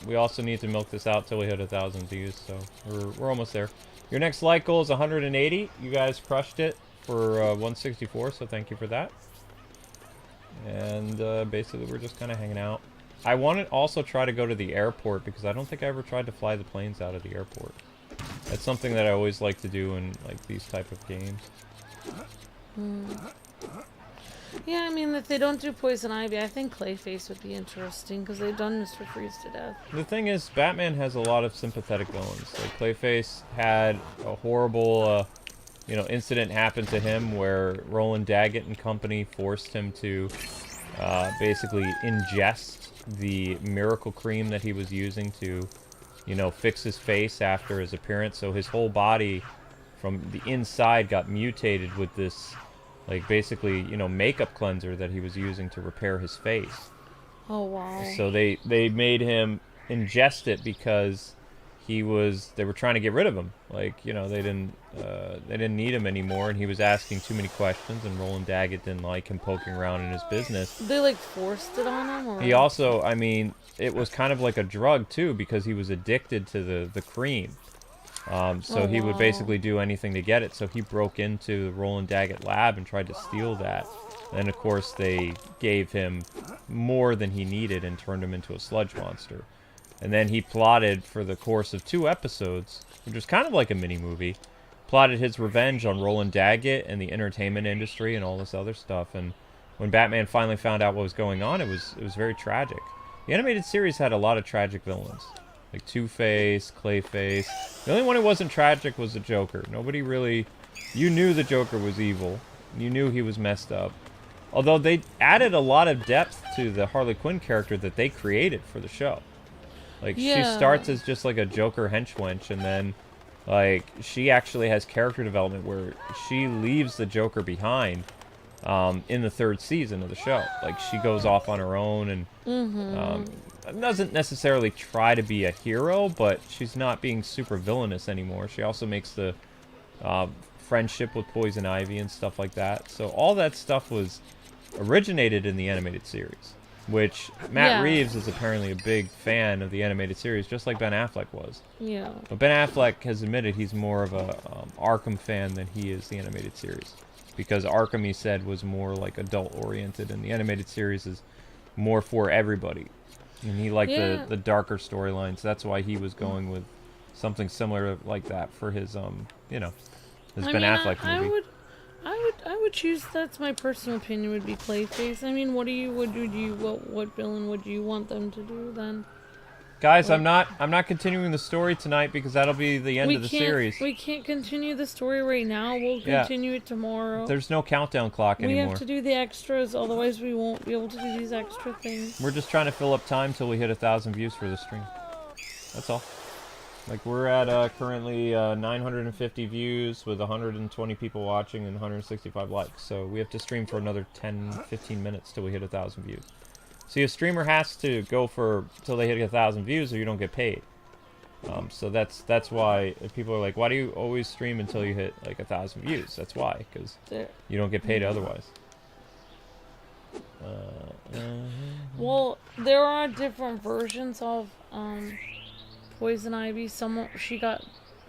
We also need to milk this out till we hit 1,000 views, so we're almost there. Your next like goal is 180. You guys crushed it for 164, so thank you for that. And basically we're just kind of hanging out. I want to also try to go to the airport because I don't think I ever tried to fly the planes out of the airport. That's something that I always like to do in like these type of games. Yeah, I mean, if they don't do Poison Ivy, I think Clayface would be interesting, because they've done Mr. Freeze to death. The thing is, Batman has a lot of sympathetic villains. Like Clayface had a horrible incident happened to him where Roland Daggett and company forced him to basically ingest the miracle cream that he was using to, fix his face after his appearance. So his whole body from the inside got mutated with this, like, basically, makeup cleanser that he was using to repair his face. Oh, wow. So they made him ingest it because they were trying to get rid of him. Like, you know, they didn't need him anymore, and he was asking too many questions, and Roland Daggett didn't like him poking around in his business. They like forced it on him, or He also, I mean, it was kind of like a drug too, because he was addicted to the cream. So he would basically do anything to get it. So he broke into the Roland Daggett lab and tried to steal that. And of course they gave him more than he needed and turned him into a sludge monster. And then he plotted for the course of 2 episodes, which was kind of like a mini-movie, plotted his revenge on Roland Daggett and the entertainment industry and all this other stuff. And when Batman finally found out what was going on, it was very tragic. The animated series had a lot of tragic villains, like Two-Face, Clayface. The only one who wasn't tragic was the Joker. Nobody really... You knew the Joker was evil. You knew he was messed up. Although they added a lot of depth to the Harley Quinn character that they created for the show. Like, she starts as just like a Joker henchwench, and then, like, she actually has character development where she leaves the Joker behind in the 3rd season of the show. Like, she goes off on her own and doesn't necessarily try to be a hero, but she's not being super villainous anymore. She also makes the friendship with Poison Ivy and stuff like that. So all that stuff was originated in the animated series, which Matt Reeves is apparently a big fan of the animated series, just like Ben Affleck was. Yeah. But Ben Affleck has admitted he's more of a Arkham fan than he is the animated series, because Arkham, he said, was more like adult-oriented, and the animated series is more for everybody. And he liked the darker storylines. That's why he was going with something similar like that for his his Ben Affleck movie. I would choose. That's my personal opinion. Would be Clayface. I mean, what villain would you want them to do then? Guys, I'm not continuing the story tonight because that'll be the end of the series. We can't continue the story right now. We'll continue it tomorrow. There's no countdown clock anymore. We have to do the extras, otherwise we won't be able to do these extra things. We're just trying to fill up time till we hit 1,000 views for the stream. That's all. Like, we're at currently 950 views with 120 people watching and 165 likes. So we have to stream for another 10-15 minutes till we hit 1,000 views. See, a streamer has to go for till they hit 1,000 views or you don't get paid. So that's why if people are like, why do you always stream until you hit like 1,000 views? That's why, because you don't get paid otherwise. Well, there are different versions of Poison Ivy. She got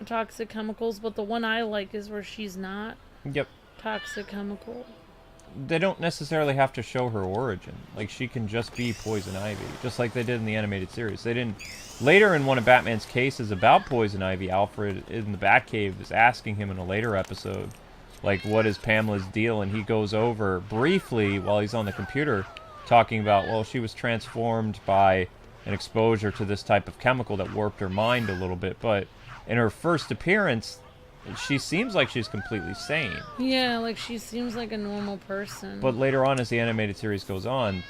toxic chemicals, but the one I like is where she's not. Yep. Toxic chemical. They don't necessarily have to show her origin. Like, she can just be Poison Ivy, just like they did in the animated series. They didn't... Later in one of Batman's cases about Poison Ivy, Alfred in the Batcave is asking him in a later episode, like, what is Pamela's deal? And he goes over briefly while he's on the computer talking about, well, she was transformed by an exposure to this type of chemical that warped her mind a little bit. But in her first appearance, she seems like she's completely sane. Yeah, like she seems like a normal person. But later on, as the animated series goes on,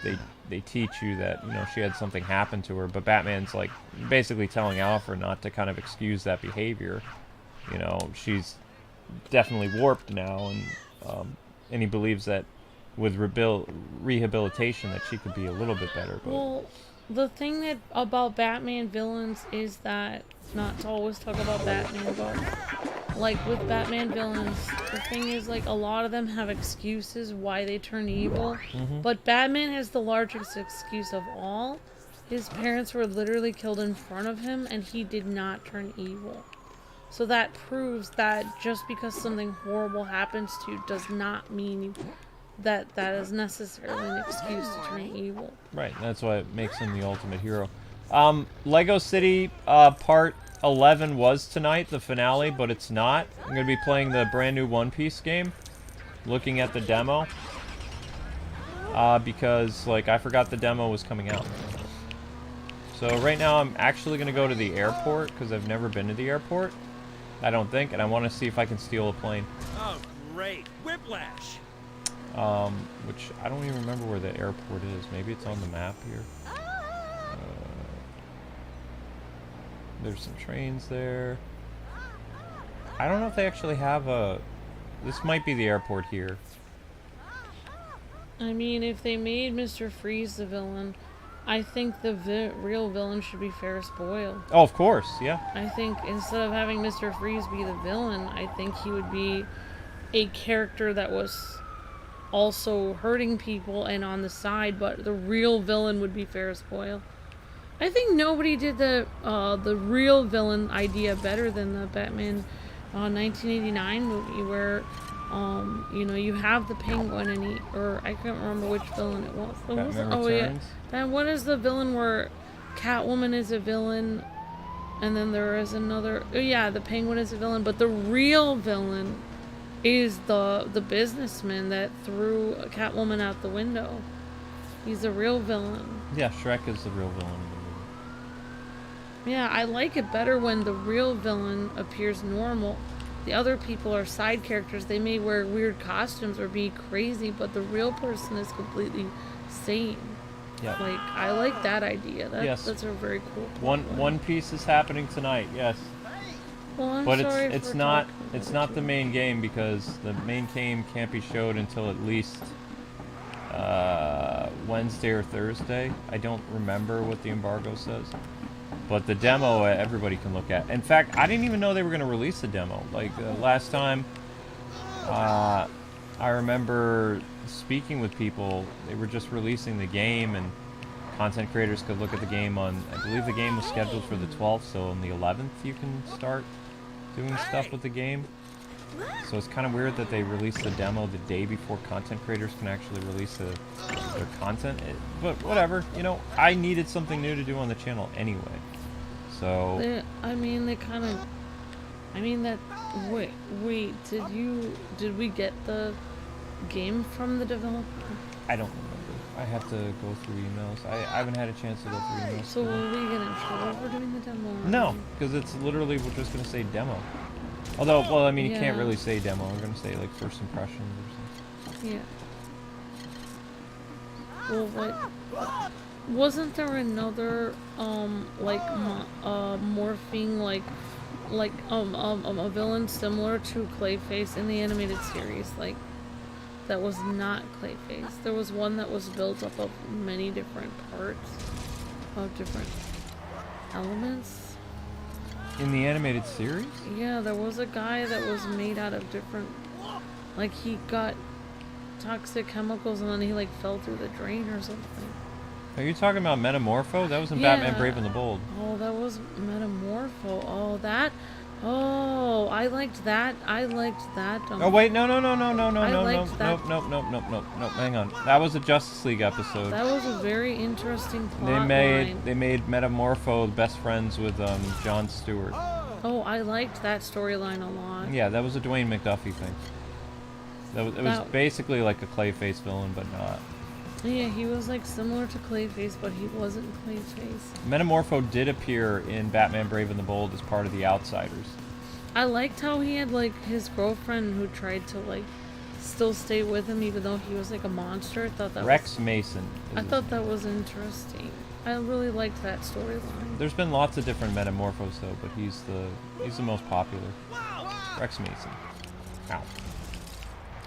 they teach you that, you know, she had something happen to her. But Batman's like basically telling Alfred not to kind of excuse that behavior. You know, she's definitely warped now, and he believes that with rehabilitation that she could be a little bit better. But well, the thing about Batman villains is that, not to always talk about Batman, but like with Batman villains, the thing is, like, a lot of them have excuses why they turn evil. But Batman has the largest excuse of all. His parents were literally killed in front of him, and he did not turn evil. So that proves that just because something horrible happens to you does not mean that is necessarily an excuse to turn evil. Right, that's why it makes him the ultimate hero. Lego City Part 11 was tonight, the finale, but it's not. I'm going to be playing the brand new One Piece game, looking at the demo, because, like, I forgot the demo was coming out. So right now I'm actually going to go to the airport, because I've never been to the airport, I don't think, and I want to see if I can steal a plane. Oh, great. Whiplash! Which I don't even remember where the airport is. Maybe it's on the map here. There's some trains there. I don't know if they actually have a... This might be the airport here. I mean, if they made Mr. Freeze the villain, I think the real villain should be Ferris Boyle. Oh, of course, yeah. I think instead of having Mr. Freeze be the villain, I think he would be a character that was also hurting people and on the side, but the real villain would be Ferris Boyle. I think nobody did the real villain idea better than the Batman 1989 movie where you know, you have the Penguin and or I can't remember which villain it was. Batman oh Returns? yeah. And what is the villain where Catwoman is a villain and then there is another, oh yeah, the Penguin is a villain, but the real villain is the businessman that threw Catwoman out the window. He's a real villain. Yeah, Shrek is the real villain. Yeah, I like it better when the real villain appears normal. The other people are side characters. They may wear weird costumes or be crazy, but the real person is completely sane. Yeah. Like, I like that idea. Yes. That's a very cool One Piece is happening tonight, yes. Well, I'm But sorry it's for not talking it's about not the main game because the main game can't be showed until at least Wednesday or Thursday. I don't remember what the embargo says. But the demo, everybody can look at. In fact, I didn't even know they were going to release the demo. Like, last time, I remember speaking with people, they were just releasing the game, and content creators could look at the game on, I believe the game was scheduled for the 12th, so on the 11th you can start doing stuff with the game. So it's kind of weird that they released the demo the day before content creators can actually release their content. But whatever, you know, I needed something new to do on the channel anyway. So they kind of, wait, did we get the game from the developer? I don't remember. I have to go through emails. I haven't had a chance to go through emails. So will we get in trouble for doing the demo? No, because it's literally, we're just going to say demo. Although, well, I mean, you Yeah. can't really say demo. We're going to say, like, first impressions or something. Yeah. Well, what? Wasn't there another, morphing, a villain similar to Clayface in the animated series, like, that was not Clayface? There was one that was built up of many different parts, of different elements. In the animated series? Yeah, there was a guy that was made out of different, like, he got toxic chemicals and then he, like, fell through the drain or something. Are you talking about Metamorpho? That was in Batman Brave and the Bold. Oh, that was Metamorpho. Oh, that. Oh, I liked that. Oh wait, no, hang on. That was a Justice League episode. That was a very interesting plot line. They made Metamorpho best friends with Jon Stewart. Oh, I liked that storyline a lot. Yeah, that was a Dwayne McDuffie thing. It was basically like a Clayface villain, but not. Yeah, he was like similar to Clayface, but he wasn't Clayface. Metamorpho did appear in Batman Brave and the Bold as part of the Outsiders. I liked how he had like his girlfriend who tried to like still stay with him even though he was like a monster. I thought that Rex Mason. I thought that was interesting. I really liked that storyline. There's been lots of different Metamorphos though, but he's the most popular. Rex Mason. Ow.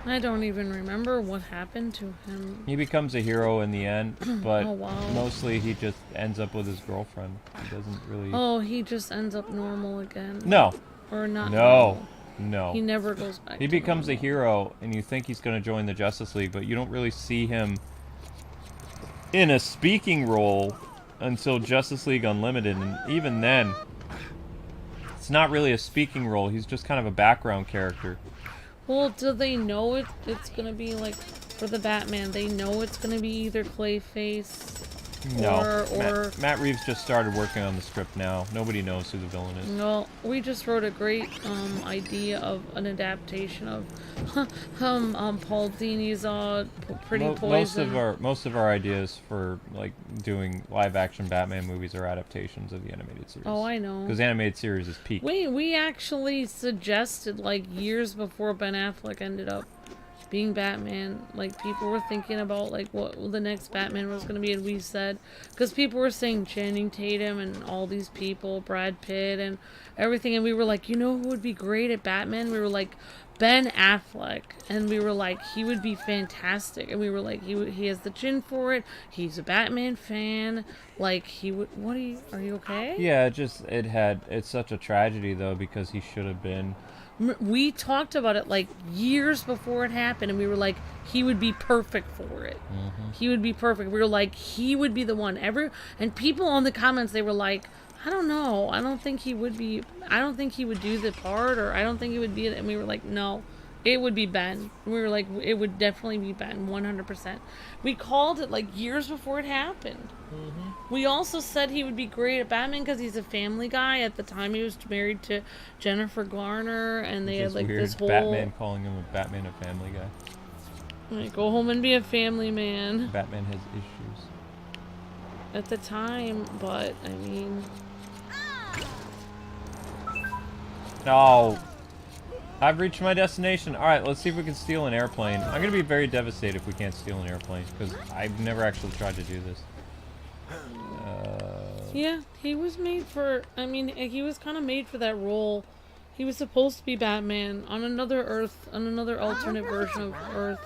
I don't even remember what happened to him. He becomes a hero in the end, but Oh, wow. mostly he just ends up with his girlfriend. He doesn't really... Oh, he just ends up normal again. No. Or not No. normal. No. He never goes back He to becomes a normal. hero, and you think he's going to join the Justice League, but you don't really see him in a speaking role until Justice League Unlimited, and even then, it's not really a speaking role. He's just kind of a background character. Well, do they know it's gonna be like for the Batman? They know it's gonna be either Clayface No. or Matt Reeves just started working on the script now. Nobody knows who the villain is. no. We just wrote a great idea of an adaptation of Paul Dini's Pretty Poison. Most of our ideas for like doing live action Batman movies are adaptations of the animated series. Oh, I know. Because animated series is peak. We actually suggested like years before Ben Affleck ended up being Batman. Like, people were thinking about, like, what the next Batman was going to be, and we said, because people were saying Channing Tatum and all these people, Brad Pitt and everything, and we were like, you know who would be great at Batman? We were like, Ben Affleck, and we were like, he would be fantastic, and we were like, he has the chin for it, he's a Batman fan, like, he would, are you okay? Yeah, it's such a tragedy, though, because he should have been. We talked about it like years before it happened, and we were like, he would be perfect for it. He would be perfect. We were like, he would be the one. And people on the comments, they were like, I don't know. I don't think he would do the part, or I don't think he would be it. And we were like, no, it would be Ben. And we were like, it would definitely be Ben, 100%. We called it like years before it happened. We also said he would be great at Batman because he's a family guy. At the time, he was married to Jennifer Garner, and they had like weird. this whole Batman calling him a Batman, a family guy. Like, go home and be a family man. Batman has issues At the time, but I mean, no. I've reached my destination. Alright, let's see if we can steal an airplane. I'm gonna be very devastated if we can't steal an airplane, because I've never actually tried to do this. yeah, he was made for, I mean, he was kind of made for that role. He was supposed to be Batman on another Earth, on another alternate version of Earth.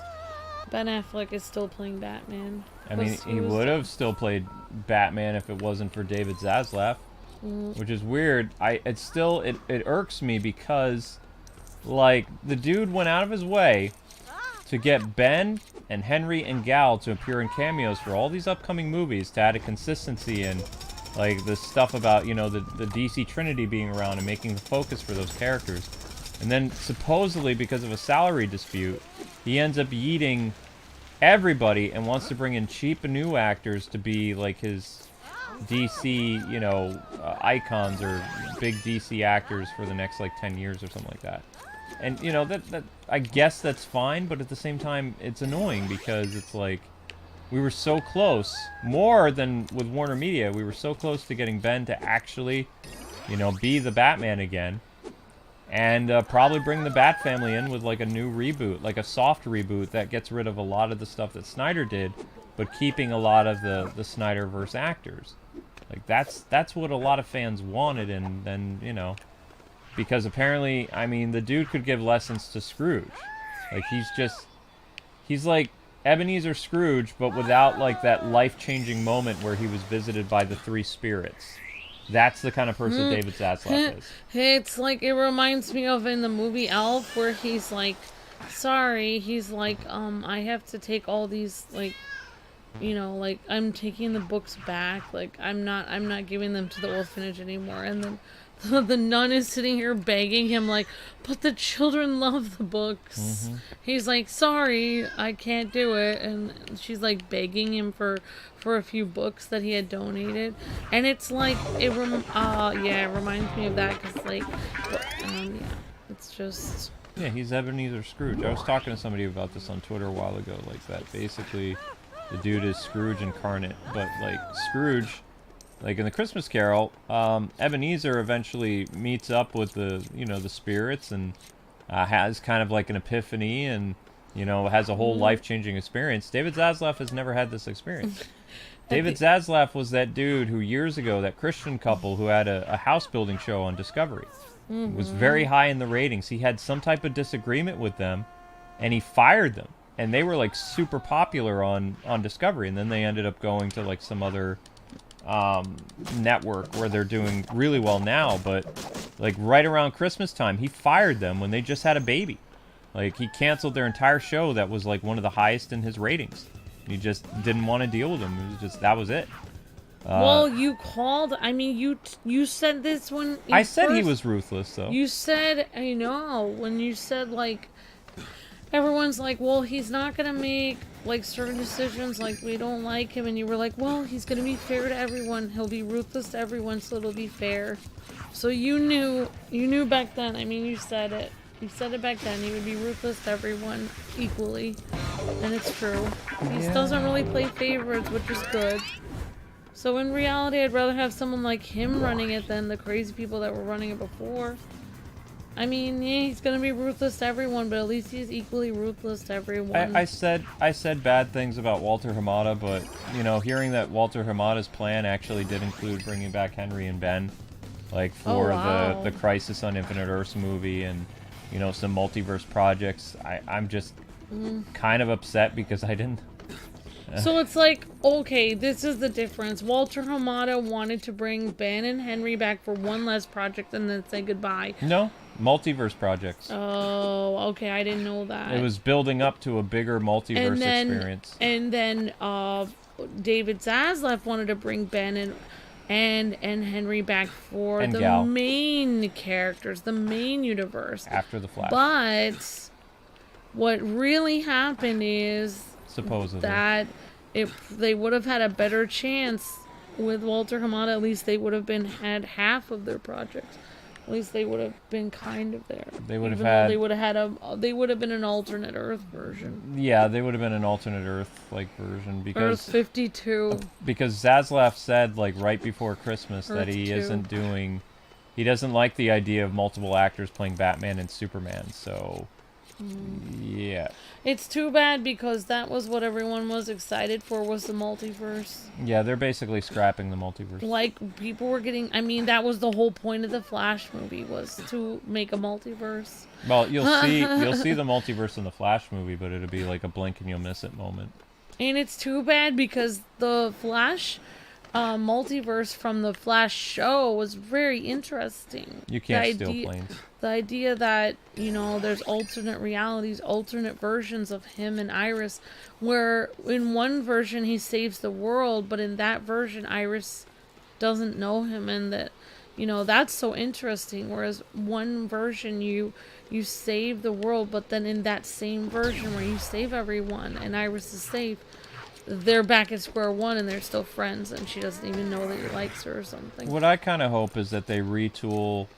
Ben Affleck is still playing Batman. I mean, he would have still played Batman if it wasn't for David Zaslav, which is weird. It irks me because, like, the dude went out of his way to get Ben and Henry and Gal to appear in cameos for all these upcoming movies to add a consistency in, like, the stuff about, you know, the DC Trinity being around and making the focus for those characters. And then, supposedly, because of a salary dispute, he ends up yeeting everybody and wants to bring in cheap new actors to be, like, his DC, you know, icons or big DC actors for the next, like, 10 years or something like that. And, you know, that I guess that's fine, but at the same time, it's annoying because it's like, we were so close, more than with Warner Media, we were so close to getting Ben to actually, you know, be the Batman again. And probably bring the Bat family in with, like, a new reboot, like a soft reboot that gets rid of a lot of the stuff that Snyder did, but keeping a lot of the Snyderverse actors. Like, that's what a lot of fans wanted, and then, you know, because apparently, I mean, the dude could give lessons to Scrooge. Like, he's like Ebenezer Scrooge, but without, like, that life-changing moment where he was visited by the three spirits. That's the kind of person David Zaslav is. It's like, it reminds me of in the movie Elf, where he's like, sorry, he's like, I have to take all these, like, you know, like, I'm taking the books back, like, I'm not giving them to the orphanage anymore, and then the nun is sitting here begging him, like, but the children love the books. He's like, sorry, I can't do it. And she's like begging him for a few books that he had donated. And it's like, it reminds me of that, because, like, yeah, it's just... Yeah, he's Ebenezer Scrooge. I was talking to somebody about this on Twitter a while ago, like, that basically the dude is Scrooge incarnate, but, like, Scrooge... Like in the Christmas Carol, Ebenezer eventually meets up with the, you know, the spirits and has kind of like an epiphany and, you know, has a whole life-changing experience. David Zaslav has never had this experience. David Zaslav was that dude who years ago, that Christian couple who had a house-building show on Discovery. It was very high in the ratings. He had some type of disagreement with them, and he fired them. And they were like super popular on Discovery, and then they ended up going to like some other... network where they're doing really well now, but like right around Christmas time he fired them when they just had a baby. Like, he canceled their entire show that was like one of the highest in his ratings. He just didn't want to deal with them. It was just, that was it. Well, you called, I mean, you said this when I said he was ruthless, though. You said, I know, when you said, like, everyone's like, well, he's not gonna make, like, certain decisions, like, we don't like him, and you were like, well, he's gonna be fair to everyone, he'll be ruthless to everyone, so it'll be fair. So you knew back then, I mean, you said it back then, he would be ruthless to everyone equally, and it's true. He doesn't really play favorites, which is good. So in reality, I'd rather have someone like him running it than the crazy people that were running it before. I mean, yeah, he's gonna be ruthless to everyone, but at least he's equally ruthless to everyone. I said bad things about Walter Hamada, but you know, hearing that Walter Hamada's plan actually did include bringing back Henry and Ben, like for the Crisis on Infinite Earths movie, and you know, some multiverse projects. I'm just kind of upset because I didn't. So it's like, okay, this is the difference. Walter Hamada wanted to bring Ben and Henry back for one last project and then say goodbye. No, multiverse projects. Oh, okay, I didn't know that. It was building up to a bigger multiverse experience. And then David Zaslav wanted to bring Ben and Henry back for the main characters, the main universe. After the Flash. But what really happened is supposedly that if they would have had a better chance with Walter Hamada, at least they would have had half of their projects. At least they would have been kind of there. They would have had. They would have been an alternate Earth version. Yeah, they would have been an alternate Earth-like version because Earth 52. Because Zaslav said like right before Christmas Earth that he 2. isn't doing. He doesn't like the idea of multiple actors playing Batman and Superman. So. Yeah. It's too bad because that was what everyone was excited for, was the multiverse. Yeah, they're basically scrapping the multiverse. Like, people were getting... I mean, that was the whole point of the Flash movie, was to make a multiverse. Well, you'll see the multiverse in the Flash movie, but it'll be like a blink and you'll miss it moment. And it's too bad because the Flash multiverse from the Flash show was very interesting. You can't steal planes. The idea that, you know, there's alternate realities, alternate versions of him and Iris, where in one version he saves the world, but in that version Iris doesn't know him, and that, you know, that's so interesting. Whereas one version you save the world, but then in that same version where you save everyone and Iris is safe, they're back at square one and they're still friends, and she doesn't even know that he likes her or something. What I kind of hope is that they retool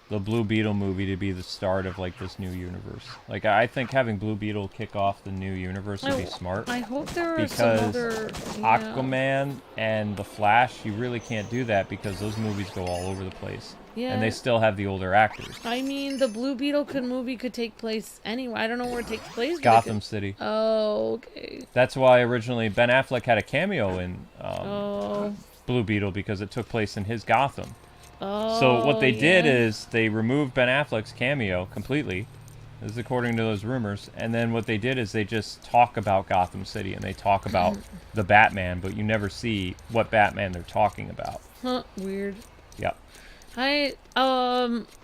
the Blue Beetle movie to be the start of like this new universe. Like, I think having Blue Beetle kick off the new universe would be smart. I hope there are some other... Aquaman and the Flash, you really can't do that because those movies go all over the place. Yeah. And they still have the older actors. I mean, the Blue Beetle movie could take place anywhere. I don't know where it takes place. Gotham City. Oh, okay. That's why originally Ben Affleck had a cameo in Blue Beetle, because it took place in his Gotham. Oh, so what they did is they removed Ben Affleck's cameo completely. This is according to those rumors. And then what they did is they just talk about Gotham City and they talk about the Batman, but you never see what Batman they're talking about. Huh, weird. Yep. They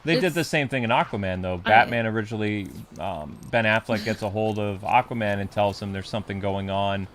did the same thing in Aquaman, though. Batman originally, Ben Affleck gets a hold of Aquaman and tells him there's something going on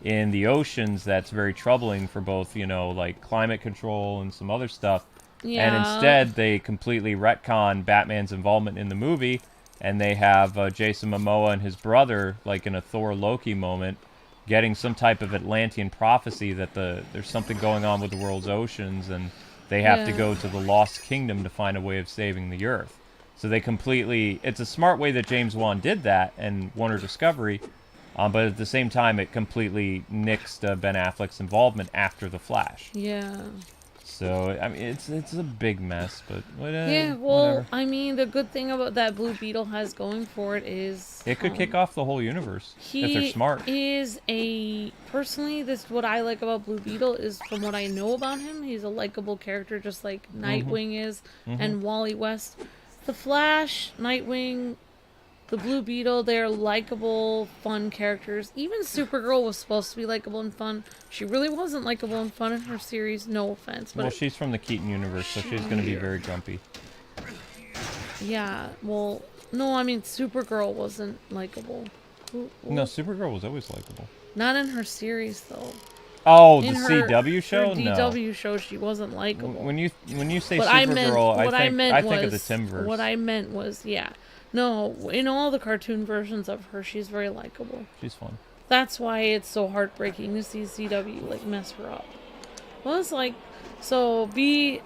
in the oceans that's very troubling for both, you know, like climate control and some other stuff. Yeah. And instead, they completely retcon Batman's involvement in the movie, and they have Jason Momoa and his brother, like in a Thor Loki moment, getting some type of Atlantean prophecy that there's something going on with the world's oceans, and they have to go to the Lost Kingdom to find a way of saving the Earth. So they completely... It's a smart way that James Wan did that, and Warner Discovery, but at the same time, it completely nixed Ben Affleck's involvement after The Flash. Yeah. So, I mean, it's a big mess, but yeah, well, whatever. I mean, the good thing about that Blue Beetle has going for it is... It could kick off the whole universe, if they're smart. Personally, this is what I like about Blue Beetle, is from what I know about him, he's a likable character just like Nightwing is, and Wally West. The Flash, Nightwing, the Blue Beetle, they're likable, fun characters. Even Supergirl was supposed to be likable and fun. She really wasn't likable and fun in her series, no offense. But well, she's from the Keaton universe, so she's going to be very grumpy. Yeah, well, no, I mean, Supergirl wasn't likable. No, Supergirl was always likable. Not in her series, though. Oh, the CW show? No. DW show, she wasn't likable. When you say Supergirl, I think of the Timverse. What I meant was, yeah. No, in all the cartoon versions of her, she's very likable. She's fun. That's why it's so heartbreaking to see CW, like, mess her up. Well, it's like, so, the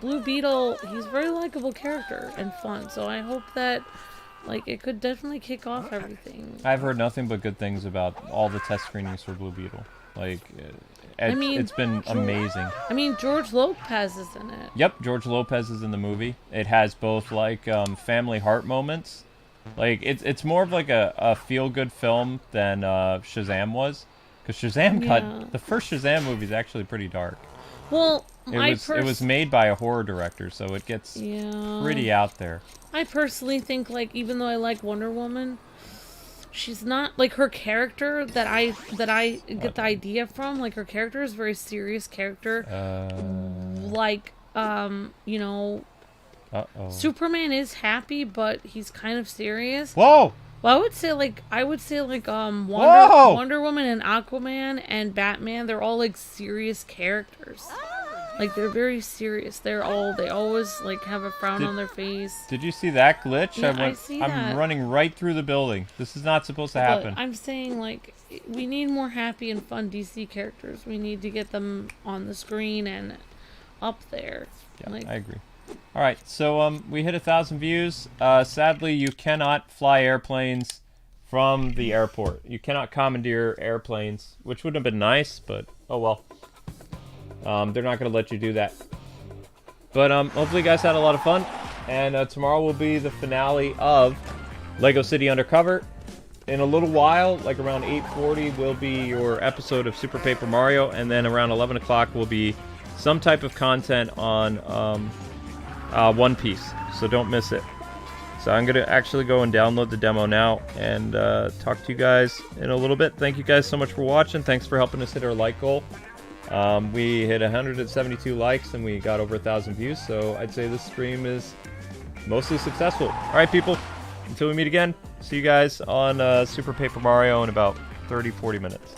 Blue Beetle, he's a very likable character and fun, so I hope that, like, it could definitely kick off everything. I've heard nothing but good things about all the test screenings for Blue Beetle. Like, I mean, it's been amazing. I mean, George Lopez is in it. Yep, George Lopez is in the movie. It has both like family heart moments. Like it's more of like a feel-good film than Shazam was, because Shazam got the first Shazam movie is actually pretty dark. Well, it was made by a horror director, so it gets pretty out there. I personally think, like, even though I like Wonder Woman, she's not like her character that I get the idea from. Like, her character is a very serious character. Like, you know, Superman is happy, but he's kind of serious. Whoa! Well, I would say like Wonder Woman and Aquaman and Batman, they're all like serious characters. Like, they're very serious. They always like have a frown on their face. Did you see that glitch? Yeah, I see that. I'm running right through the building. This is not supposed to happen. But I'm saying, like, we need more happy and fun DC characters. We need to get them on the screen and up there. Yeah, like, I agree. All right, so we hit 1,000 views. Sadly, you cannot fly airplanes from the airport. You cannot commandeer airplanes, which would have been nice, but oh well. They're not going to let you do that. But hopefully you guys had a lot of fun. And tomorrow will be the finale of Lego City Undercover. In a little while, like around 8:40, will be your episode of Super Paper Mario. And then around 11 o'clock will be some type of content on One Piece. So don't miss it. So I'm going to actually go and download the demo now and talk to you guys in a little bit. Thank you guys so much for watching. Thanks for helping us hit our like goal. We hit 172 likes and we got over 1,000 views, so I'd say this stream is mostly successful. Alright people, until we meet again, see you guys on Super Paper Mario in about 30-40 minutes.